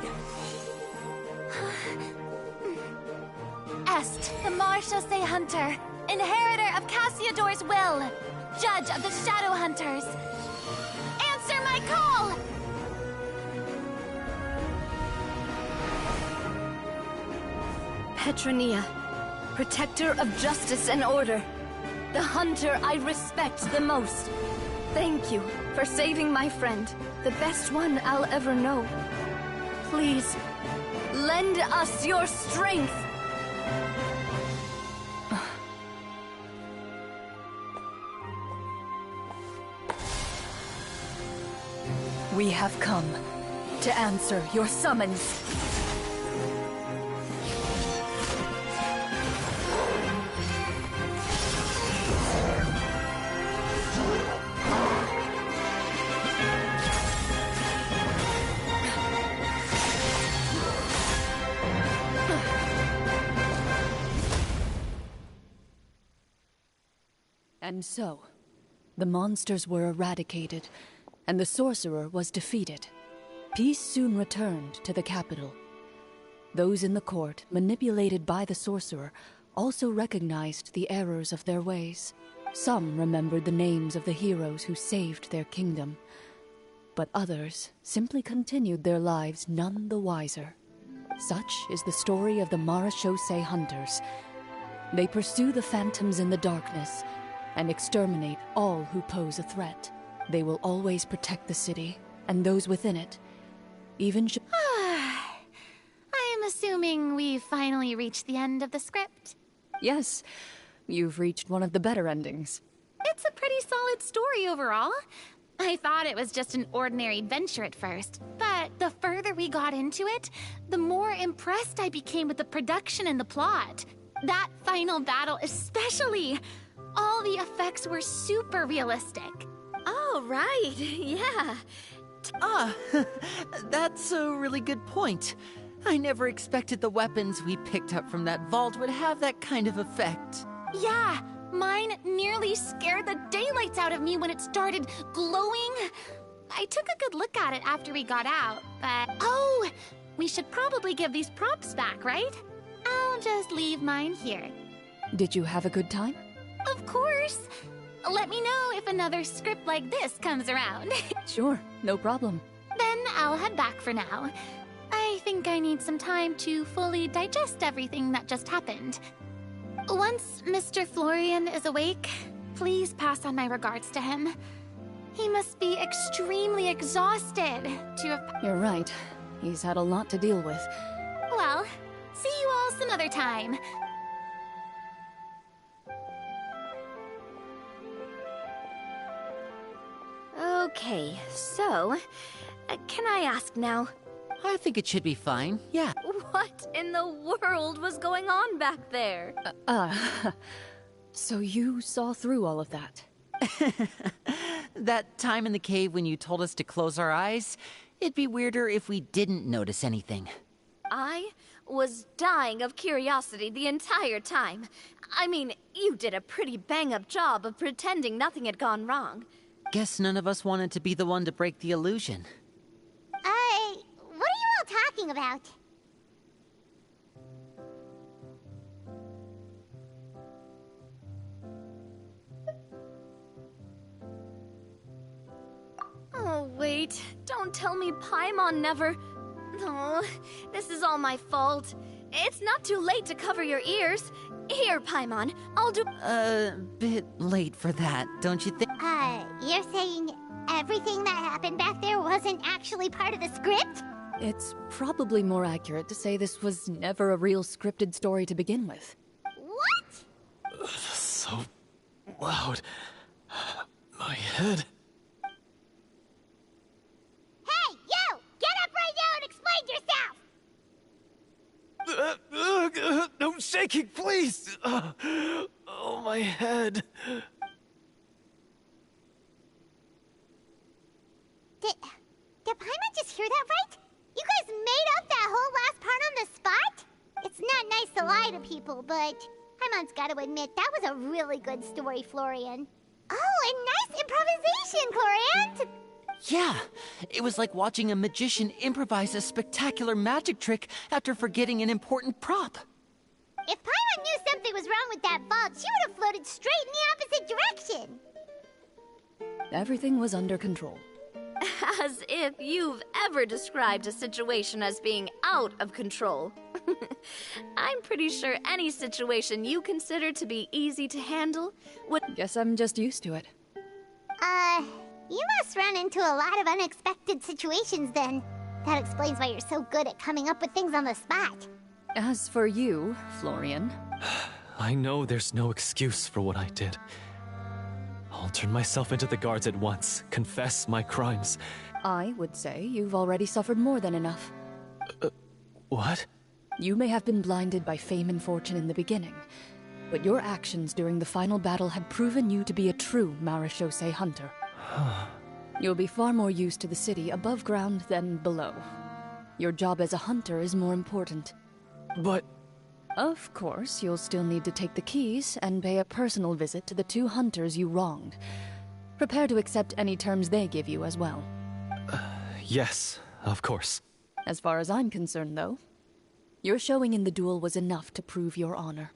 Est, the Marechaussee Hunter, inheritor of Cassiodor's will, judge of the Shadow Hunters. Answer my call! Petronia, protector of justice and order. The hunter I respect the most. Thank you for saving my friend, the best one I'll ever know. Please, lend us your strength! We have come to answer your summons. And so, the monsters were eradicated, and the sorcerer was defeated. Peace soon returned to the capital. Those in the court, manipulated by the sorcerer, also recognized the errors of their ways. Some remembered the names of the heroes who saved their kingdom, but others simply continued their lives none the wiser. Such is the story of the Marechaussee Hunters. They pursue the phantoms in the darkness and exterminate all who pose a threat. They will always protect the city and those within it, even should... I am assuming we've finally reached the end of the script. Yes, you've reached one of the better endings. It's a pretty solid story overall. I thought it was just an ordinary adventure at first, but the further we got into it, the more impressed I became with the production and the plot. That final battle especially. All the effects were super realistic. Oh, right, yeah. That's a really good point. I never expected the weapons we picked up from that vault would have that kind of effect. Yeah, mine nearly scared the daylights out of me when it started glowing. I took a good look at it after we got out, but... Oh, we should probably give these props back, right? I'll just leave mine here. Did you have a good time? Of course. Let me know if another script like this comes around. Sure, no problem. Then I'll head back for now. I think I need some time to fully digest everything that just happened. Once Mr. Florian is awake, please pass on my regards to him. He must be extremely exhausted to have... You're right. He's had a lot to deal with. Well, see you all some other time. Okay, so, can I ask now? I think it should be fine, yeah. What in the world was going on back there? So you saw through all of that? That time in the cave when you told us to close our eyes, it'd be weirder if we didn't notice anything. I was dying of curiosity the entire time. I mean, you did a pretty bang-up job of pretending nothing had gone wrong. Guess none of us wanted to be the one to break the illusion. What are you all talking about? Oh, wait. Don't tell me Paimon never... Oh, this is all my fault. It's not too late to cover your ears. Here, Paimon, I'll do... Bit late for that, don't you think? You're saying everything that happened back there wasn't actually part of the script? It's probably more accurate to say this was never a real scripted story to begin with. What? So loud. My head. shaking, please! Oh, my head. Did Paimon just hear that right? You guys made up that whole last part on the spot? It's not nice to lie to people, but Paimon's got to admit that was a really good story, Florian. Oh, and nice improvisation, Florian! Yeah, it was like watching a magician improvise a spectacular magic trick after forgetting an important prop. If Paimon knew something was wrong with that vault, she would have floated straight in the opposite direction. Everything was under control. As if you've ever described a situation as being out of control. I'm pretty sure any situation you consider to be easy to handle would... Guess I'm just used to it. You must run into a lot of unexpected situations then. That explains why you're so good at coming up with things on the spot. As for you, Florian... I know there's no excuse for what I did. I'll turn myself into the guards at once, confess my crimes. I would say you've already suffered more than enough. What? You may have been blinded by fame and fortune in the beginning, but your actions during the final battle have proven you to be a true Marechaussee hunter. You'll be far more used to the city above ground than below. Your job as a hunter is more important. But... Of course, you'll still need to take the keys and pay a personal visit to the 2 hunters you wronged. Prepare to accept any terms they give you as well. Yes, of course. As far as I'm concerned, though, your showing in the duel was enough to prove your honor.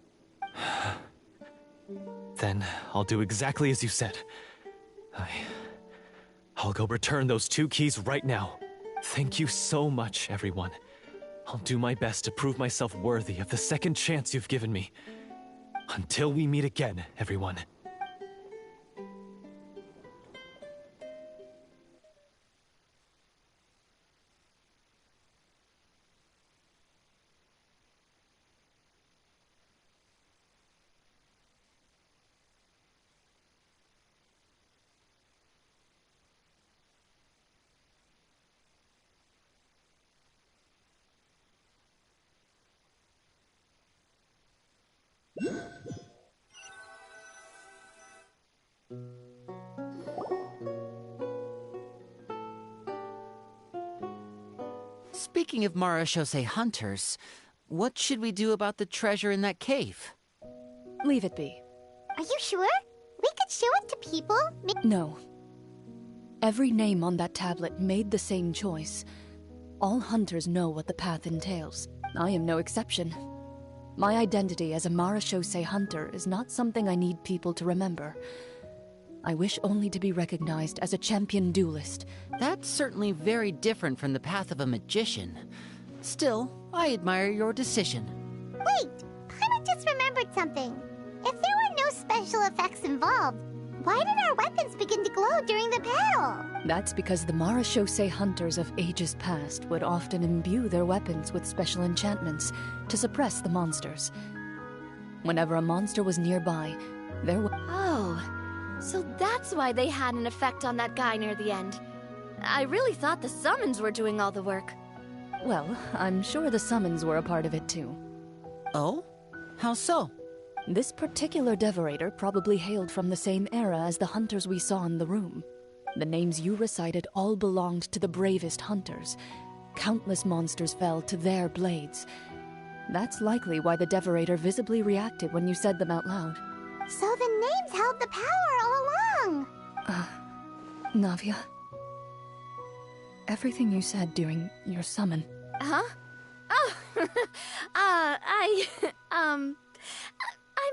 Then I'll do exactly as you said. I'll go return those 2 keys right now. Thank you so much, everyone. I'll do my best to prove myself worthy of the second chance you've given me. Until we meet again, everyone. Speaking of Marechaussee hunters, what should we do about the treasure in that cave? Leave it be. Are you sure? We could show it to people. No. Every name on that tablet made the same choice. All hunters know what the path entails. I am no exception. My identity as a Marechaussee hunter is not something I need people to remember. I wish only to be recognized as a champion duelist. That's certainly very different from the path of a magician. Still, I admire your decision. Wait! Paimon just remembered something. If there were no special effects involved, why did our weapons begin to glow during the battle? That's because the Marechaussee hunters of ages past would often imbue their weapons with special enchantments to suppress the monsters. Whenever a monster was nearby, there were... Oh, so that's why they had an effect on that guy near the end. I really thought the summons were doing all the work. Well, I'm sure the summons were a part of it too. Oh? How so? This particular Devorator probably hailed from the same era as the hunters we saw in the room. The names you recited all belonged to the bravest hunters. Countless monsters fell to their blades. That's likely why the Devorator visibly reacted when you said them out loud. So the names held the power all along! Navia. Everything you said during your summon. Huh? Oh, I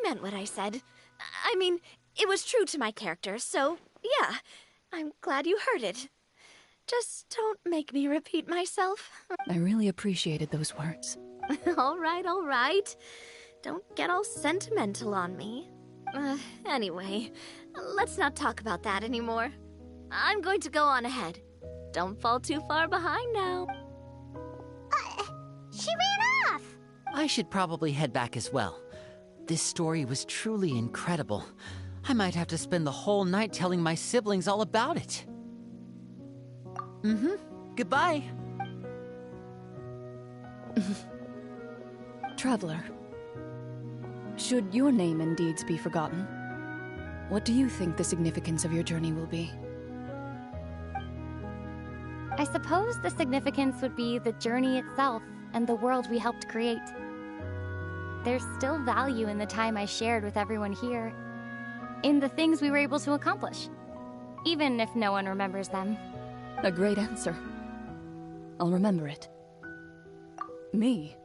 meant what I said. I mean, it was true to my character, so yeah, I'm glad you heard it. Just don't make me repeat myself. I really appreciated those words. All right. Don't get all sentimental on me. Anyway, let's not talk about that anymore. I'm going to go on ahead. Don't fall too far behind now. She ran off! I should probably head back as well. This story was truly incredible. I might have to spend the whole night telling my siblings all about it. Goodbye. Traveler, Should your name and deeds be forgotten, what do you think the significance of your journey will be? I suppose the significance would be the journey itself and the world we helped create. There's still value in the time I shared with everyone here, in the things we were able to accomplish, even if no one remembers them. A great answer. I'll remember it. Me?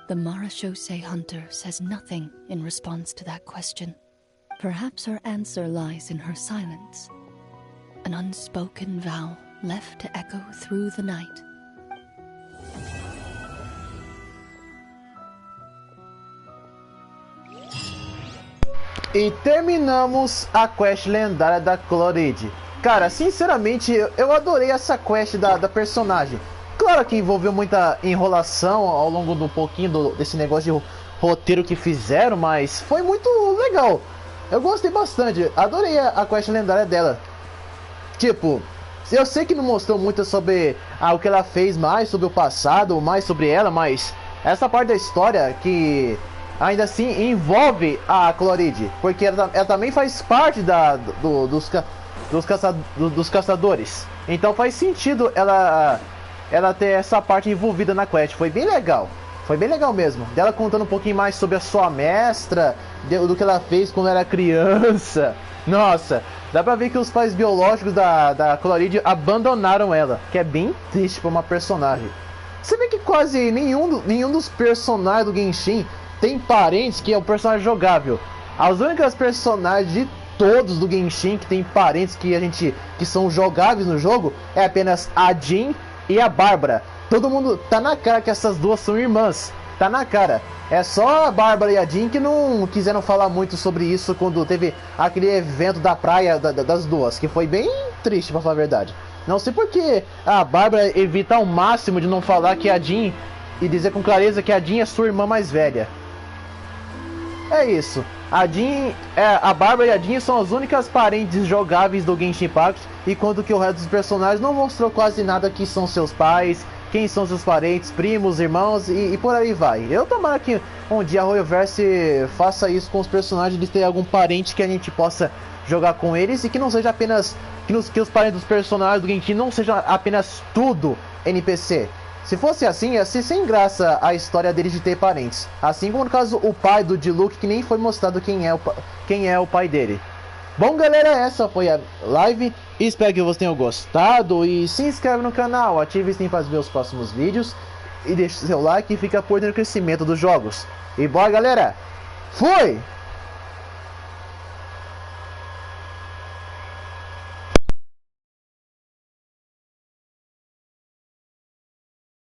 The Marechaussee Hunter says nothing in response to that question. Perhaps her answer lies in her silence. An unspoken vow left to echo through the night. E terminamos a quest lendária da Clorid. Cara, sinceramente, eu adorei essa quest da personagem. Claro que envolveu muita enrolação ao longo do pouquinho desse negócio de roteiro que fizeram, mas foi muito legal. Eu gostei bastante, adorei a quest lendária dela. Tipo, eu sei que não mostrou muito sobre o que ela fez mais, sobre o passado, mais sobre ela, mas essa parte da história que ainda assim envolve a Clorid, porque ela também faz parte dos caçadores. Então faz sentido ela ter essa parte envolvida na quest. Foi bem legal mesmo. Dela contando um pouquinho mais sobre a sua mestra, do que ela fez quando era criança. Nossa, dá pra ver que os pais biológicos da Clorid abandonaram ela, que é bem triste pra uma personagem. Você vê que quase nenhum dos personagens do Genshin tem parentes que é o personagem jogável. As únicas personagens de todos do Genshin que tem parentes que são jogáveis no jogo é apenas a Jean e a Bárbara. Todo mundo tá na cara que essas duas são irmãs. Tá na cara. É só a Bárbara e a Jean que não quiseram falar muito sobre isso quando teve aquele evento da praia das duas, que foi bem triste, pra falar a verdade. Não sei porque a Bárbara evita ao máximo de não falar que a Jean e dizer com clareza que a Jean é sua irmã mais velha. É isso. A Bárbara e a Jean são as únicas parentes jogáveis do Genshin Impact, enquanto que o resto dos personagens não mostrou quase nada que são seus pais, quem são seus parentes, primos, irmãos e por aí vai. Eu tomara que um dia a Royoverse faça isso com os personagens, de ter algum parente que a gente possa jogar com eles e que não seja apenas que os parentes dos personagens do Genshin não sejam apenas tudo NPC. Se fosse assim, ia ser sem graça a história deles de ter parentes. Assim como no caso o pai do Diluc, que nem foi mostrado quem é o pai dele. Bom galera, essa foi a live. Espero que vocês tenham gostado. E se inscreve no canal, ative o sininho para ver os próximos vídeos. E deixe seu like e fica por dentro do crescimento dos jogos. E bora galera, fui!